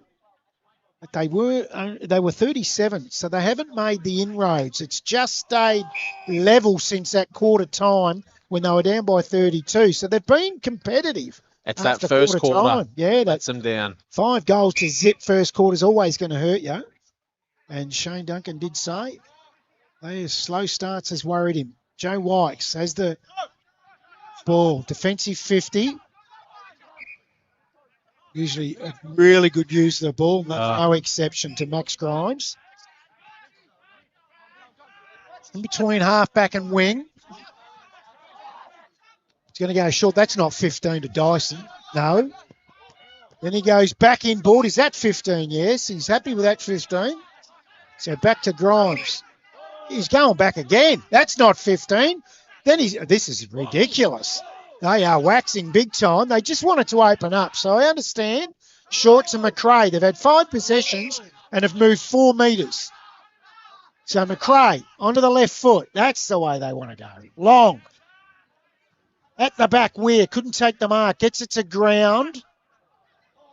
but they were 37, so they haven't made the inroads. It's just stayed level since that quarter time when they were down by 32. So they've been competitive. It's that first quarter. Time. Yeah, that's them down. 5 goals to zip first quarter is always going to hurt you. And Shane Duncan did say their slow starts has worried him. Joe Wykes has the ball, defensive 50. Usually a really good use of the ball. No exception to Max Grimes. In between halfback and wing. He's going to go short. That's not 15 to Dyson. No. Then he goes back inboard. Is that 15? Yes. He's happy with that 15. So back to Grimes. He's going back again. That's not 15. Then this is ridiculous. They are waxing big time. They just wanted to open up. So I understand. Short to McRae. They've had 5 possessions and have moved 4 metres. So McRae onto the left foot. That's the way they want to go. Long. At the back, Weir couldn't take the mark. Gets it to ground.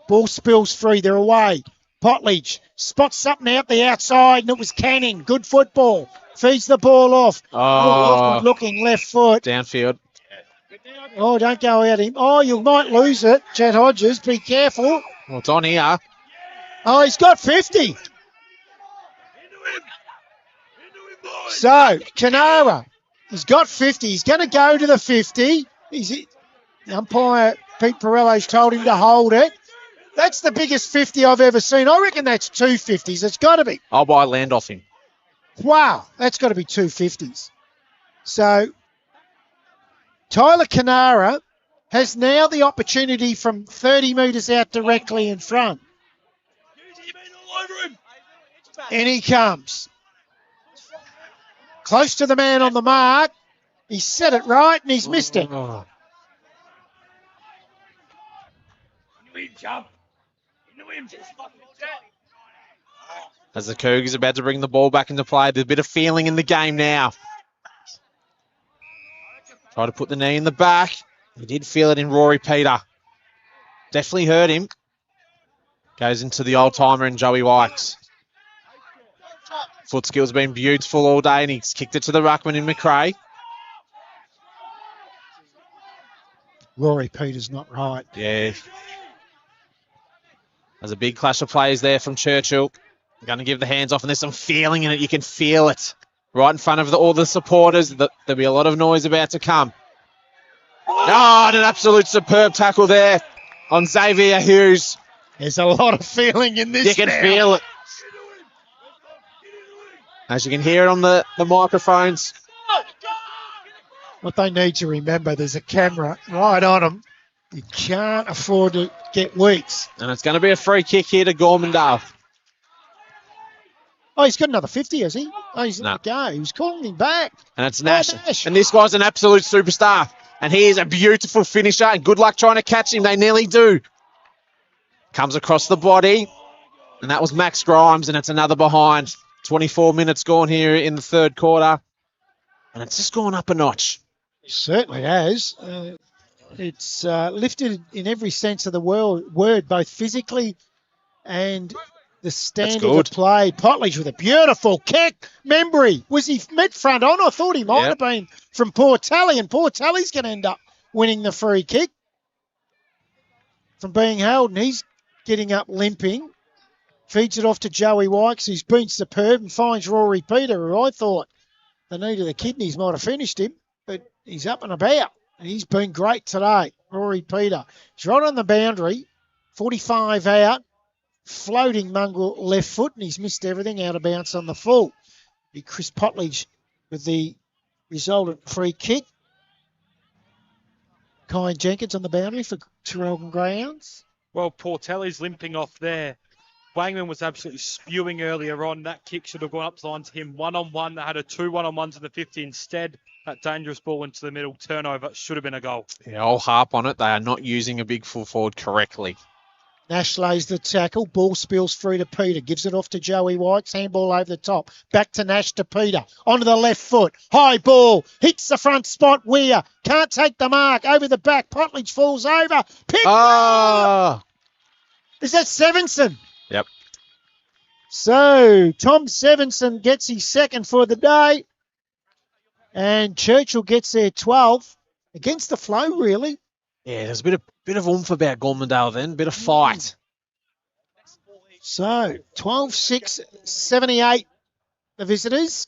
Ball spills free. They're away. Potledge spots something out the outside, and it was Canning. Good football. Feeds the ball off. Oh, good looking left foot. Downfield. Oh, don't go at him. Oh, you might lose it. Jet Hodges, be careful. Well, it's on here. Oh, he's got 50. So, Canara, he's got 50. He's going to go to the 50. The umpire, Pete Perello's told him to hold it. That's the biggest 50 I've ever seen. I reckon that's 2 50s. It's got to be. I'll buy land off him. Wow, that's got to be 2 50s. So, Tyler Canara has now the opportunity from 30 metres out directly in front. And he comes. Close to the man on the mark. He set it right and he's missed it. Oh. As the Cougars are about to bring the ball back into play. There's a bit of feeling in the game now. Try to put the knee in the back. He did feel it in Rory Peter. Definitely hurt him. Goes into the old-timer in Joey Wykes. Foot skill's been beautiful all day, and he's kicked it to the ruckman in McRae. Rory Peter's not right. Yeah. There's a big clash of players there from Churchill. Going to give the hands off, and there's some feeling in it. You can feel it right in front of all the supporters. There'll be a lot of noise about to come. Oh, and an absolute superb tackle there on Xavier Hughes. There's a lot of feeling in this. You can now. feel it. As you can hear it on the microphones. What they need to remember, there's a camera right on them. You can't afford to get weeks. And it's going to be a free kick here to Gormandale. Oh, he's got another 50, has he? Oh, he's No. let it go. He was calling him back. And it's Nash. Nash. And this guy's an absolute superstar. And he is a beautiful finisher. And good luck trying to catch him. They nearly do. Comes across the body. And that was Max Grimes. And it's another behind. 24 minutes gone here in the third quarter. And it's just gone up a notch. Certainly has. It's lifted in every sense of the word, both physically and the standard of play. Potledge with a beautiful kick. Membry, was he mid front on? I thought he might have been from Portelli, and Portelli's going to end up winning the free kick from being held, and he's getting up limping. Feeds it off to Joey Wykes, who's been superb, and finds Rory Peter, who I thought the need of the kidneys might have finished him, but he's up and about, and he's been great today. Rory Peter. He's right on the boundary, 45 out. Floating mongrel left foot, and he's missed everything, out of bounds on the full. Be Chris Potledge with the resultant free kick. Kyan Jenkins on the boundary for Traralgon Greyhounds. Well, Portelli's limping off there. Wangman was absolutely spewing earlier on. That kick should have gone up the line to him one-on-one. They had a 2 one-on-ones in the 50 instead. That dangerous ball into the middle. Turnover should have been a goal. Yeah, I'll harp on it. They are not using a big full forward correctly. Nash lays the tackle. Ball spills through to Peter. Gives it off to Joey Wykes. Handball over the top. Back to Nash to Peter. Onto the left foot. High ball. Hits the front spot. Weir can't take the mark. Over the back. Potledge falls over. Picked up. Is that Sevenson? Yep. So Tom Sevenson gets his second for the day. And Churchill gets their 12th. Against the flow, really. Yeah, there's a bit of oomph about Gormandale then, bit of fight. So 12-6, 78 the visitors.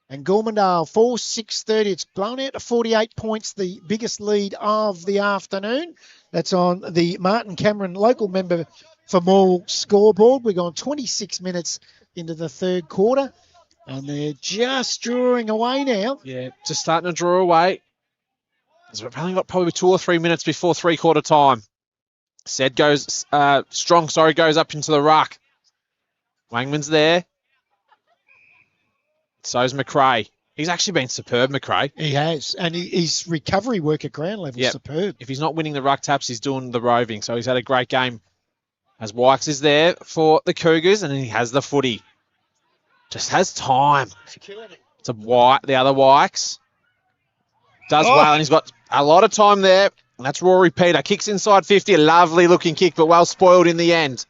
And Gormandale 4-6-30. It's blown out to 48 points, the biggest lead of the afternoon. That's on the Martin Cameron local member for Morwell scoreboard. We've gone 26 minutes into the third quarter. And they're just drawing away now. Yeah, just starting to draw away. We've only got probably 2 or 3 minutes before three-quarter time. Strong goes up into the ruck. Wangman's there. So's McRae. He's actually been superb, McRae. He has. And his recovery work at ground level is superb. If he's not winning the ruck taps, he's doing the roving. So he's had a great game. As Wykes is there for the Cougars, and he has the footy. Just has time. To the other Wykes. Does well, and he's got a lot of time there. And that's Rory Peter. Kicks inside 50. A lovely looking kick, but well spoiled in the end.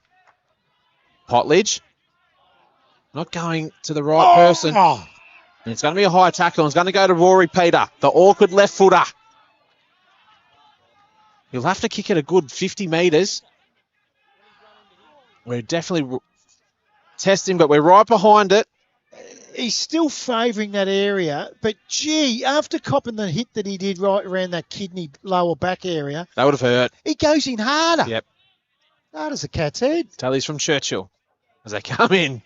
Potledge. Not going to the right person. And it's going to be a high tackle. And it's going to go to Rory Peter, the awkward left footer. He'll have to kick it a good 50 metres. We're definitely testing, but we're right behind it. He's still favouring that area, but gee, after copping the hit that he did right around that kidney lower back area, that would have hurt. He goes in harder. Yep. Hard as a cat's head. Tallies from Churchill as they come in.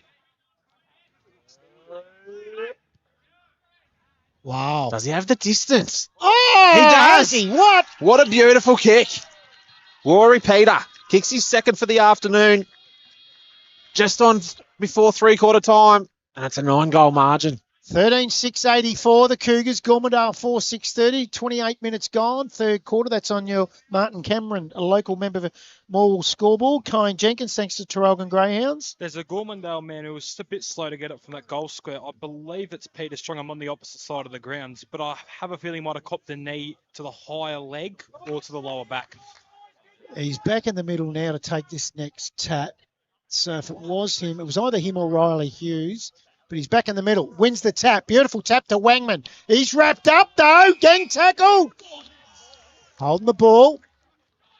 Wow. Does he have the distance? Oh, he does. Has he? What? What a beautiful kick. Rory Peter kicks his second for the afternoon. Just on before three-quarter time. And it's a 9-goal margin. 13-6-84, the Cougars. Gormandale 4-6-30, 28 minutes gone. Third quarter, that's on your Martin Cameron, a local member of Morwell scoreboard. Kyan Jenkins, thanks to Traralgon Greyhounds. There's a Gormandale man who was just a bit slow to get up from that goal square. I believe it's Peter Strong. I'm on the opposite side of the grounds, but I have a feeling he might have copped the knee to the higher leg or to the lower back. He's back in the middle now to take this next tap. So if it was him, it was either him or Riley Hughes. But he's back in the middle, wins the tap. Beautiful tap to Wangman. He's wrapped up, though. Gang tackle. Holding the ball.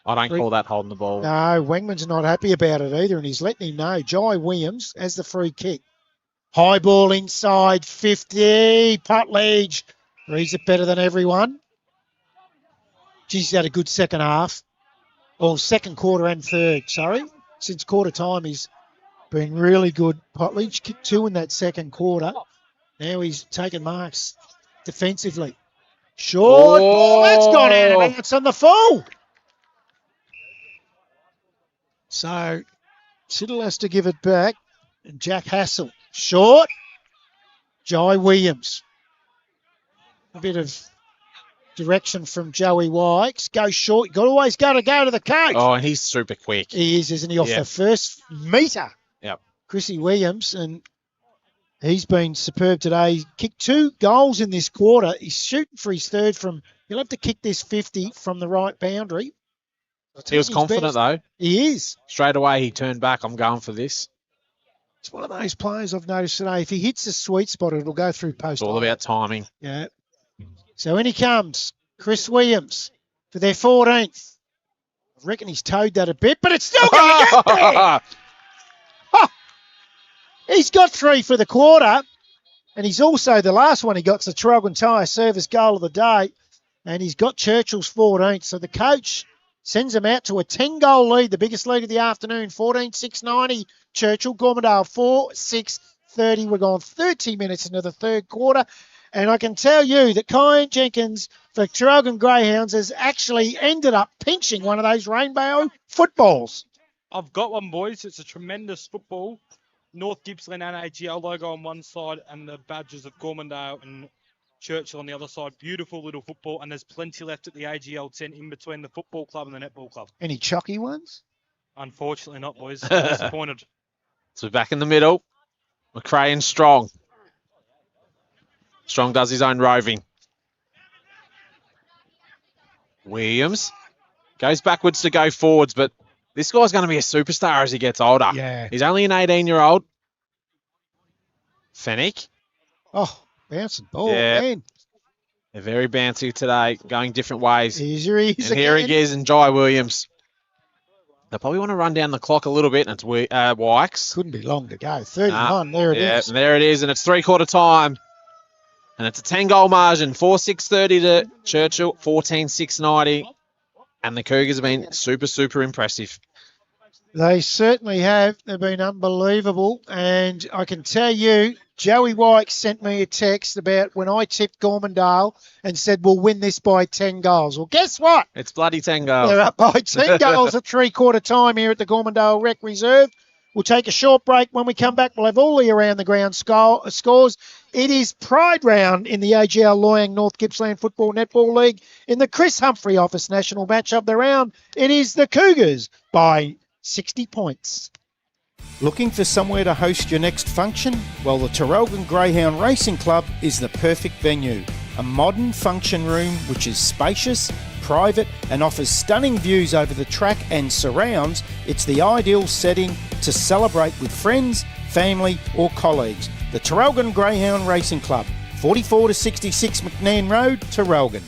I don't call that holding the ball. No, Wangman's not happy about it either, and he's letting him know. Jai Williams has the free kick. High ball inside, 50. Putledge reads it better than everyone. He's had a good second half. Or second quarter and third, sorry. Since quarter time, he's been really good. Putledge kicked 2 in that second quarter. Now he's taking marks defensively. Short ball, that's gone out of bounds on the full. So Siddle has to give it back. And Jack Hassel, short. Jai Williams. A bit of direction from Joey Wykes. Go short. You've always got to go to the coach. Oh, and he's super quick. He is, isn't he? Off the first metre. Yep. Chrissy Williams, and he's been superb today. He kicked 2 goals in this quarter. He's shooting for his third from, he'll have to kick this 50 from the right boundary. He was confident, though. He is. Straight away, he turned back. I'm going for this. It's one of those players I've noticed today. If he hits the sweet spot, it'll go through post. It's all about timing. Yeah. So in he comes, Chris Williams for their 14th. I reckon he's towed that a bit, but it's still going to get there. Oh, he's got 3 for the quarter, and he's also the last one he got's the Traralgon Tyre service goal of the day, and he's got Churchill's 14th. So the coach sends him out to a 10-goal lead, the biggest lead of the afternoon, 14-6-90. Churchill, Gormandale 4-6-30. We're gone 30 minutes into the third quarter. And I can tell you that Kyan Jenkins for Traralgon Greyhounds has actually ended up pinching one of those rainbow footballs. I've got one, boys. It's a tremendous football. North Gippsland and AGL logo on one side and the badges of Gormandale and Churchill on the other side. Beautiful little football, and there's plenty left at the AGL tent in between the football club and the netball club. Any chocky ones? Unfortunately not, boys. Disappointed. So back in the middle, McRae and Strong. Strong does his own roving. Williams goes backwards to go forwards, but this guy's going to be a superstar as he gets older. Yeah. He's only an 18-year-old. Fennick. Oh, bouncing ball, Yeah. man. They're very bouncy today, going different ways. Here he is And here again. he is, and Jai Williams. They probably want to run down the clock a little bit, and it's Wykes. Couldn't be long to go. 31, there it is. And there it is, and it's three-quarter time. And it's a 10-goal margin, 4-6-30 to Churchill, 14-6-90. And the Cougars have been super, super impressive. They certainly have. They've been unbelievable. And I can tell you, Joey White sent me a text about when I tipped Gormandale and said, we'll win this by 10 goals. Well, guess what? It's bloody 10 goals. They're up by 10 goals at three-quarter time here at the Gormandale Rec Reserve. We'll take a short break. When we come back, we'll have all the around-the-ground scores. It is Pride Round in the AGL Loyang North Gippsland Football Netball League. In the Chris Humphrey Office National Match of the Round, it is the Cougars by 60 points. Looking for somewhere to host your next function? Well, the Traralgon Greyhound Racing Club is the perfect venue. A modern function room which is spacious, private and offers stunning views over the track and surrounds. It's the ideal setting to celebrate with friends, family or colleagues. The Traralgon Greyhound Racing Club, 44 to 66 McNairn Road, Traralgon.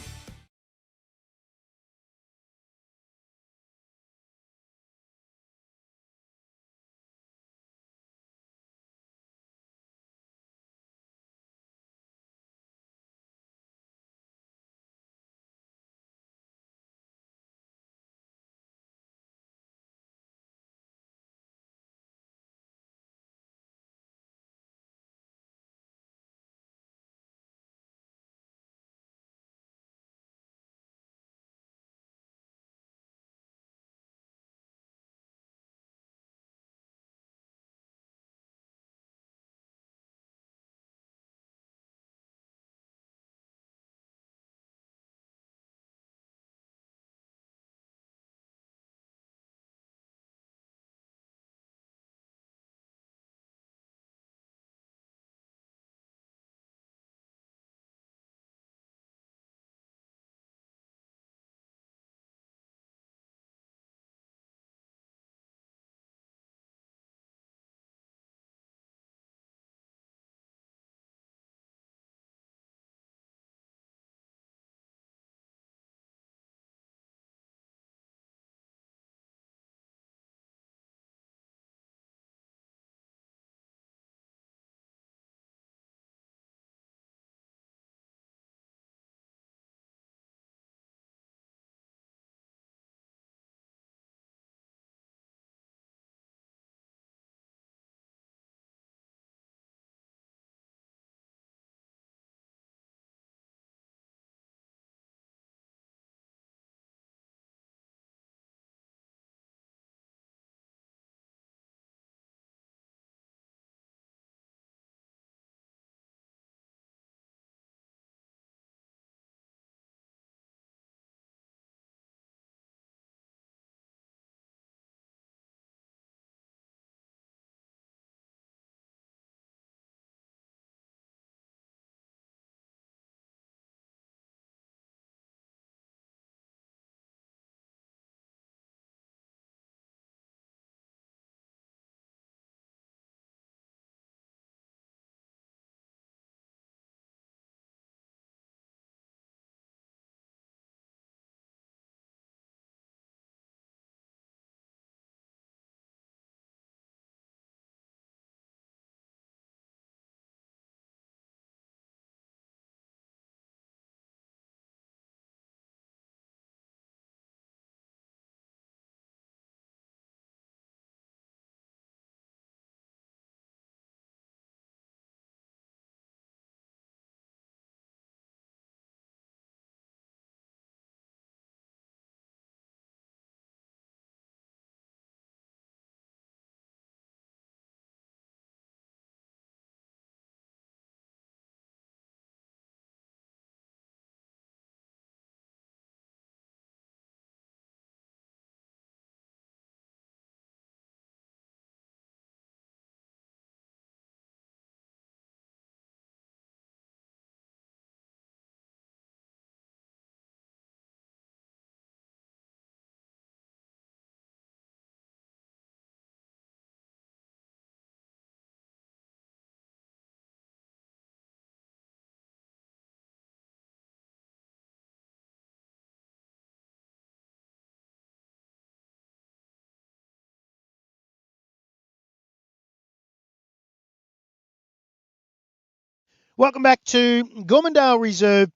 Welcome back to Gormandale Reserve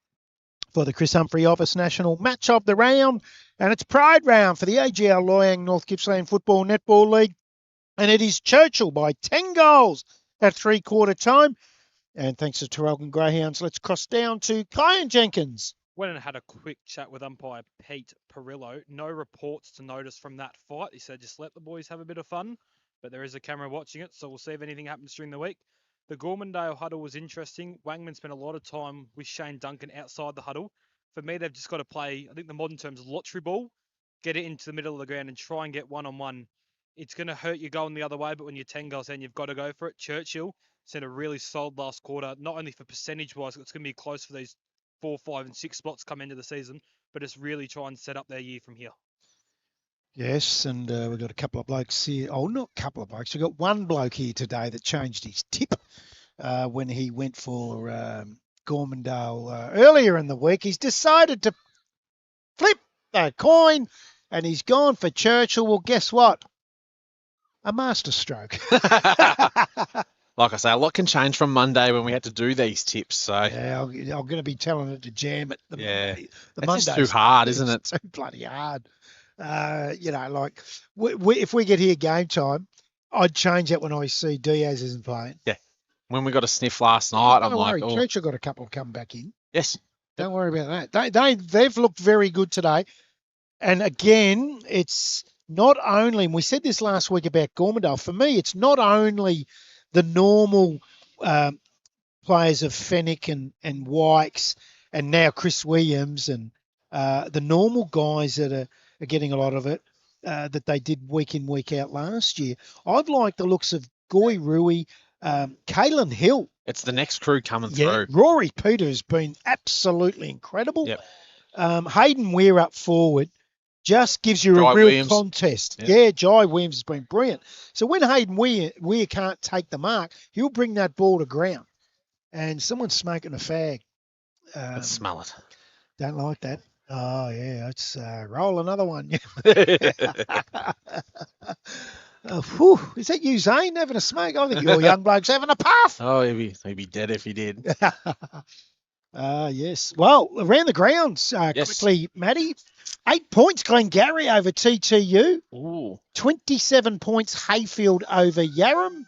for the Chris Humphrey Office National Match of the Round. And it's Pride Round for the AGL Loyang North Gippsland Football Netball League. And it is Churchill by 10 goals at three-quarter time. And thanks to Traralgon Greyhounds, let's cross down to Kyan Jenkins. Went and had a quick chat with umpire Pete Perillo. No reports to notice from that fight. He said just let the boys have a bit of fun, but there is a camera watching it, so we'll see if anything happens during the week. The Gormandale huddle was interesting. Wangman spent a lot of time with Shane Duncan outside the huddle. For me, they've just got to play, I think the modern term is lottery ball, get it into the middle of the ground and try and get one-on-one. It's going to hurt you going the other way, but when you're 10 goals in, you've got to go for it. Churchill sent a really solid last quarter, not only for percentage-wise, it's going to be close for these 4, 5, and 6 spots come into the season, but it's really try and set up their year from here. Yes, and we've got a couple of blokes here. Oh, not a couple of blokes. We've got one bloke here today that changed his tip when he went for Gormandale earlier in the week. He's decided to flip the coin, and he's gone for Churchill. Well, guess what? A masterstroke. Like I say, a lot can change from Monday when we had to do these tips. So yeah, I'm going to be telling it to jam it. It's just too hard, isn't it? It's too bloody hard. Like if we get here game time, I'd change it when I see Diaz isn't playing. Yeah. When we got a sniff last night, Don't I'm worry, like, oh. Churchill got a couple come back in. Yes. Don't worry about that. They've looked very good today. And again, it's not only, and we said this last week about Gormandale, for me, it's not only the normal players of Fennick and Wykes and now Chris Williams and the normal guys that are getting a lot of it that they did week in, week out last year. I've liked the looks of Goy Rui, Kalen Hill. It's the next crew coming through. Rory Peter has been absolutely incredible. Yep. Hayden Weir up forward just gives you a real contest. Yep. Yeah, Jai Williams has been brilliant. So when Hayden Weir can't take the mark, he'll bring that ball to ground. And someone's smoking a fag. Let's smell it. Don't like that. Oh, yeah, let's roll another one. Is that you, Zane, having a smoke? I think your young bloke's having a puff. Oh, he'd be dead if he did. Yes. Well, around the grounds, quickly, Matty. 8 points, Glengarry over TTU. Ooh. 27 points, Hayfield over Yarram.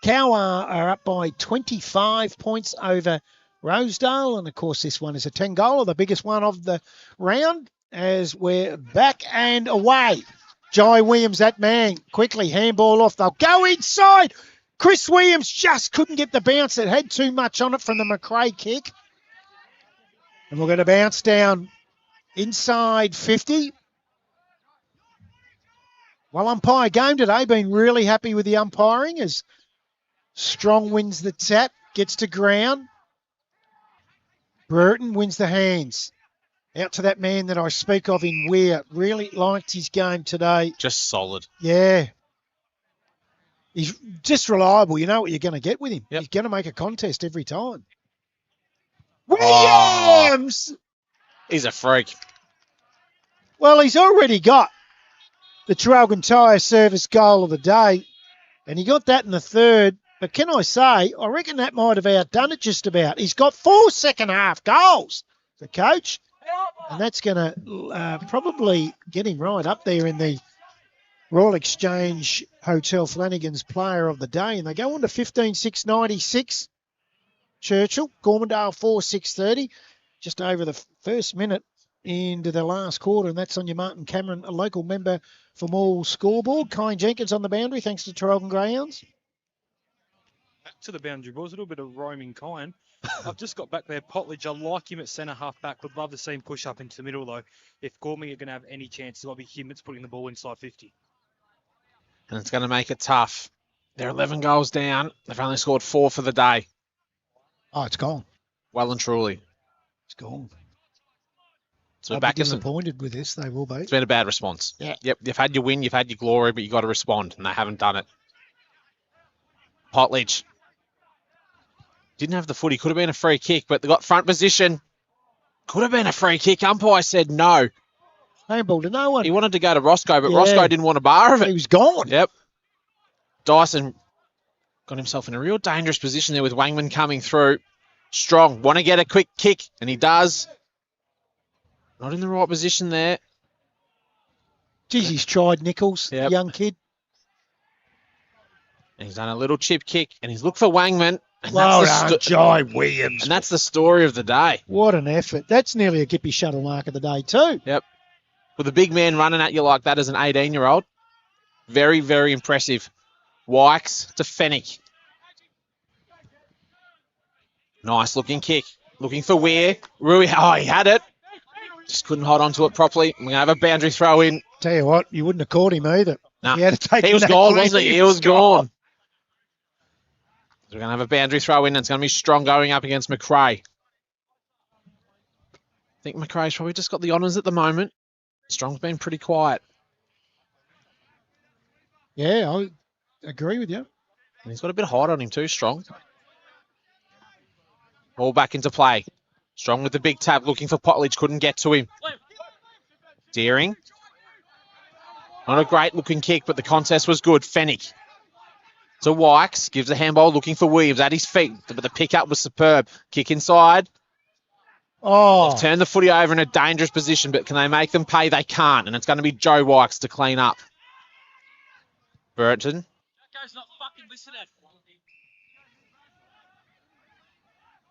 Cowar are up by 25 points over Rosedale. And, of course, this one is a 10-goaler, the biggest one of the round, as we're back and away. Jai Williams, that man, quickly handball off. They'll go inside. Chris Williams just couldn't get the bounce. It had too much on it from the McRae kick. And we're going to bounce down inside 50. Well, umpire game today. Been really happy with the umpiring as Strong wins the tap, gets to ground. Burton wins the hands. Out to that man that I speak of in Weir. Really liked his game today. Just solid. Yeah. He's just reliable. You know what you're going to get with him. Yep. He's going to make a contest every time. Williams! Oh, he's a freak. Well, he's already got the Traralgon Tyre service goal of the day, and he got that in the third. But can I say, I reckon that might have outdone it just about. He's got 4 second-half goals, the coach, and that's going to probably get him right up there in the Royal Exchange Hotel Flanagan's Player of the Day. And they go on to 15,696. Churchill, Gormandale 4,630, just over the first minute into the last quarter, and that's on your Martin Cameron, a local member for Morwell scoreboard. Kyan Jenkins on the boundary, thanks to Traralgon Greyhounds. Back to the boundary, boys. A little bit of roaming Kyan. I've just got back there. Potledge, I like him at centre half back. Would love to see him push up into the middle, though. If Gormy are going to have any chance, it might be him that's putting the ball inside 50. And it's going to make it tough. They're 11 goals down. They've only scored 4 for the day. Oh, it's gone. Well and truly. It's gone. So I'll we're back be in the... disappointed with this. They will be. It's been a bad response. Yeah. Yep, you've had your win, you've had your glory, but you've got to respond, and they haven't done it. Potledge. Didn't have the footy. Could have been a free kick, but they got front position. Could have been a free kick. Umpire said no. Handball to no one. He wanted to go to Roscoe, but Yeah. Roscoe didn't want a bar of it. He was gone. Yep. Dyson got himself in a real dangerous position there with Wangman coming through. Strong, want to get a quick kick, and he does. Not in the right position there. Geez, he's tried Nichols, Yep. young kid. And he's done a little chip kick, and he's looked for Wangman. And Well that's done, the Jai Williams. and that's the story of the day. What an effort. That's nearly a Gippy shuttle mark of the day too. With a big man running at you like that as an 18-year-old. Very, very impressive. Wykes to Fennick. Nice looking kick. Looking for Weir. Rui, he had it. Just couldn't hold on to it properly. We're going to have a boundary throw in. Tell you what, you wouldn't have caught him either. No, He had to take he him was that gone, clean. wasn't he? He was gone. So we're going to have a boundary throw in. And it's going to be Strong going up against McRae. I think McRae's probably just got the honours at the moment. Strong's been pretty quiet. Yeah, I agree with you. And he's got a bit of height on him too, Strong. Ball back into play. Strong with the big tap, looking for Potledge, couldn't get to him. Deering. Not a great looking kick, but the contest was good. Fennick. To Wykes, gives a handball, looking for Williams at his feet, but the pickup was superb. Kick inside. Oh, Turn the footy over in a dangerous position, but can they make them pay? They can't, and it's going to be Joe Wykes to clean up. Burton.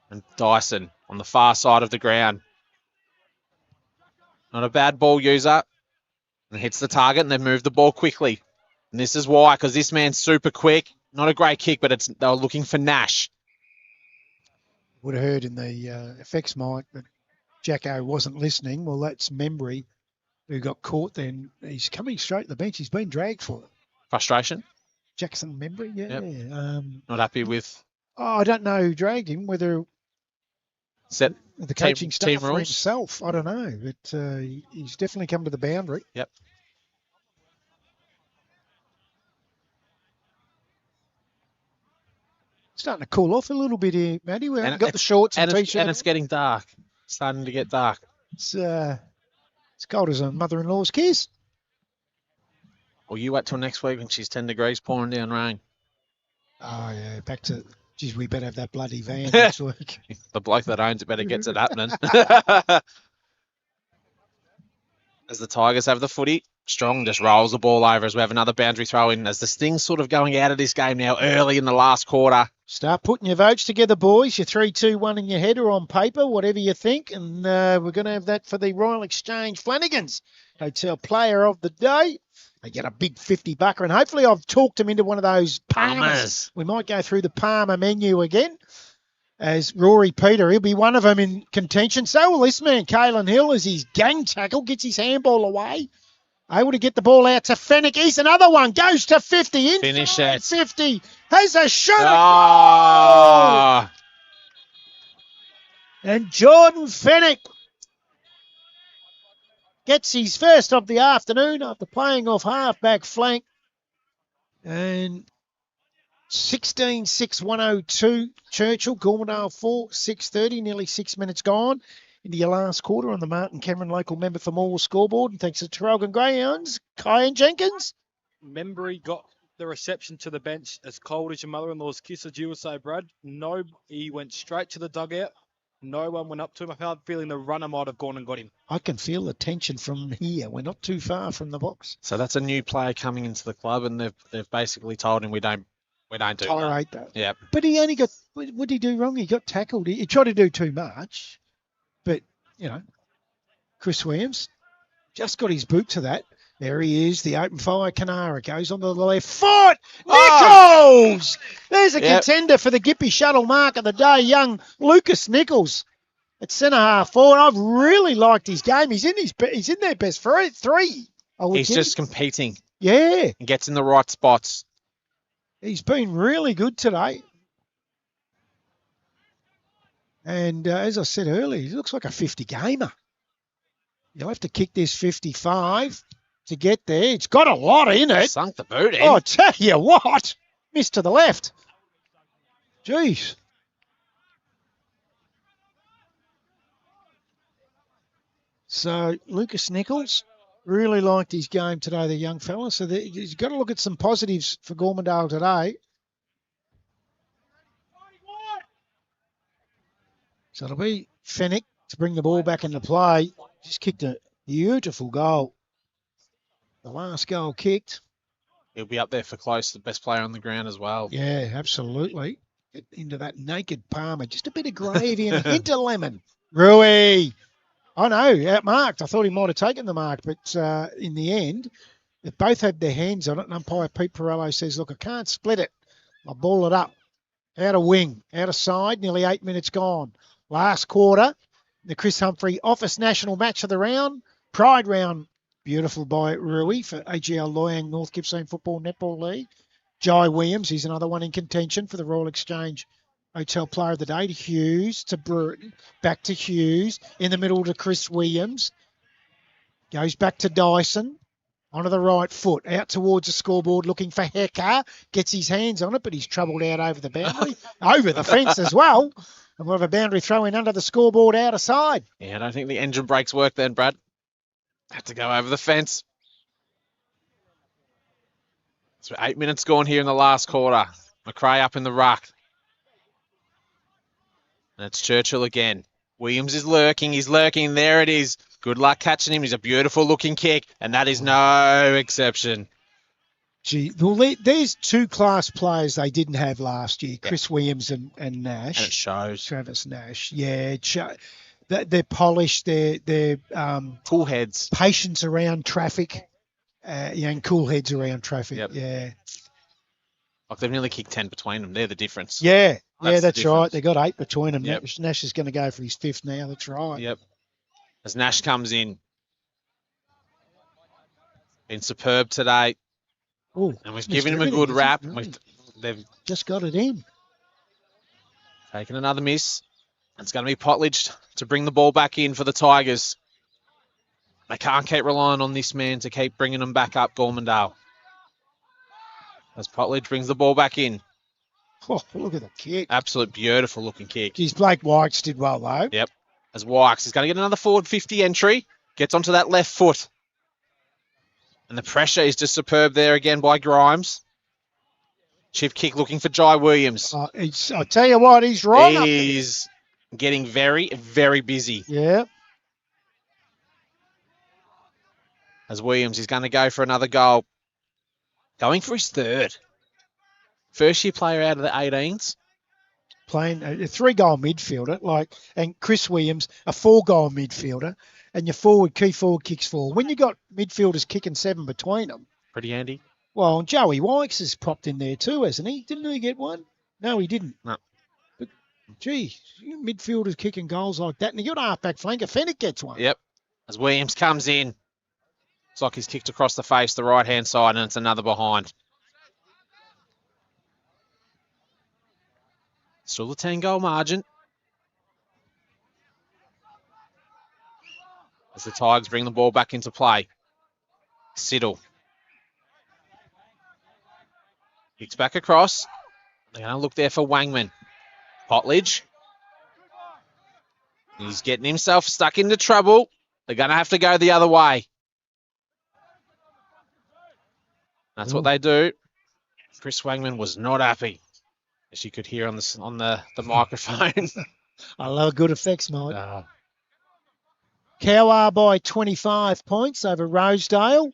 And Dyson on the far side of the ground. Not a bad ball user. And hits the target, and they've moved the ball quickly. And this is why, because this man's super quick. Not a great kick, but they were looking for Nash. would have heard in the effects mic that Jacko wasn't listening. Well, that's Membry who got caught then. He's coming straight to the bench. He's been dragged for it. Frustration. Jackson Membry, yeah. Yep. Not happy with I don't know who dragged him, whether set the coaching team staff or rules. himself. I don't know, but he's definitely come to the boundary. Yep. Starting to cool off a little bit here, Matty. We haven't And got the shorts and it's t-shirt. getting dark. Starting to get dark. It's cold as a mother-in-law's kiss. Well, you wait till next week when she's 10 degrees pouring down rain. Oh, yeah, back to... Geez, we better have that bloody van next week. The bloke that owns it better gets it happening. As the Tigers have the footy, Strong just rolls the ball over as we have another boundary throw in as the Sting's sort of going out of this game now early in the last quarter. Start putting your votes together, boys. Your 3-2-1 in your head or on paper, whatever you think. And we're going to have that for the Royal Exchange Flanagan's Hotel Player of the Day. They get a big $50, and hopefully I've talked them into one of those Palmers. We might go through the Palmer menu again. As Rory Peter, he'll be one of them in contention. So will this man, Caelan Hill, as his gang tackle gets his handball away. Able to get the ball out to Fennick. He's another one. Goes to 50. Finish it. 50. Has a shot. Ah! And Jordan Fennick gets his first of the afternoon after playing off half-back flank. And 16-6-102 Churchill, Gormandale 4-6-30, nearly 6 minutes gone into your last quarter on the Martin Cameron local member for Morwell scoreboard. And thanks to Traralgon Greyhounds, Kyan Jenkins. Membry got the reception to the bench as cold as your mother-in-law's kiss, as you would say, Brad. No, he went straight to the dugout. No one went up to him. I have a feeling the runner might have gone and got him. I can feel the tension from here. We're not too far from the box. So that's a new player coming into the club, and they've basically told him we don't do Tolerate that. Yeah. But he only got, what did he do wrong? He got tackled. He tried to do too much. But, Chris Williams just got his boot to that. There he is, the open fire Canara goes onto the left foot. Nichols! There's a contender for the Gippy shuttle mark of the day, young Lucas Nichols at centre half forward. I've really liked his game. He's in their best three. He's just competing. Yeah. And gets in the right spots. He's been really good today. And as I said earlier, he looks like a 50 gamer. You'll have to kick this 55 to get there. It's got a lot in it. Sunk the boot in. Oh, I tell you what. Missed to the left. Jeez. So, Lucas Nichols really liked his game today, the young fella. So he's got to look at some positives for Gormandale today. So it'll be Fennick to bring the ball back into play. Just kicked a beautiful goal. The last goal kicked. He'll be up there for close to the best player on the ground as well. Yeah, absolutely. Get into that naked Palmer. Just a bit of gravy and a hint of lemon. Rui. I know, outmarked. I thought he might have taken the mark, but in the end, they both had their hands on it. And umpire Pete Perello says, look, I can't split it. I'll ball it up. Out of wing, out of side, nearly 8 minutes gone. Last quarter, the Chris Humphrey Office National Match of the round. Pride round. Beautiful by Rui for AGL Loyang North Gippsland Football Netball League. Jai Williams, he's another one in contention for the Royal Exchange Hotel Player of the Day. To Hughes, to Bruton, back to Hughes, in the middle to Chris Williams. Goes back to Dyson, onto the right foot, out towards the scoreboard looking for Hecker. Gets his hands on it, but he's troubled out over the boundary, over the fence as well. And we'll have a boundary throw in under the scoreboard out aside. Yeah, I don't think the engine brakes work then, Brad. Had to go over the fence. So 8 minutes gone here in the last quarter. McRae up in the ruck. And it's Churchill again. Williams is lurking. He's lurking. There it is. Good luck catching him. He's a beautiful looking kick. And that is no exception. Gee, well, there's two class players they didn't have last year, Chris Williams and Nash. And it shows. Travis Nash. Yeah, they're polished. They're cool heads. Patience around traffic. And cool heads around traffic. Yep. Yeah. Like they've nearly kicked 10 between them. They're the difference. Yeah. That's That's right. They got 8 between them. Yep. Nash is going to go for his 5th now. That's right. Yep. As Nash comes in. Been superb today. Ooh, and we've given him a good rap. They've just got it in. Taken another miss. It's going to be Potledge to bring the ball back in for the Tigers. They can't keep relying on this man to keep bringing them back up, Gormandale. As Potledge brings the ball back in. Oh, look at the kick. Absolute beautiful looking kick. Geez, Blake Wykes did well, though. Yep. As Wykes is going to get another forward 50 entry. Gets onto that left foot. And the pressure is just superb there again by Grimes. Chip kick looking for Jai Williams. I tell you what, he's right. He's getting very, very busy. Yeah. As Williams is going to go for another goal. Going for his 3rd. First year player out of the 18s. Playing a 3-goal midfielder, and Chris Williams, a 4-goal midfielder, and your key forward kicks 4. When you got midfielders kicking 7 between them. Pretty handy. Well, Joey Wykes is propped in there too, hasn't he? Didn't he get one? No, he didn't. No. But, gee, midfielders kicking goals like that, and you got a half-back flanker, Fennick gets one. Yep. As Williams comes in. It's like he's kicked across the face, the right-hand side, and it's another behind. Still a 10-goal margin. As the Tigers bring the ball back into play. Siddle. Kicks back across. They're going to look there for Wangman. Potledge. He's getting himself stuck into trouble. They're going to have to go the other way. That's what they do. Chris Wangman was not happy, as you could hear on the microphone. I love good effects, mate. Cowar by 25 points over Rosedale.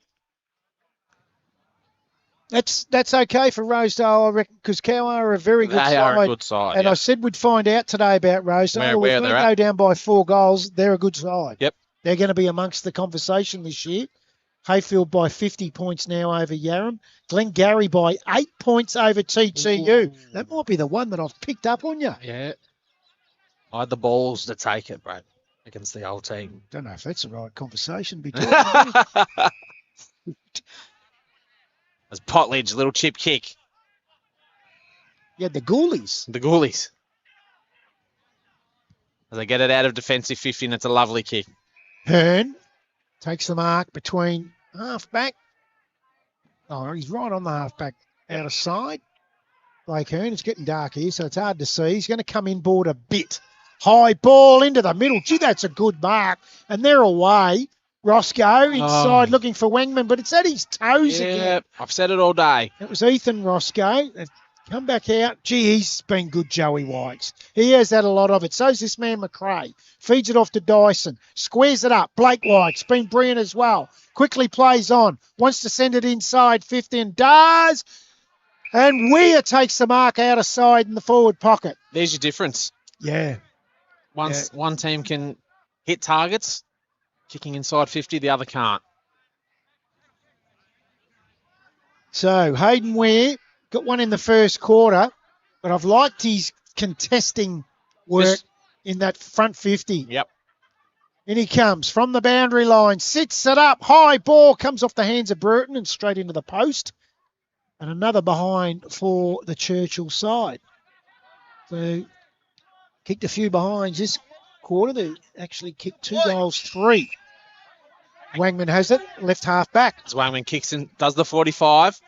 That's okay for Rosedale, I reckon, because Cowar are a very good side. They are a good side. And I said we'd find out today about Rosedale. Where If they they're go at. down by 4 goals, they're a good side. Yep. They're going to be amongst the conversation this year. Hayfield by 50 points now over Yarram. Glengarry by 8 points over TTU. Ooh. That might be the one that I've picked up on you. Yeah. I had the balls to take it, Brad, against the old team. Don't know if that's the right conversation to be talking As Potledge, little chip kick. Yeah, the Ghoulies. The Ghoulies. As they get it out of defensive 50, and it's a lovely kick. Hearn takes the mark between half-back. Oh, he's right on the half-back out of side. Blake Hearn, it's getting dark here, so it's hard to see. He's going to come inboard a bit. High ball into the middle. Gee, that's a good mark. And they're away. Roscoe inside looking for Wangman, but it's at his toes again. I've said it all day. It was Ethan Roscoe. Come back out. Gee, he's been good, Joey Wykes. He has had a lot of it. So's this man McRae. Feeds it off to Dyson. Squares it up. Blake Wykes been brilliant as well. Quickly plays on. Wants to send it inside 50 and does. And Weir takes the mark out of side in the forward pocket. There's your difference. Yeah. One team can hit targets, kicking inside 50, the other can't. So Hayden Weir got one in the first quarter, but I've liked his contesting work in that front 50. Yep. In he comes from the boundary line, sits it up, high ball, comes off the hands of Burton and straight into the post. And another behind for the Churchill side. So kicked a few behinds this quarter. They actually kicked 2 goals, 3. Wangman has it, left half back. As Wangman kicks in, does the 45.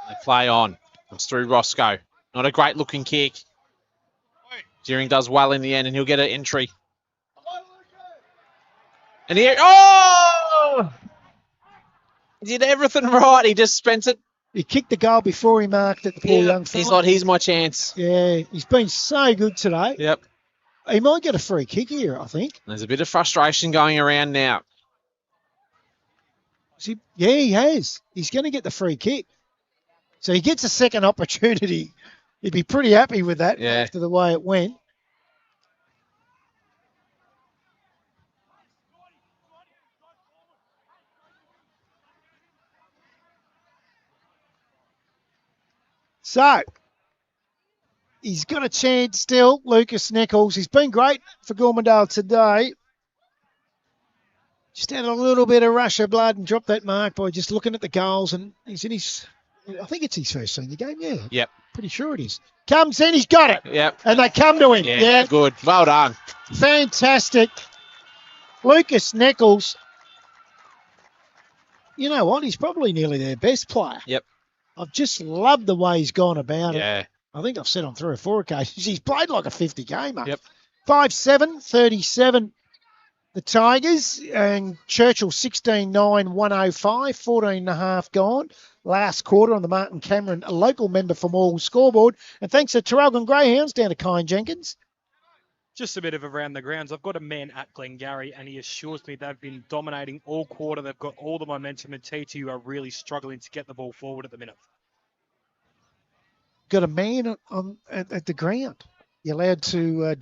They play on. It's through Roscoe. Not a great looking kick. Deering does well in the end, and he'll get an entry. And here, he did everything right. He just spent it. He kicked the goal before he marked it, the poor young fella. He's like, here's my chance. Yeah, he's been so good today. Yep. He might get a free kick here, I think. There's a bit of frustration going around now. Yeah, he has. He's going to get the free kick. So he gets a second opportunity. He'd be pretty happy with that after the way it went. So, he's got a chance still, Lucas Nichols. He's been great for Gormandale today. Just had a little bit of rush of blood and dropped that mark by just looking at the goals. And he's in his, I think it's his first senior game, yeah. Yep. Pretty sure it is. Comes in, he's got it. Yep. And they come to him. Yeah, good. Well done. Fantastic. Lucas Nichols. You know what? He's probably nearly their best player. Yep. I've just loved the way he's gone about it. I think I've said on 3 or 4 occasions, he's played like a 50 gamer. Yep. 5-7, 37, the Tigers, and Churchill 16-9, 105, 14 and a half gone. Last quarter on the Martin Cameron, a local member from Morwell scoreboard. And thanks to Traralgon Greyhounds down to Kyan Jenkins. Just a bit of around the grounds. I've got a man at Glengarry, and he assures me they've been dominating all quarter. They've got all the momentum, and T2 are really struggling to get the ball forward at the minute. Got a man at the ground. You're allowed to,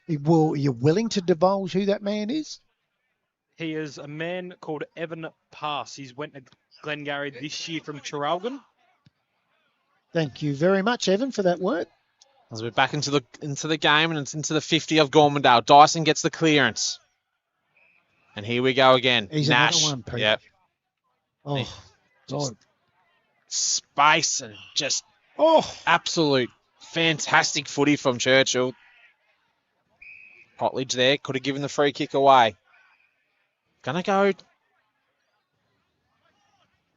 you're willing to divulge who that man is? He is a man called Evan Pass. He's went to Glengarry this year from Traralgon. Thank you very much, Evan, for that work. As we're back into the game, and it's into the 50 of Gormandale. Dyson gets the clearance. And here we go again. He's Nash. another one, Pete. Yep. Oh, just space and just absolute fantastic footy from Churchill. Potledge there. Could have given the free kick away. Gonna go.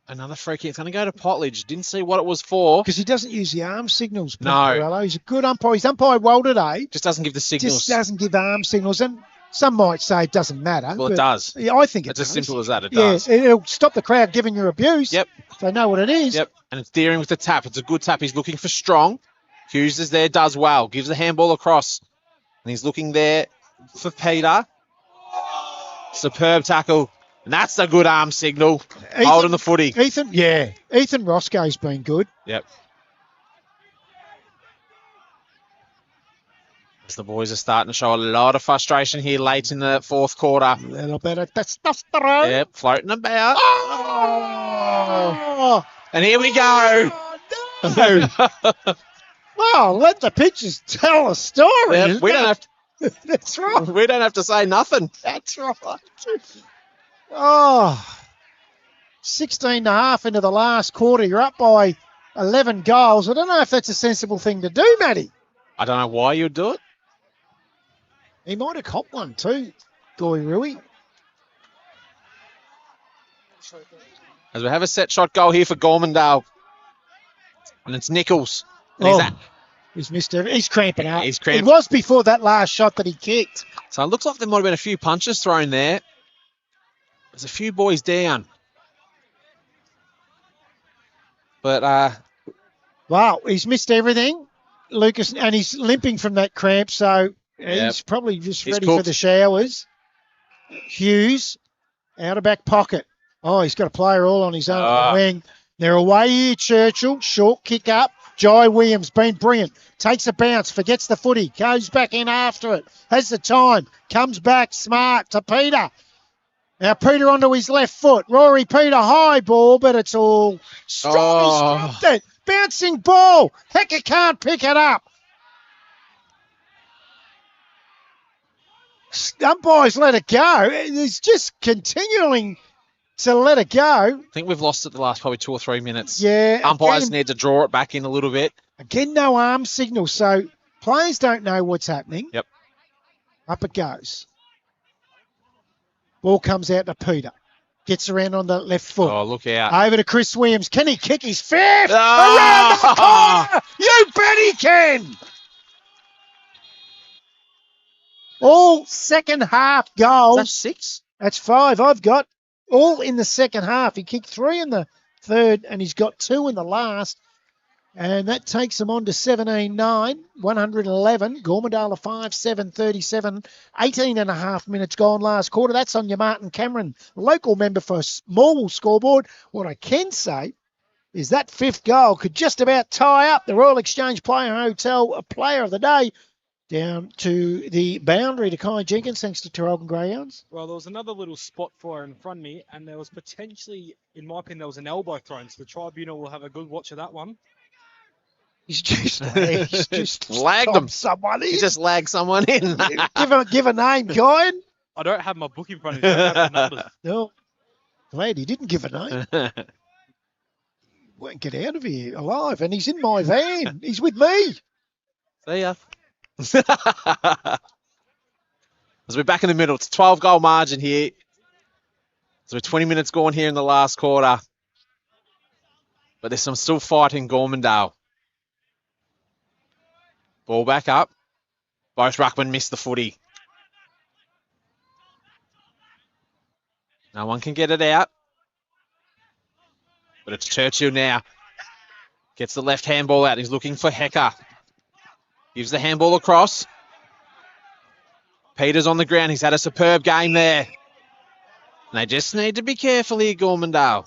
Another free kick. It's going to go to Potledge. Didn't see what it was for. Because he doesn't use the arm signals. No. He's a good umpire. He's umpired well today. Just doesn't give the signals. Just doesn't give arm signals. And some might say it doesn't matter. Well, it does. Yeah, I think it's does. As simple as that. It does. Yeah, it'll stop the crowd giving you abuse. Yep. They know what it is. Yep. And it's Deering with the tap. It's a good tap. He's looking for Strong. Hughes is there, does well. Gives the handball across. And he's looking there for Peter. Superb tackle. And that's a good arm signal. Holding the footy. Ethan Roscoe's been good. Yep. As the boys are starting to show a lot of frustration here late in the fourth quarter. A little bit of testosterone. Yep, floating about. Oh! And here we go. No. Well, let the pictures tell a story. Yep, we don't have to. That's right. We don't have to say nothing. That's right. Oh, 16.5 into the last quarter. You're up by 11 goals. I don't know if that's a sensible thing to do, Matty. I don't know why you'd do it. He might have copped one too, Goy Rui. As we have a set shot goal here for Gormandale. And it's Nichols. And he's missed everything. He's cramping up. He's cramping. It was before that last shot that he kicked. So it looks like there might have been a few punches thrown there. There's a few boys down. But Wow, he's missed everything, Lucas, and he's limping from that cramp, so he's probably just He's ready for cooked. the showers. Hughes, out of back pocket. Oh, he's got a player all on his own Ah. wing. They're away here, Churchill. Short kick up. Jai Williams been brilliant. Takes a bounce, forgets the footy, goes back in after it. Has the time, comes back smart to Peter. Now Peter onto his left foot. Rory Peter, high ball, but it's all strong. He's dropped it. Bouncing ball. Hecker can't pick it up. Umpires let it go. He's just continuing to let it go. I think we've lost it the last probably 2 or 3 minutes. Yeah. Umpires need to draw it back in a little bit. Again, no arm signal, so players don't know what's happening. Yep. Up it goes. Ball comes out to Peter. Gets around on the left foot. Oh, look out. Over to Chris Williams. Can he kick his fifth? Oh! Around the corner. You bet he can. All second half goals. That's 6? That's 5 I've got. All in the second half. He kicked 3 in the third, and he's got 2 in the last. And that takes them on to 17-9, 111. Gormandale 5-7, 37, 18 and a half minutes gone last quarter. That's on your Martin Cameron, local member for Morwell scoreboard. What I can say is that 5th goal could just about tie up the Royal Exchange Player Hotel Player of the Day down to the boundary to Kai Jenkins, thanks to Tarralgon Greyhounds. Well, there was another little spot for her in front of me, and there was potentially, in my opinion, there was an elbow thrown, so the tribunal will have a good watch of that one. He's just lagged him. Someone in. He just lagged someone in. give a name, Guy. I don't have my book in front of me, so I don't have the numbers. No. Glad he didn't give a name. Won't get out of here alive, and he's in my van. He's with me. See ya. As we're back in the middle, it's a 12-goal margin here. So 20 minutes gone here in the last quarter. But there's some still fight in Gormandale. Ball back up. Both ruckmen missed the footy. No one can get it out. But it's Churchill now. Gets the left handball out. He's looking for Hecker. Gives the handball across. Peter's on the ground. He's had a superb game there. And they just need to be careful here, Gormandale.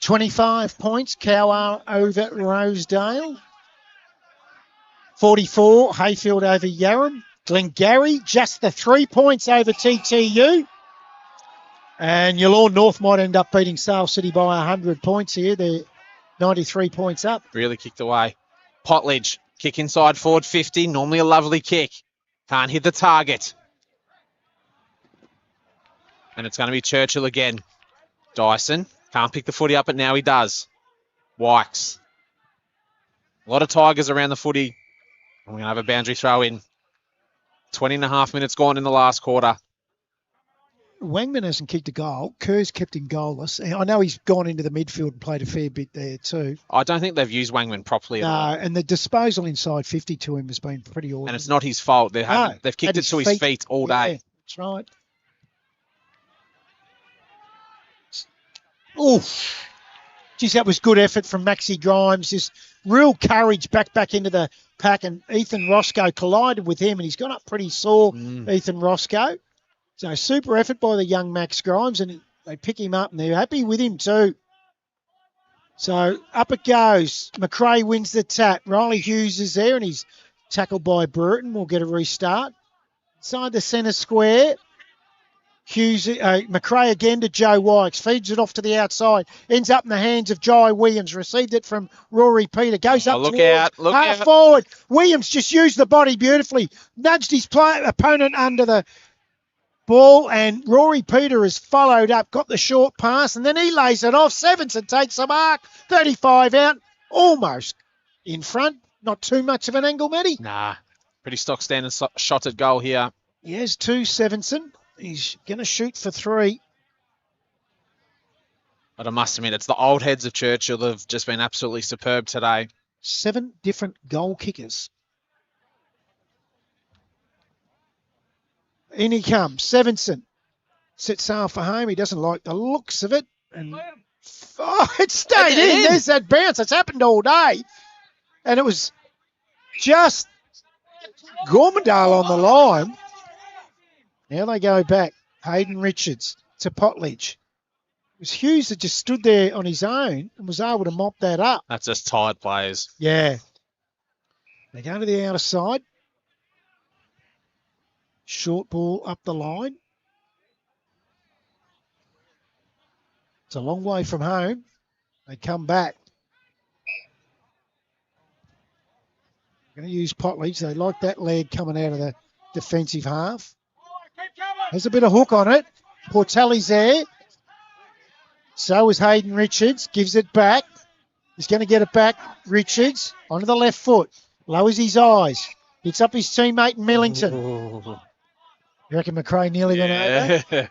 25 points, Cowar over Rosedale. 44, Hayfield over Yarram. Glengarry, just the 3 points over TTU. And Yallourn North might end up beating Sale City by 100 points here. They're 93 points up. Really kicked away. Potledge, kick inside forward 50. Normally a lovely kick. Can't hit the target. And it's going to be Churchill again. Dyson, can't pick the footy up, but now he does. Wykes. A lot of Tigers around the footy. And we're going to have a boundary throw in. 20 and a half minutes gone in the last quarter. Wangman hasn't kicked a goal. Kerr's kept him goalless. I know he's gone into the midfield and played a fair bit there too. I don't think they've used Wangman properly. No, and the disposal inside 50 to him has been pretty ordinary. And it's not his fault. They've kicked it to his feet all day. Yeah, that's right. Oof. Geez, that was good effort from Maxi Grimes. Just real courage back into the pack. And Ethan Roscoe collided with him, and he's gone up pretty sore, Ethan Roscoe. So super effort by the young Max Grimes, and they pick him up, and they're happy with him too. So up it goes. McRae wins the tap. Riley Hughes is there, and he's tackled by Burton. We'll get a restart. Inside the centre square. Hughes, McRae again to Joe Wykes. Feeds it off to the outside. Ends up in the hands of Jai Williams. Received it from Rory Peter. Goes up look towards out, half forward. Williams just used the body beautifully. Nudged his opponent under the ball, and Rory Peter has followed up, got the short pass, and then he lays it off. Sevenson takes a mark. 35 out. Almost in front. Not too much of an angle, Matty. Nah. Pretty stock standard shot at goal here. Yes, 2 Sevenson. He's going to shoot for 3. But I must admit, it's the old heads of Churchill that have just been absolutely superb today. 7 different goal kickers. In he comes. Sevenson sets sail for home. He doesn't like the looks of it. And it stayed in. There's that bounce. It's happened all day. And it was just Gormandale on the line. Now they go back. Hayden Richards to Potledge. It was Hughes that just stood there on his own and was able to mop that up. That's just tired players. Yeah. They go to the outer side. Short ball up the line. It's a long way from home. They come back. Going to use Potledge. They like that leg coming out of the defensive half. There's a bit of hook on it. Portelli's there. So is Hayden Richards. Gives it back. He's going to get it back. Richards onto the left foot. Lowers his eyes. Hits up his teammate Millington. Ooh. You reckon McRae nearly went over? Yeah.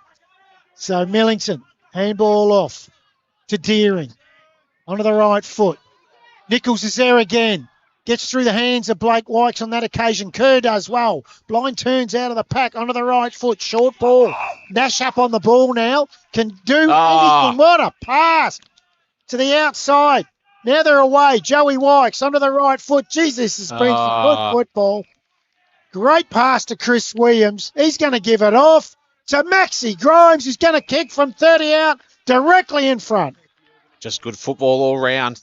So Millington, handball off to Deering. Onto the right foot. Nichols is there again. Gets through the hands of Blake Wykes on that occasion. Kerr does well. Blind turns out of the pack onto the right foot. Short ball. Nash up on the ball now. Can do anything. What a pass to the outside. Now they're away. Joey Wykes onto the right foot. Jesus, this has been some good football. Great pass to Chris Williams. He's going to give it off to Maxi Grimes, who's going to kick from 30 out directly in front. Just good football all round.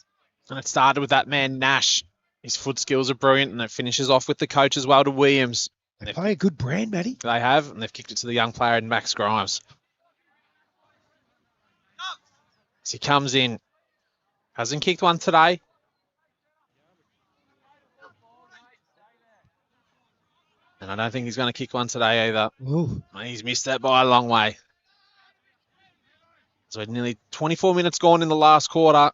And it started with that man, Nash. His foot skills are brilliant, and it finishes off with the coach as well to Williams. They play a good brand, Matty. They have, and they've kicked it to the young player in Max Grimes. As he comes in. Hasn't kicked one today. And I don't think he's going to kick one today either. Ooh. He's missed that by a long way. So nearly 24 minutes gone in the last quarter.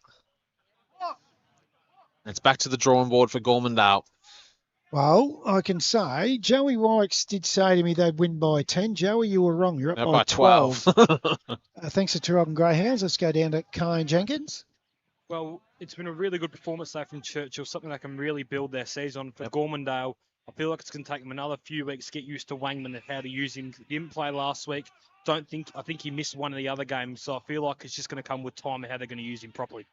It's back to the drawing board for Gormandale. Well, I can say, Joey Wykes did say to me they'd win by 10. Joey, you were wrong. You're up by 12. Thanks to Traralgon Greyhounds. Let's go down to Kyan Jenkins. Well, it's been a really good performance there from Churchill, something that can really build their season. For Gormandale, I feel like it's going to take them another few weeks to get used to Wangman and how to use him. He didn't play last week. I think he missed one of the other games, so I feel like it's just going to come with time how they're going to use him properly.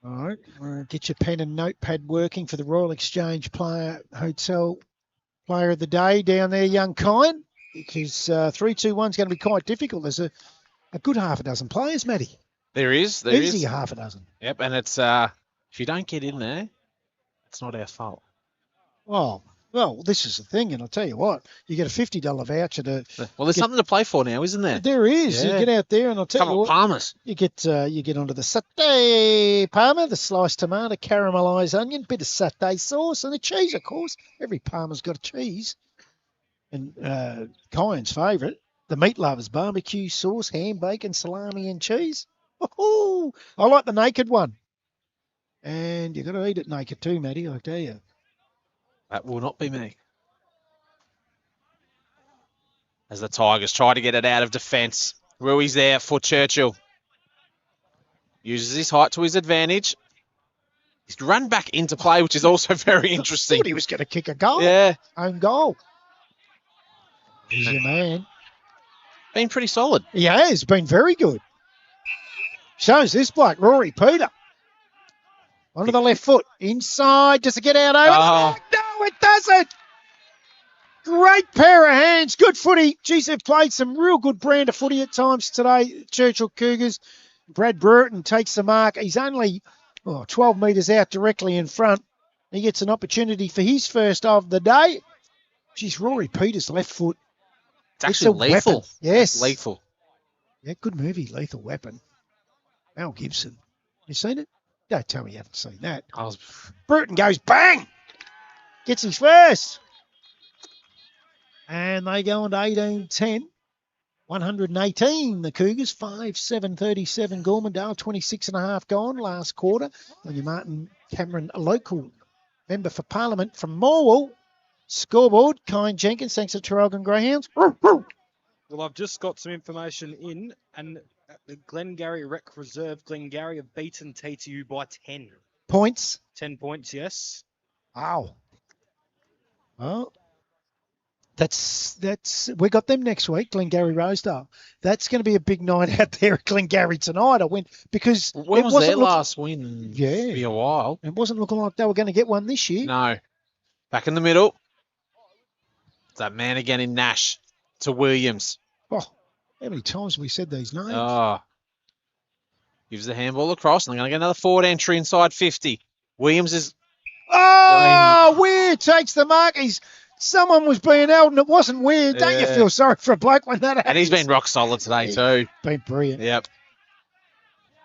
All right. Get your pen and notepad working for the Royal Exchange Hotel Player of the Day down there, young Kyan, because 3-2-1 is going to be quite difficult. There's a good half a dozen players, Matty. There is. Easy half a dozen. Yep, and it's if you don't get in there, it's not our fault. Well, this is the thing, and I'll tell you what, you get a $50 voucher to... Well, there's something to play for now, isn't there? There is. Yeah. You get out there, and I'll tell you what... Palmers. You get onto the satay parma, the sliced tomato, caramelised onion, bit of satay sauce, and the cheese, of course. Every parma's got a cheese. And Kyan's favourite, the meat lovers, barbecue sauce, ham, bacon, salami, and cheese. Oh, I like the naked one. And you've got to eat it naked too, Matty, I tell you. That will not be me. As the Tigers try to get it out of defence. Rui's there for Churchill. Uses his height to his advantage. He's run back into play, which is also very interesting. I thought he was going to kick a goal. Yeah. Own goal. He's your man. Been pretty solid. He has been very good. Shows this bloke, Rory Peter. Onto the left foot. Inside, just to get out over. Oh. No, it doesn't. Great pair of hands. Good footy. Geez, they've played some real good brand of footy at times today, Churchill Cougars. Brad Burton takes the mark. He's only 12 metres out directly in front. He gets an opportunity for his first of the day. Geez, Rory Peters' left foot. It's actually lethal. Weapon. Yes. It's lethal. Yeah, good movie, Lethal Weapon. Mel Gibson. You seen it? Don't tell me you haven't seen that. Burton goes bang! Gets his first. And they go on to 18-10. 118, the Cougars. 5-7-37, Gormandale. 26.5 gone last quarter. On your Martin Cameron, a local member for Parliament from Morwell. Scoreboard, Kyan Jenkins, thanks to Traralgon Greyhounds. Well, I've just got some information in, and at the Glengarry Rec Reserve, Glengarry have beaten TTU by 10. Points? 10 points, yes. Wow. Well, We got them next week, Glengarry Rosedale. That's going to be a big night out there at Glengarry tonight. I went because When was their last win? Yeah. Be a while. It wasn't looking like they were going to get one this year. No. Back in the middle. It's that man again in Nash to Williams. Oh, how many times have we said these names? Oh. Gives the handball across, and they're going to get another forward entry inside 50. Williams is... Oh, Weir takes the mark. Someone was being held and it wasn't Weir. Don't you feel sorry for a bloke when that happens? And he's been rock solid today too. Been brilliant. Yep.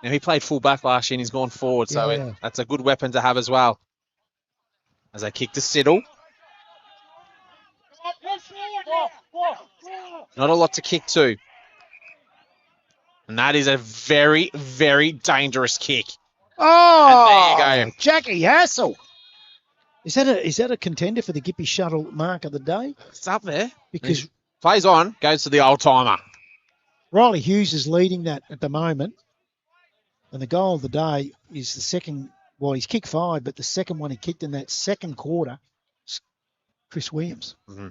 Now, he played full back last year and he's gone forward, so that's a good weapon to have as well. As they kick to Siddle. Not a lot to kick to. And that is a very, very dangerous kick. Oh, and there you go. Jackie Hassel. Is that a contender for the Gippy Shuttle mark of the day? It's up there. Because he plays on, goes to the old timer. Riley Hughes is leading that at the moment. And the goal of the day is the second, well, he's kicked 5, but the second one he kicked in that second quarter, Chris Williams. Mm-hmm.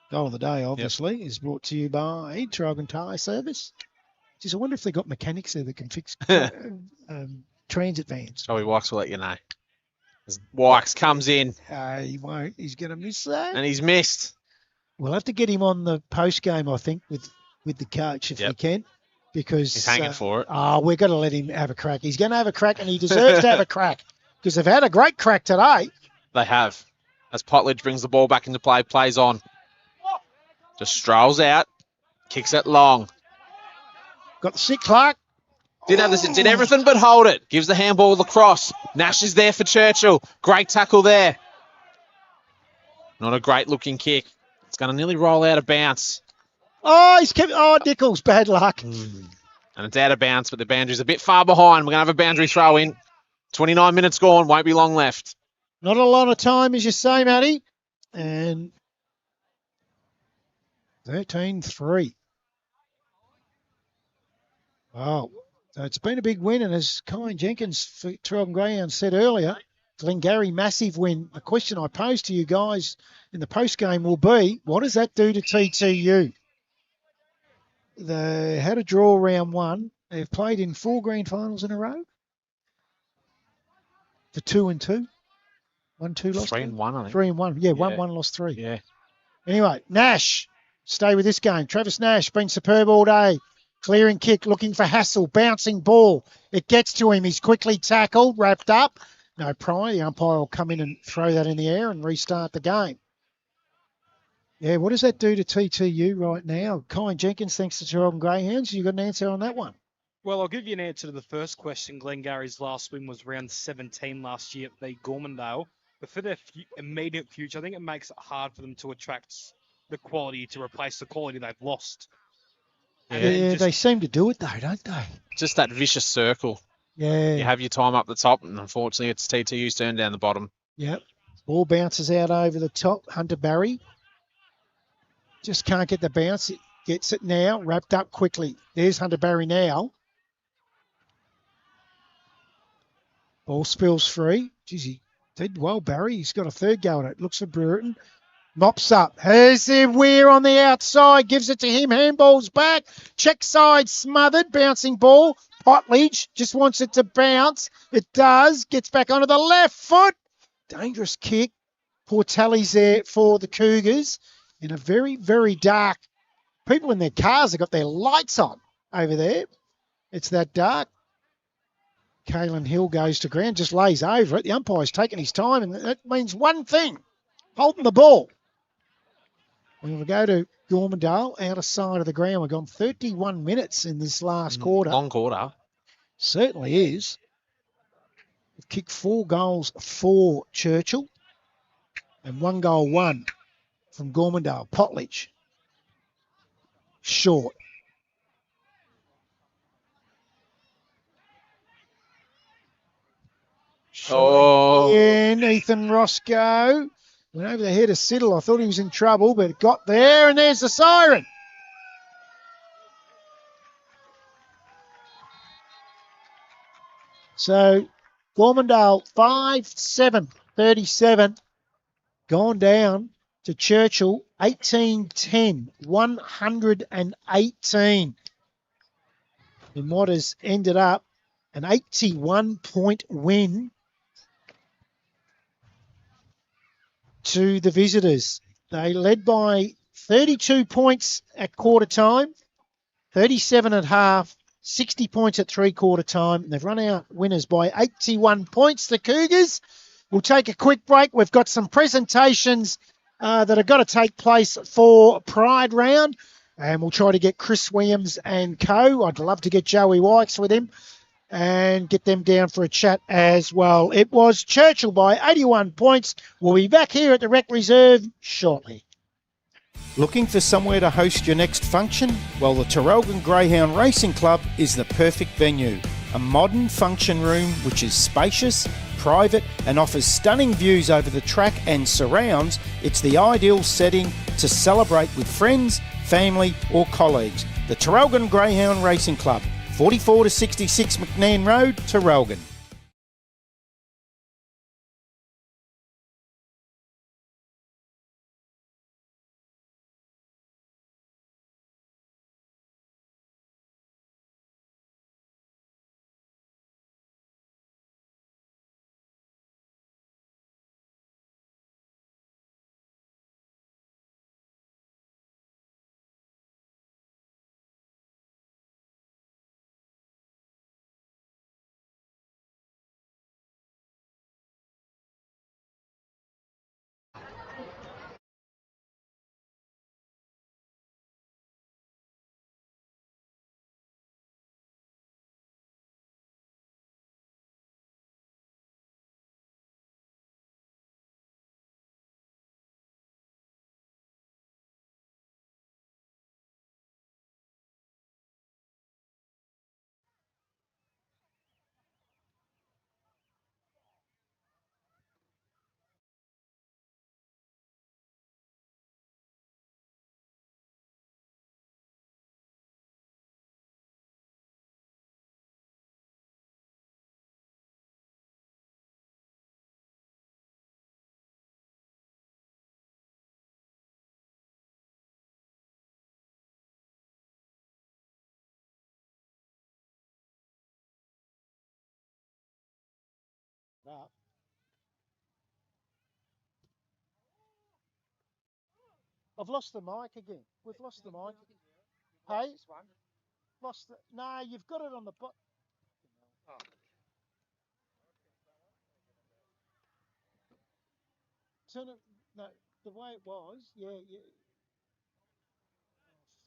Goal of the day, obviously, is brought to you by Trogan Tyre Service. Geez, I wonder if they got mechanics there that can fix transit vans. Joey Wykes will let you know. As Wykes comes in. He won't. He's going to miss that. And he's missed. We'll have to get him on the post game, I think, with the coach if we can. Because he's hanging for it. We've got to let him have a crack. He's going to have a crack, and he deserves to have a crack because they've had a great crack today. They have. As Potledge brings the ball back into play, plays on. Just strolls out, kicks it long. Got the sick Clark. Did everything but hold it. Gives the handball across. Nash is there for Churchill. Great tackle there. Not a great looking kick. It's going to nearly roll out of bounce. Oh, Nichols, bad luck. And it's out of bounds, but the boundary's a bit far behind. We're going to have a boundary throw in. 29 minutes gone, won't be long left. Not a lot of time, as you say, Matty. And 13-3. Wow. So it's been a big win, and as Colin Jenkins for Trelton Greyhound said earlier, Glengarry, massive win. The question I pose to you guys in the post-game will be, what does that do to TTU? They had a draw round 1. They've played in 4 grand finals in a row. For 2-2. 1-2 lost. 3-1, I think. 3-1. Yeah, 1-1 lost 3. Yeah. Anyway, Nash, stay with this game. Travis Nash, been superb all day. Clearing kick, looking for Hassel, bouncing ball. It gets to him. He's quickly tackled, wrapped up. No pry. The umpire will come in and throw that in the air and restart the game. Yeah, what does that do to TTU right now? Colin Jenkins, thanks to Trelton Greyhounds. You got an answer on that one? Well, I'll give you an answer to the first question. Glengarry's last win was round 17 last year at Gormandale. But for their immediate future, I think it makes it hard for them to attract the quality to replace the quality they've lost. Yeah, they seem to do it though, don't they? Just that vicious circle. Yeah. You have your time up the top, and unfortunately it's TTU's turn down the bottom. Yep. Ball bounces out over the top. Hunter Barry. Just can't get the bounce. It gets it now. Wrapped up quickly. There's Hunter Barry now. Ball spills free. Geez, he did well, Barry. He's got a third go at it. Looks for Brereton. Mops up. Here's the Weir on the outside. Gives it to him. Handball's back. Check side smothered. Bouncing ball. Potledge just wants it to bounce. It does. Gets back onto the left foot. Dangerous kick. Poor Tally's there for the Cougars. In a very, very dark. People in their cars have got their lights on over there. It's that dark. Kalen Hill goes to ground, just lays over it. The umpire's taking his time, and that means one thing. Holding the ball. We're going to go to Gormandale, outer side of the ground. We've gone 31 minutes in this last quarter. Long quarter. Certainly is. We've kicked 4 goals for Churchill and 1 goal won from Gormandale. Potledge. Short. Oh. And Ethan Roscoe. Went over the head of Siddle. I thought he was in trouble, but it got there, and there's the siren. So, Gormandale 5-7, 37. Gone down to Churchill, 18-10, 118. In what has ended up an 81-point win to the visitors. They led by 32 points at quarter time, 37 at half, 60 points at three-quarter time. And they've run out winners by 81 points, the Cougars. We'll take a quick break. We've got some presentations that have got to take place for Pride Round. And we'll try to get Chris Williams and co. I'd love to get Joey Wykes with him and get them down for a chat as well. It was Churchill by 81 points. We'll be back here at the Rec Reserve shortly. Looking for somewhere to host your next function? Well, the Traralgon Greyhound Racing Club is the perfect venue. A modern function room which is spacious, private and offers stunning views over the track and surrounds. It's the ideal setting to celebrate with friends, family or colleagues. The Traralgon Greyhound Racing Club, 44 to 66 McNairn Road, Traralgon. I've lost the mic again. We've lost the mic. Hey? Lost the... No, you've got it on the... Turn it... No, the way it was, yeah. Oh,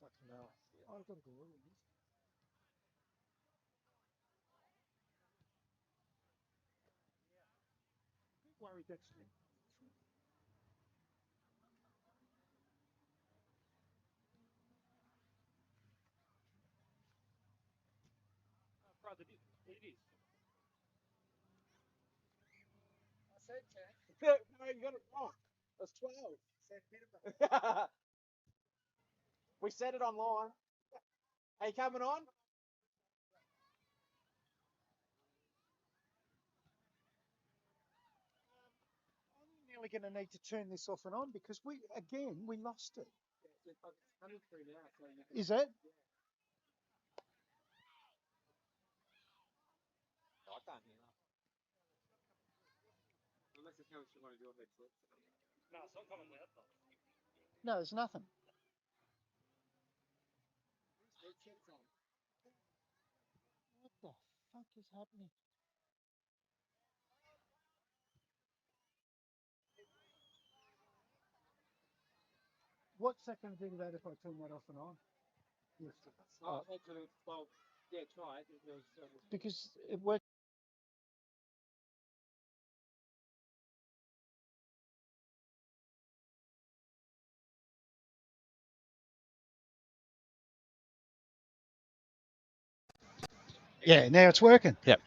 fucking hell. I've got to go in. Worried that's... No, you got it wrong. That's 12. We said it online. Are you coming on? I'm nearly going to need to turn this off and on because we lost it. Is it? No, there's nothing. What the fuck is happening? What's that going to do to that if I turn that off and on? Yes. Because it works. Yeah, now it's working. Yep.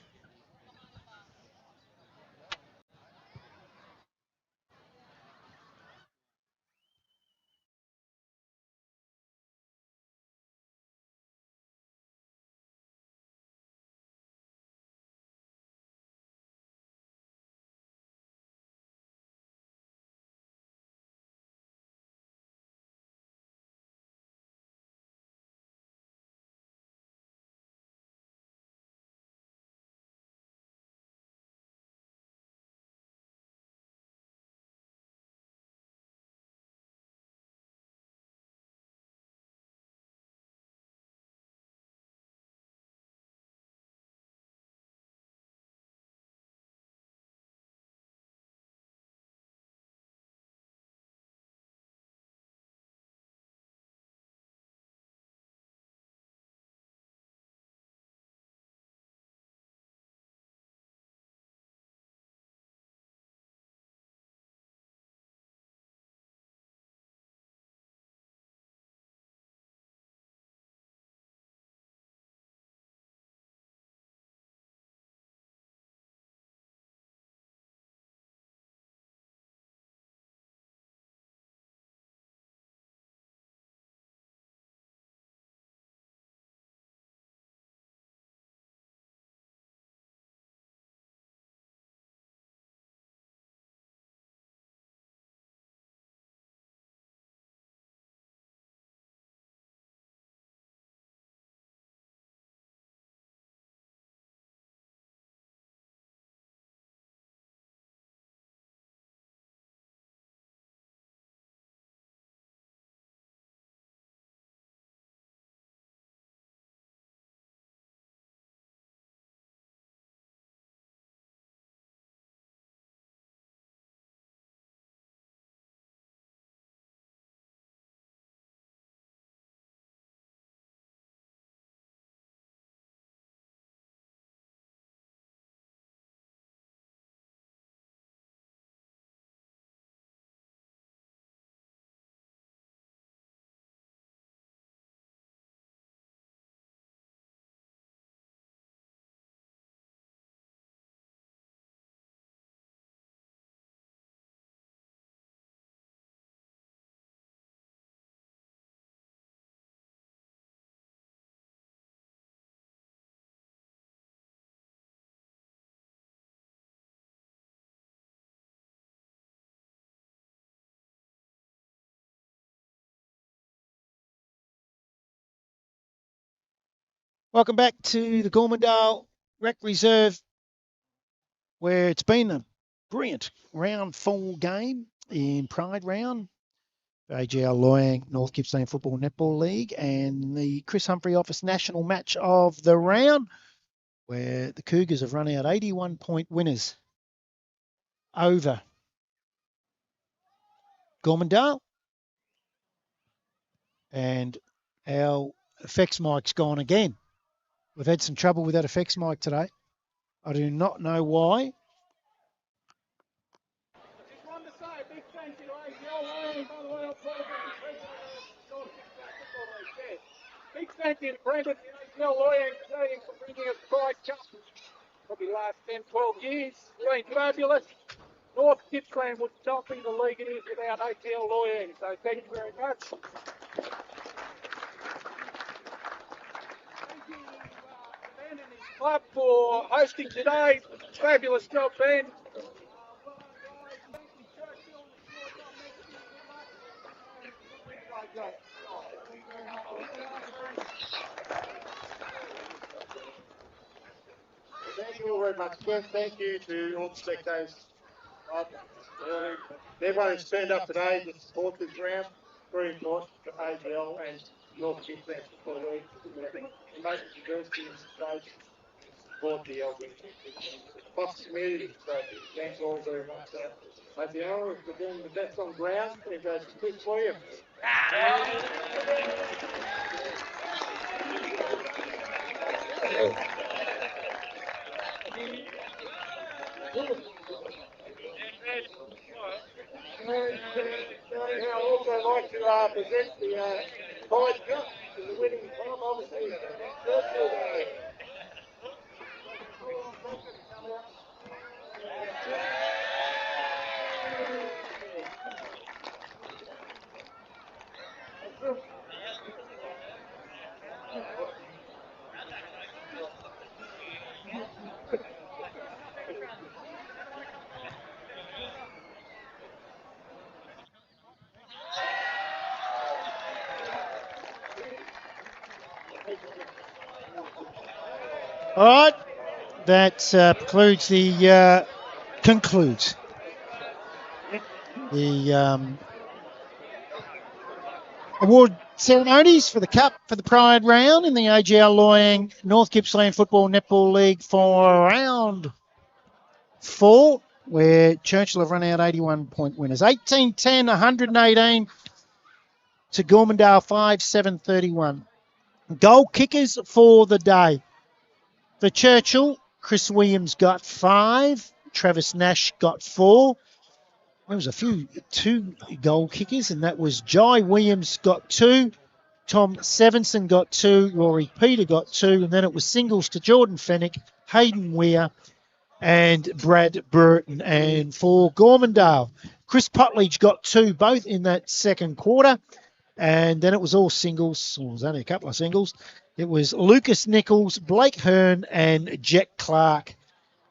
Welcome back to the Gormandale Rec Reserve, where it's been a brilliant round 4 game in Pride round, AGL Loyang North Gippsland Football Netball League, and the Chris Humphrey Office National Match of the round, where the Cougars have run out 81-point winners over Gormandale. And our effects mic's gone again. We've had some trouble with that effects mic today. I do not know why. Just wanted to say a big thank you to AGL Loyang, by the way, I'll play big thank you to Brendan and the AGL Loyang team for bringing us Pride Cup. Probably last 10, 12 years. It's been fabulous. North Gippsland would not be the league it is without AGL Loyang, so thank you very much. Thank you to Ben and his club for hosting today. Fabulous job, Ben. Thank you, Churchill. Thank you all very much, Cliff. Thank you to all the spectators. Everyone who's turned up today to support this round. Very important for AGL and North Gippsland Football League. The most diversity in stage support the across the community. So thanks all very much. Hope the hour we're doing the best on ground. It goes to Chris Williams. I'd also like to present the Pride Cup to the winning club, obviously, Churchill. All right, that concludes the award ceremonies for the Cup for the Pride round in the AGL Loyang North Gippsland Football Netball League for round 4, where Churchill have run out 81-point winners. 18-10, 118 to Gormandale 5-7-31. Goal kickers for the day. For Churchill, Chris Williams got 5. Travis Nash got 4. There was 2 goal kickers, and that was Jai Williams got 2. Tom Sevenson got 2. Rory Peter got 2. And then it was singles to Jordan Fennick, Hayden Weir, and Brad Burton. And for Gormandale, Chris Putledge got 2, both in that second quarter. And then it was all singles. Well, it was only a couple of singles. It was Lucas Nichols, Blake Hearn, and Jack Clark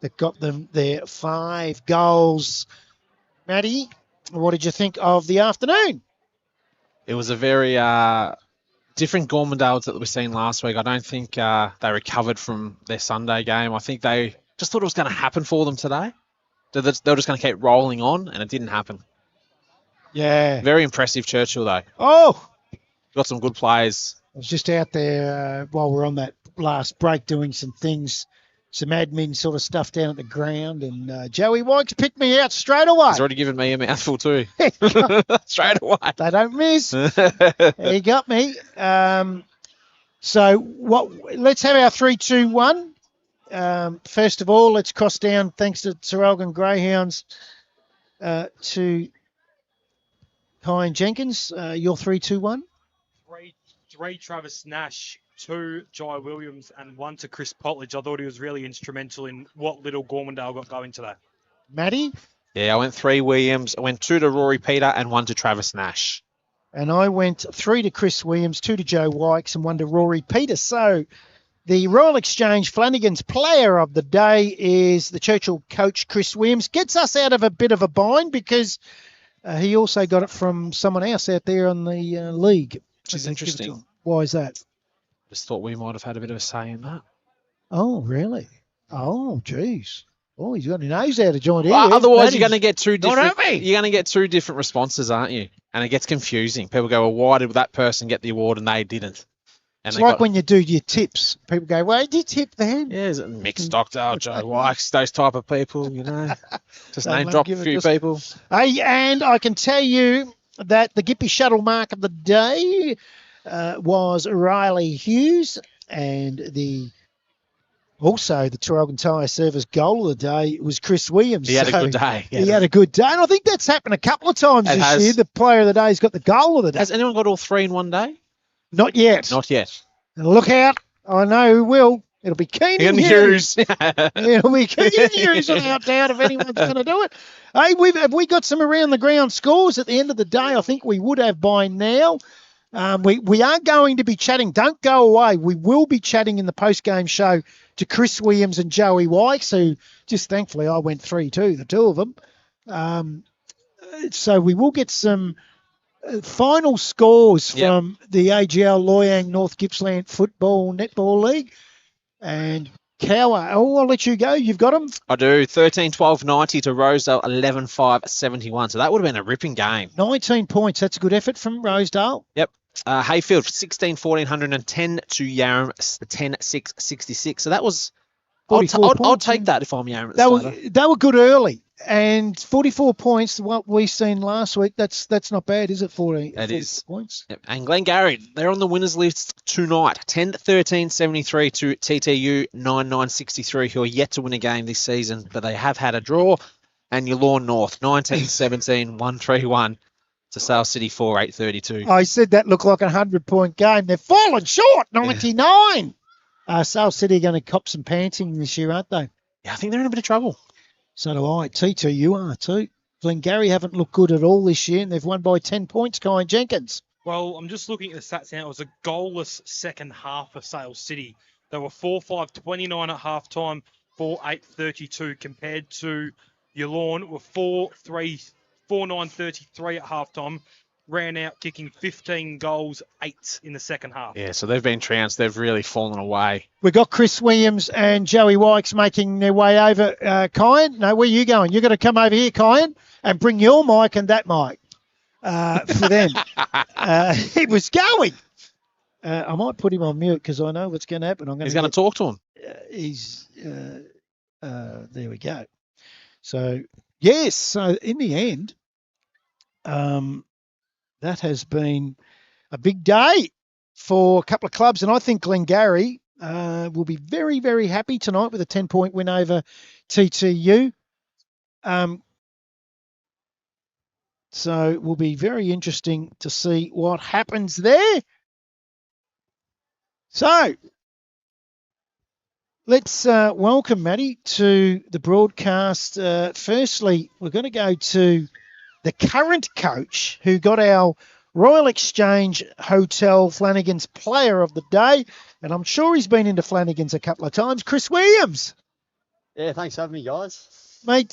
that got them their 5 goals. Matty, what did you think of the afternoon? It was a very different Gormandales that we seen last week. I don't think they recovered from their Sunday game. I think they just thought it was going to happen for them today. They were just going to keep rolling on, and it didn't happen. Yeah. Very impressive Churchill, though. Oh! Got some good players. I was just out there while we're on that last break doing some things, some admin sort of stuff down at the ground, and Joey Wykes picked me out straight away. He's already given me a mouthful too. Straight away. They don't miss. He got me. So let's have our 3, 2, 1. First of all, let's cross down, thanks to Sir Elgin Greyhounds, to Kyan Jenkins. Your 3, 2, 1. 3 Travis Nash, 2 Jai Williams, and 1 to Chris Potledge. I thought he was really instrumental in what little Gormandale got going today. Matty? Yeah, I went 3 Williams. I went 2 to Rory Peter and 1 to Travis Nash. And I went 3 to Chris Williams, 2 to Joe Wykes, and 1 to Rory Peter. So the Royal Exchange Flanagan's player of the day is the Churchill coach, Chris Williams. Gets us out of a bit of a bind because he also got it from someone else out there on the league. Which is interesting. Why is that? Just thought we might have had a bit of a say in that. Oh, really? Oh, geez. Oh, he's got his nose out of joint here. Well, otherwise, you're That going to is get two not different. happy. You're going to get two different responses, aren't you? And it gets confusing. People go, "Well, why did that person get the award and they didn't?" And It's they like got, when you do your tips. People go, "Why did you tip then?" yeah, is it Mick Stockdale, Joe Wykes, those type of people, you know. Just They name won't drop a give it few just- people. Hey, and I can tell you that the Gippy Shuttle mark of the day was Riley Hughes, and the Traralgon Tyre Service goal of the day was Chris Williams. He had a So good day. He had a good day, and I think that's happened a couple of times It this has. year. The player of the day's got the goal of the day. Has anyone got all three in one day? Not yet. Not yet. Look out! I know who will. It'll be Keenan Ian Hughes. Hughes. It'll be Keenan Hughes without doubt if anyone's going to do it. Hey, have we got some around the ground scores at the end of the day? I think we would have by now. We are going to be chatting. Don't go away. We will be chatting in the post-game show to Chris Williams and Joey Wykes, who just thankfully I went 3-2, the two of them. So we will get some final scores from the AGL Loyang North Gippsland Football Netball League. And Cower, I'll let you go. You've got them. I do. 13-12-90 to Rosedale, 11-5-71. So that would have been a ripping game. 19 points. That's a good effort from Rosedale. Yep. Hayfield, 16-14-110 to Yarram, 10-6-66. So that was... I'll 44 points, take yeah. that if I'm Yarram at the starter. They were good early. And 44 points, what we seen last week, that's not bad, is it? 40 It is. Points. Yep. And Glengarry, they're on the winners list tonight. 10-13-73 to TTU, 9-9-63, who are yet to win a game this season, but they have had a draw. And Yallourn North, 19-17-131 to Sale City 4-8-32. I said that looked like a 100-point game. They've fallen short, 99. Sale City are going to cop some panting this year, aren't they? Yeah, I think they're in a bit of trouble. So do I. T2, you are too. Glengarry haven't looked good at all this year, and they've won by 10 points, Kyan Jenkins. Well, I'm just looking at the stats now. It was a goalless second half for Sale City. They were 4-5-29 at halftime, 4-8-32 compared to Yallourn were 4-9-33 at halftime. Ran out kicking 15 goals, 8 in the second half. Yeah, so they've been trounced. They've really fallen away. We've got Chris Williams and Joey Wykes making their way over. Kyan, no, where are you going? You've got to come over here, Kyan, and bring your mic and that mic for them. He was going. I might put him on mute because I know what's going to happen. He's going to talk to him. There we go. So, yes, so in the end, that has been a big day for a couple of clubs, and I think Glengarry will be very, very happy tonight with a 10-point win over TTU. So it will be very interesting to see what happens there. So let's welcome Matty to the broadcast. Firstly, we're going to go to the current coach who got our Royal Exchange Hotel Flanagan's Player of the Day, and I'm sure he's been into Flanagan's a couple of times, Chris Williams. Yeah, thanks for having me, guys. Mate,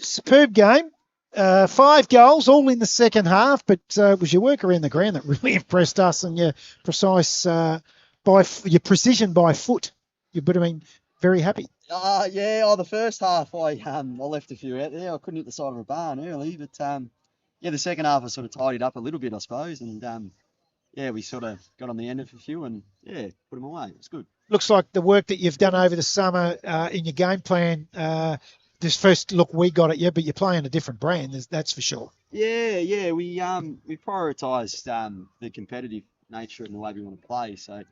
superb game. 5 goals, all in the second half, but it was your work around the ground that really impressed us, and your your precision by foot. You've been very happy. The first half I left a few out there. I couldn't hit the side of a barn early, but the second half I sort of tidied up a little bit, I suppose, and we sort of got on the end of a few and put them away. It was good. Looks like the work that you've done over the summer in your game plan. This first look we got at you, but you're playing a different brand. That's for sure. Yeah. We prioritised the competitive nature and the way we want to play. So.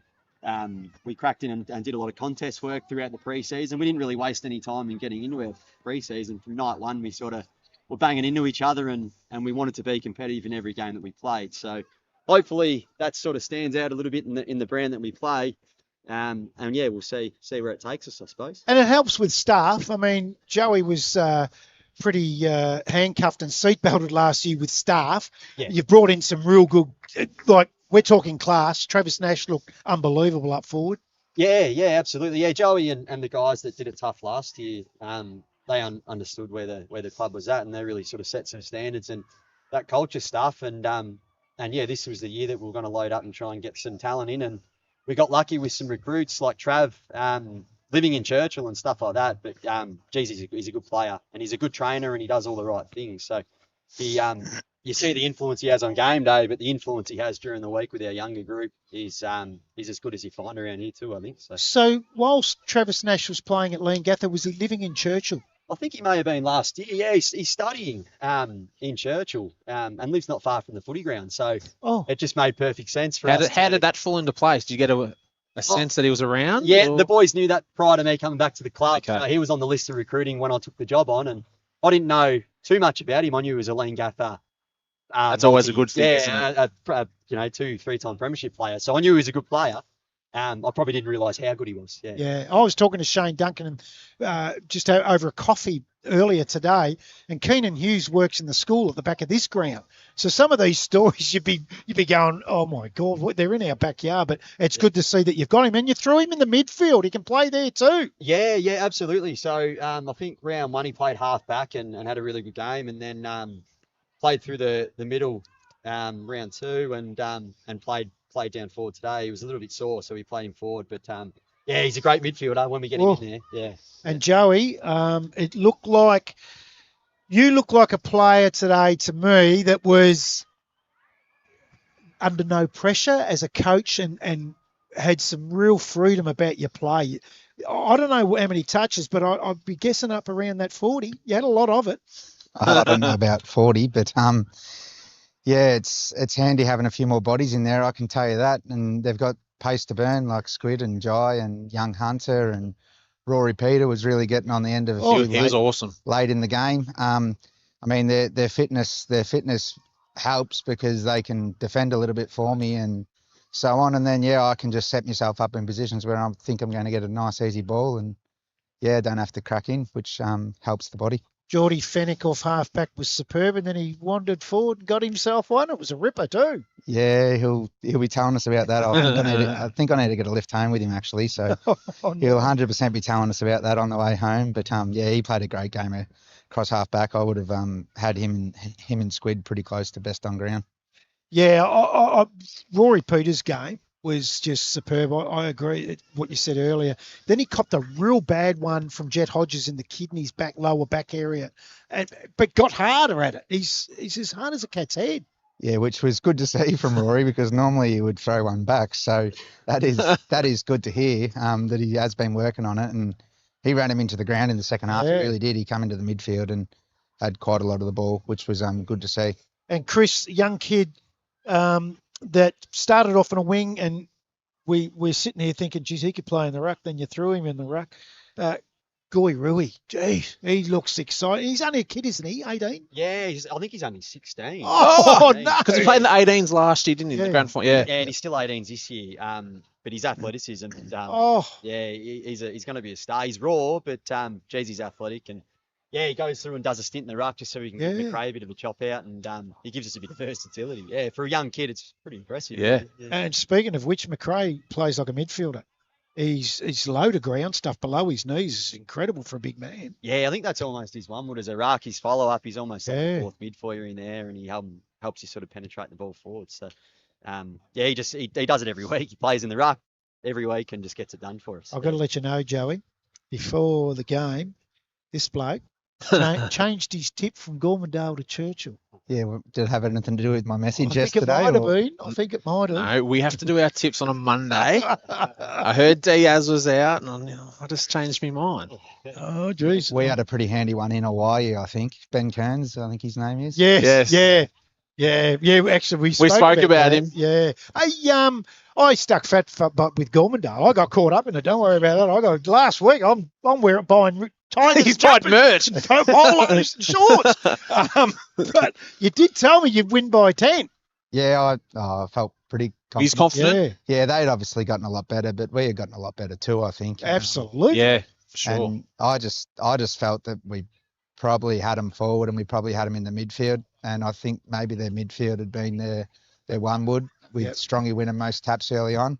We cracked in and did a lot of contest work throughout the pre-season. We didn't really waste any time in getting into our pre-season. From night one, we sort of were banging into each other and we wanted to be competitive in every game that we played. So hopefully that sort of stands out a little bit in the brand that we play. We'll see where it takes us, I suppose. And it helps with staff. I mean, Joey was pretty handcuffed and seatbelted last year with staff. Yeah. You've brought in some real good, we're talking class. Travis Nash looked unbelievable up forward. Yeah, absolutely. Yeah, Joey and the guys that did it tough last year, they understood where the club was at, and they really sort of set some standards and that culture stuff. And yeah, this was the year that we were going to load up and try and get some talent in, and we got lucky with some recruits like Trav, living in Churchill and stuff like that. But geez, he's a good player, and he's a good trainer, and he does all the right things. So he, you see the influence he has on game day, but the influence he has during the week with our younger group is as good as you find around here too, I think. So whilst Travis Nash was playing at Leongatha, was he living in Churchill? I think he may have been last year. Yeah, he's studying in Churchill and lives not far from the footy ground. So it just made perfect sense for us. How did that fall into place? Did you get a sense that he was around? Yeah, or? the boys knew that prior to me coming back to the club. Okay. So he was on the list of recruiting when I took the job on, and I didn't know too much about him. I knew he was a Leongatha. That's always a good thing, isn't it? a 2-3-time premiership player. So I knew he was a good player. I probably didn't realise how good he was. Yeah, I was talking to Shane Duncan just over a coffee earlier today, and Keenan Hughes works in the school at the back of this ground. So some of these stories you'd be going, oh my God, they're in our backyard. But it's good to see that you've got him, and you threw him in the midfield. He can play there too. Yeah, absolutely. So I think round one he played half back and had a really good game, and then played through the middle round two and played down forward today. He was a little bit sore, so we played him forward. But he's a great midfielder when we get him in there. Yeah. And Joey, it looked like you look like a player today to me that was under no pressure as a coach and had some real freedom about your play. I don't know how many touches, but I'd be guessing up around that 40. You had a lot of it. I don't know about 40, but yeah, it's handy having a few more bodies in there, I can tell you that. And they've got pace to burn like Squid and Jai and Young Hunter, and Rory Peter was really getting on the end of a few he was awesome late in the game. I mean, their fitness helps because they can defend a little bit for me and so on. And then, I can just set myself up in positions where I think I'm going to get a nice, easy ball and, don't have to crack in, which helps the body. Geordie Fennick off half-back was superb, and then he wandered forward and got himself one. It was a ripper too. Yeah, he'll be telling us about that. I think I need to get a lift home with him, actually. So no. He'll 100% be telling us about that on the way home. But, he played a great game across half-back. I would have had him and Squid pretty close to best on ground. Yeah, Rory Peters' game was just superb. I agree with what you said earlier. Then he copped a real bad one from Jet Hodges in the kidneys lower back area, but got harder at it. He's as hard as a cat's head. Yeah, which was good to see from Rory because normally he would throw one back. So that is good to hear that he has been working on it, and he ran him into the ground in the second half. Yeah. He really did. He came into the midfield and had quite a lot of the ball, which was good to see. And Chris, young kid, that started off on a wing, and we're sitting here thinking, geez, he could play in the ruck. Then you threw him in the ruck. Goy Rui, geez, he looks exciting. He's only a kid, isn't he? 18? Yeah, I think he's only 16. Oh, no. because he played in the 18s last year, didn't he? Yeah. The grand final. Yeah, and he's still 18s this year. But his athleticism, he's going to be a star. He's raw, but geez, he's athletic, and he goes through and does a stint in the ruck just so he can give McRae a bit of a chop out, and he gives us a bit of versatility. Yeah, for a young kid, it's pretty impressive. Yeah. And speaking of which, McRae plays like a midfielder. He's low to ground stuff below his knees is incredible for a big man. Yeah, I think that's almost his one wood as a ruck. His follow-up, he's almost like a fourth midfielder in there, and he helps you sort of penetrate the ball forward. So, he does it every week. He plays in the ruck every week and just gets it done for us. I've got to let you know, Joey, before the game, this bloke changed his tip from Gormandale to Churchill. Yeah, did it have anything to do with my message I yesterday? I think it might have. No, we have to do our tips on a Monday. I heard Diaz was out, and I just changed my mind. Oh, jeez. We had a pretty handy one in Hawaii, I think. Ben Kearns, I think his name is. Yes. Yeah. Actually, we spoke about him. Yeah. I stuck fat but with Gormandale. I got caught up in it. Don't worry about that. Last week. I'm buying Tigers. He's buying merch, polos and shorts. But you did tell me you'd win by 10. Yeah, I felt pretty confident. He's confident. Yeah, they'd obviously gotten a lot better, but we had gotten a lot better too, I think. Absolutely. Yeah, for sure. And I just felt that we probably had them forward and we probably had them in the midfield. And I think maybe their midfield had been their one wood with Strongy winning most taps early on.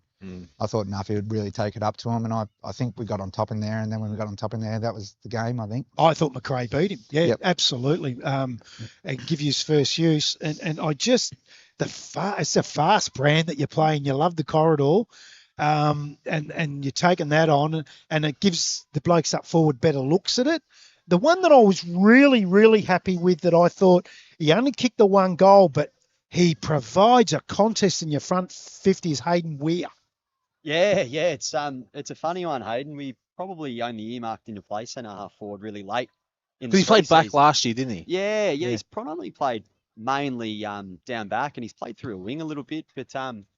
I thought Nuffy would really take it up to him, and I think we got on top in there, and then when we got on top in there, that was the game, I think. I thought McRae beat him. Yeah, absolutely. And give you his first use. And it's a fast brand that you're playing. You love the corridor, and you're taking that on, and it gives the blokes up forward better looks at it. The one that I was really, really happy with, that I thought he only kicked the one goal, but he provides a contest in your front 50 is Hayden Weir. Yeah, it's a funny one, Hayden. We probably only earmarked him to play centre half forward really late in the Because he played back pre-season. last year, didn't he? Yeah, he's probably played mainly down back, and he's played through a wing a little bit, but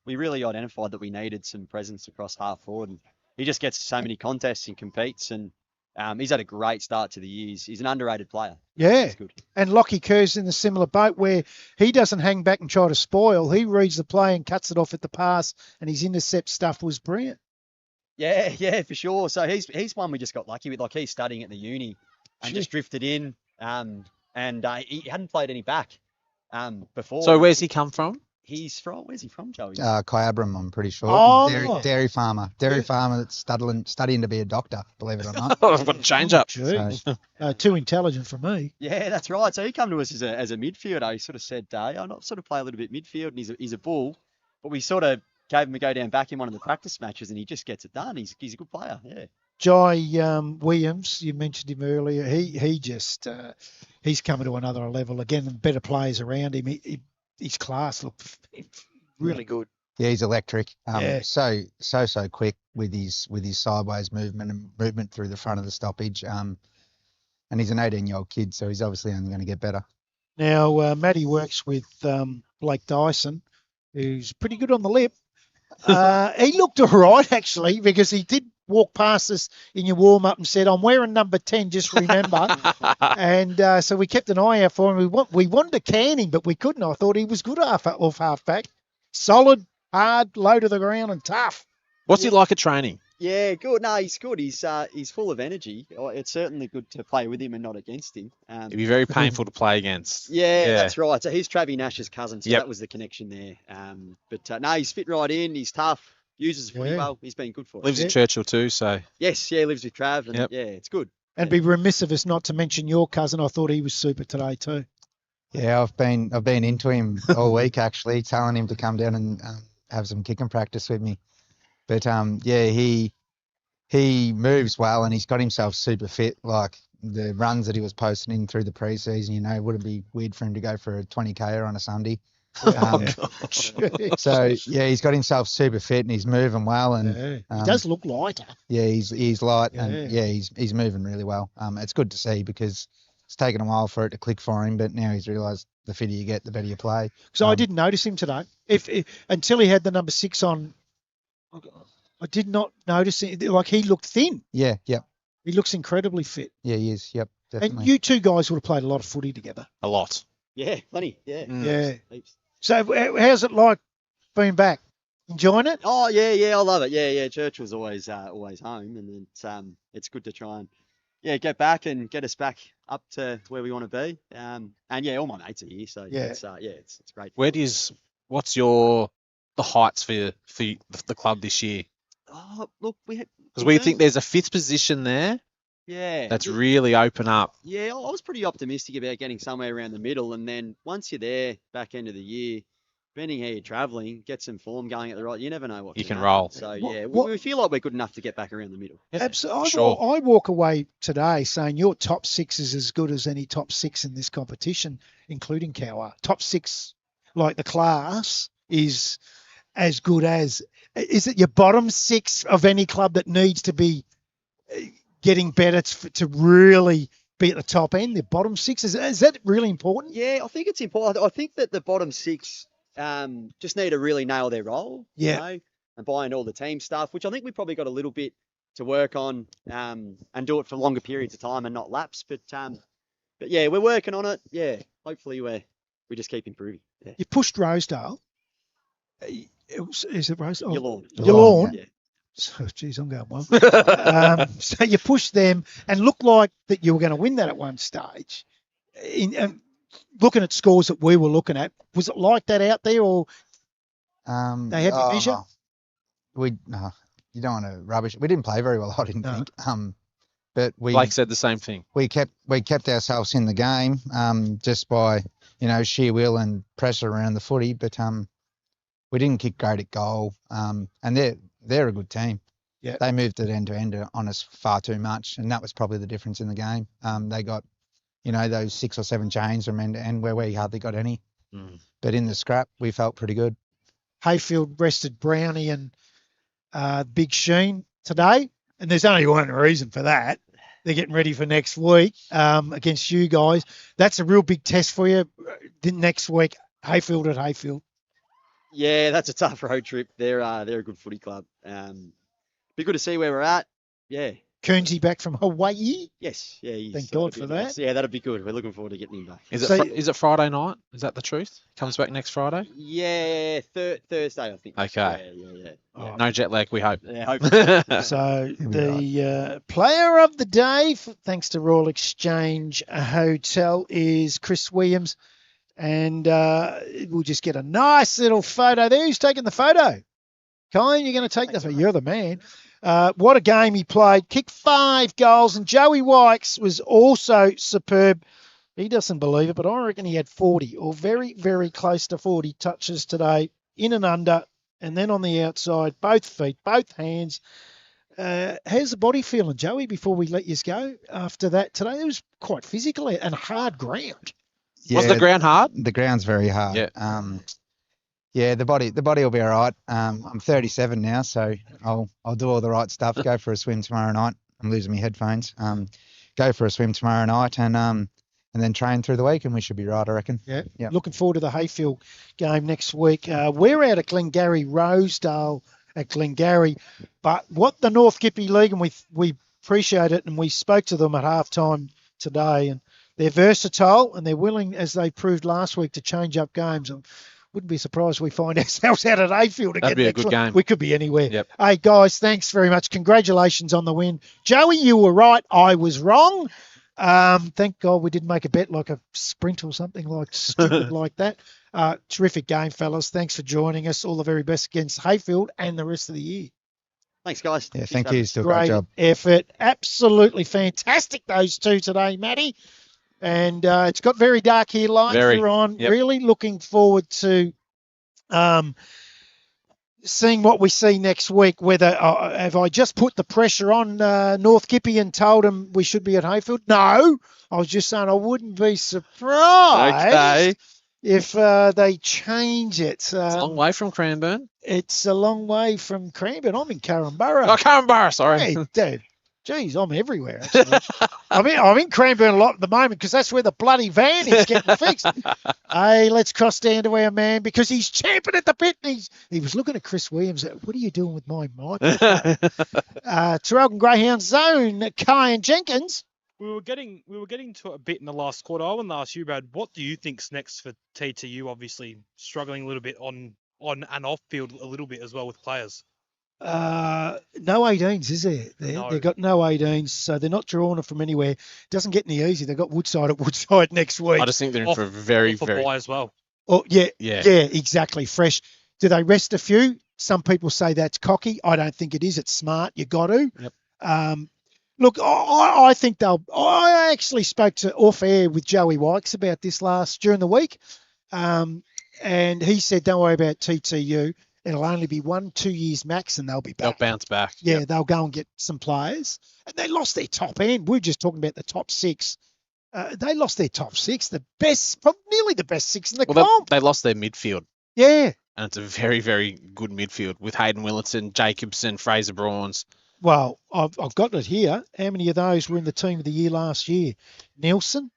we really identified that we needed some presence across half forward, and he just gets so many contests and competes, and he's had a great start to the year. He's an underrated player. Yeah, He's good. and Lockie Kerr's in a similar boat where he doesn't hang back and try to spoil. He reads the play and cuts it off at the pass, and his intercept stuff was brilliant. Yeah, for sure. So he's one we just got lucky with. Like, he's studying at the uni and just drifted in, and he hadn't played any back before. So where's he come from? Where's he from, Joey? Kyabram, I'm pretty sure. Oh. Dairy farmer that's studying to be a doctor, believe it or not. What a change up. Jeez. Too intelligent for me. Yeah, that's right. So he come to us as a midfielder. He sort of said, I'm not sort of play a little bit midfield, and he's a bull, but we sort of gave him a go down back in one of the practice matches, and he just gets it done. He's a good player. Yeah. Jai Williams, you mentioned him earlier. He just he's coming to another level again, and better players around him. His class looked really good. Yeah, he's electric. Yeah. So quick with his sideways movement and movement through the front of the stoppage. And he's an 18-year-old kid, so he's obviously only going to get better. Now, Matty works with Blake Dyson, who's pretty good on the lip. He looked all right, actually, because he did walk past us in your warm-up and said, I'm wearing number 10, just remember. And so we kept an eye out for him. We wanted to can him, but we couldn't. I thought he was good off half-back. Solid, hard, low to the ground and tough. What's he like at training? Yeah, good. No, he's good. He's full of energy. It's certainly good to play with him and not against him. It'd be very painful to play against. Yeah, that's right. So he's Travis Nash's cousin, so Yep. that was the connection there. But no, he's fit right in. He's tough. Uses the footy well. He's been good for us. Lives in Churchill too, so. Yes, lives with Trav, and yeah, it's good. And be remiss of us not to mention your cousin. I thought he was super today too. Yeah, I've been into him all week, actually, telling him to come down and have some kicking practice with me. But he moves well, and he's got himself super fit. Like, the runs that he was posting in through the preseason, it wouldn't be weird for him to go for a 20K on a Sunday. So yeah, he's got himself super fit, and he's moving well, and he does look lighter. Yeah, he's light, and he's moving really well. It's good to see, because it's taken a while for it to click for him, but now he's realised the fitter you get, the better you play. So I didn't notice him today. If until he had the number 6 on, I did not notice it. Like, he looked thin. Yeah. He looks incredibly fit. Yeah, he is. Yep, definitely. And you two guys would have played a lot of footy together. A lot. Yeah, plenty. Yeah. Yeah. So how's it like being back? Enjoying it? Oh yeah, I love it. Yeah. Churchill's always home, and it's good to try and get back and get us back up to where we want to be. And yeah, all my mates are here, so it's great. What's the heights for the club this year? Oh, look, because we think there's a 5th position there. Yeah. That's really open up. Yeah, I was pretty optimistic about getting somewhere around the middle, and then once you're there, back end of the year, depending how you're travelling, get some form going at the right. You never know what you can happen. roll. So we feel like we're good enough to get back around the middle. Absolutely. Sure. I walk away today saying your top 6 is as good as any top 6 in this competition, including Cower. Top 6, like the class, is as good as. Is it your bottom 6 of any club that needs to be getting better to really be at the top end? The bottom 6, is that really important? Yeah, I think it's important. I think that the bottom 6 just need to really nail their role. Yeah. And buy in all the team stuff, which I think we've probably got a little bit to work on and do it for longer periods of time and not lapse. But yeah, we're working on it. Yeah, hopefully we just keep improving. Yeah. You pushed Rosedale. Is it Rosedale? Your lawn. Yeah. So, geez, I'm going well. So you pushed them and looked like that you were going to win that at one stage. Looking at scores that we were looking at, was it like that out there, or they had to measure? You don't want to rubbish. We didn't play very well, I didn't think. But Blake said the same thing. We kept ourselves in the game just by sheer will and pressure around the footy, but we didn't kick great at goal. And they're a good team. Yeah. They moved it end to end on us far too much, and that was probably the difference in the game. They got, those 6 or 7 chains from end to end where we hardly got any. But in the scrap, we felt pretty good. Hayfield rested Brownie and Big Sheen today, and there's only one reason for that. They're getting ready for next week against you guys. That's a real big test for you next week, Hayfield at Hayfield. Yeah, that's a tough road trip. They're a good footy club. Be good to see where we're at. Yeah. Coonsey back from Hawaii. Yes. Yeah. Thank God for that. Yeah, that'd be good. We're looking forward to getting him back. Is it Friday night? Is that the truth? Comes back next Friday? Yeah, Thursday, I think. Okay. Yeah. No jet lag, we hope. Yeah, hopefully. So the player of the day, thanks to Royal Exchange Hotel, is Chris Williams. And we'll just get a nice little photo there. Who's taking the photo? Colin, you're going to take the photo. You're the man. What a game he played. Kicked 5 goals. And Joey Wykes was also superb. He doesn't believe it, but I reckon he had 40 or very, very close to 40 touches today, in and under, and then on the outside, both feet, both hands. How's the body feeling, Joey, before we let you go after that today? It was quite physical and hard ground. Yeah, was the ground hard? The ground's very hard. Yeah. The body will be all right. I'm 37 now, so I'll do all the right stuff. Go for a swim tomorrow night. I'm losing my headphones. Go for a swim tomorrow night and then train through the week, and we should be right, I reckon. Yeah. Yeah. Looking forward to the Hayfield game next week. We're out at Glengarry Rosedale at Glengarry, but what the North Gippy League, and we appreciate it, and we spoke to them at halftime today, and they're versatile and they're willing, as they proved last week, to change up games. I wouldn't be surprised we find ourselves out at Hayfield again. That'd be a next good game. We could be anywhere. Yep. Hey, guys, thanks very much. Congratulations on the win. Joey, you were right. I was wrong. Thank God we didn't make a bet like a sprint or something like stupid like that. Terrific game, fellas. Thanks for joining us. All the very best against Hayfield and the rest of the year. Thanks, guys. Yeah, thank you. Still Great great job. effort. Absolutely fantastic, those two today, Matty. And it's got very dark here. Lights are on. Yep. Really looking forward to seeing what we see next week. Whether have I just put the pressure on North Gippy and told them we should be at Hayfield? No, I was just saying I wouldn't be surprised if they change it. It's a long way from Cranbourne. It's a long way from Cranbourne. I'm in Carramburra. Oh, Carramburra, sorry. Hey, dude. Geez, I'm everywhere, actually. I'm in Cranbourne a lot at the moment because that's where the bloody van is getting fixed. Hey, let's cross down to our man because he's champing at the bit. And he was looking at Chris Williams. What are you doing with my microphone? Traralgon Greyhound Zone, Kai and Jenkins. We were getting to it a bit in the last quarter. I want to ask you, Brad, what do you think's next for TTU? Obviously struggling a little bit on and off field a little bit as well with players. No 18s, is there? They've got no 18s, so they're not drawing it from anywhere. It doesn't get any easy. They've got Woodside at Woodside next week. I just think they're in for a very, very... bye as well. Oh, yeah, exactly. Fresh. Do they rest a few? Some people say that's cocky. I don't think it is. It's smart. You got to. Yep. Look, I think they'll... I actually spoke to off-air with Joey Wykes about this during the week, and he said, don't worry about TTU. It'll only be 1-2 years max and they'll be back. They'll bounce back. Yeah, They'll go and get some players. And they lost their top end. We're just talking about the top 6. They lost their top 6, the best, probably nearly the best 6 in the comp. They lost their midfield. Yeah. And it's a very, very good midfield with Hayden Willetton, Jacobson, Fraser Brawns. Well, I've got it here. How many of those were in the team of the year last year? Nelson,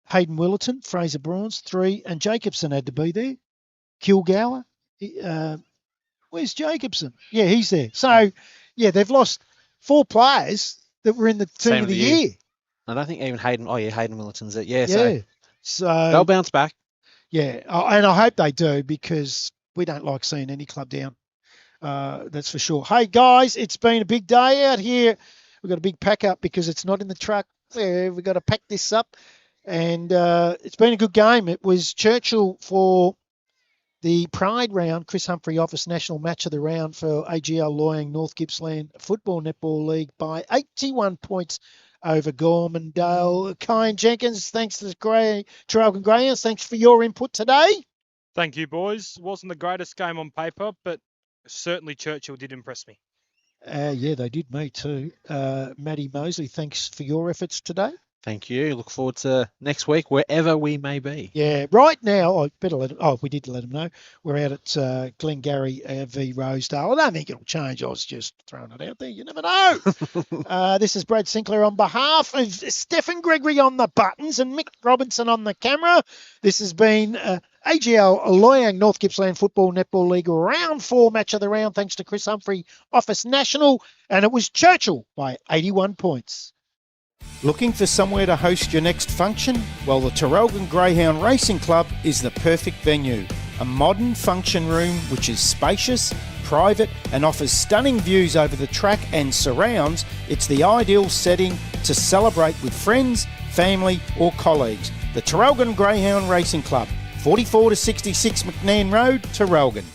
Hayden Willetton, Fraser Brawns, 3, and Jacobson had to be there. Kilgour. Where's Jacobson? Yeah, he's there. So, yeah, they've lost 4 players that were in the team of the year. I don't think even Hayden... Oh, yeah, Hayden Willetton's it. Yeah, so they'll bounce back. Yeah, and I hope they do because we don't like seeing any club down. That's for sure. Hey, guys, it's been a big day out here. We've got a big pack up because it's not in the truck. We've got to pack this up. And it's been a good game. It was Churchill for the Pride round, Chris Humphrey Office National Match of the Round for AGL Loyang North Gippsland Football Netball League by 81 points over Gormandale. Kyan Jenkins, thanks to the Traralgon Greyhounds. Thanks for your input today. Thank you, boys. Wasn't the greatest game on paper, but certainly Churchill did impress me. Yeah, they did me too. Matty Mosley, thanks for your efforts today. Thank you. Look forward to next week, wherever we may be. Yeah, right now, I better let them, we did let them know. We're out at Glengarry v Rosedale. I don't think it'll change. I was just throwing it out there. You never know. This is Brad Sinclair on behalf of Stephen Gregory on the buttons and Mick Robinson on the camera. This has been AGL Loyang North Gippsland Football Netball League Round 4 match of the round, thanks to Chris Humphrey, Office National, and it was Churchill by 81 points. Looking for somewhere to host your next function? Well, the Traralgon Greyhound Racing Club is the perfect venue. A modern function room which is spacious, private and offers stunning views over the track and surrounds. It's the ideal setting to celebrate with friends, family or colleagues. The Traralgon Greyhound Racing Club, 44 to 66 McNairn Road, Traralgon.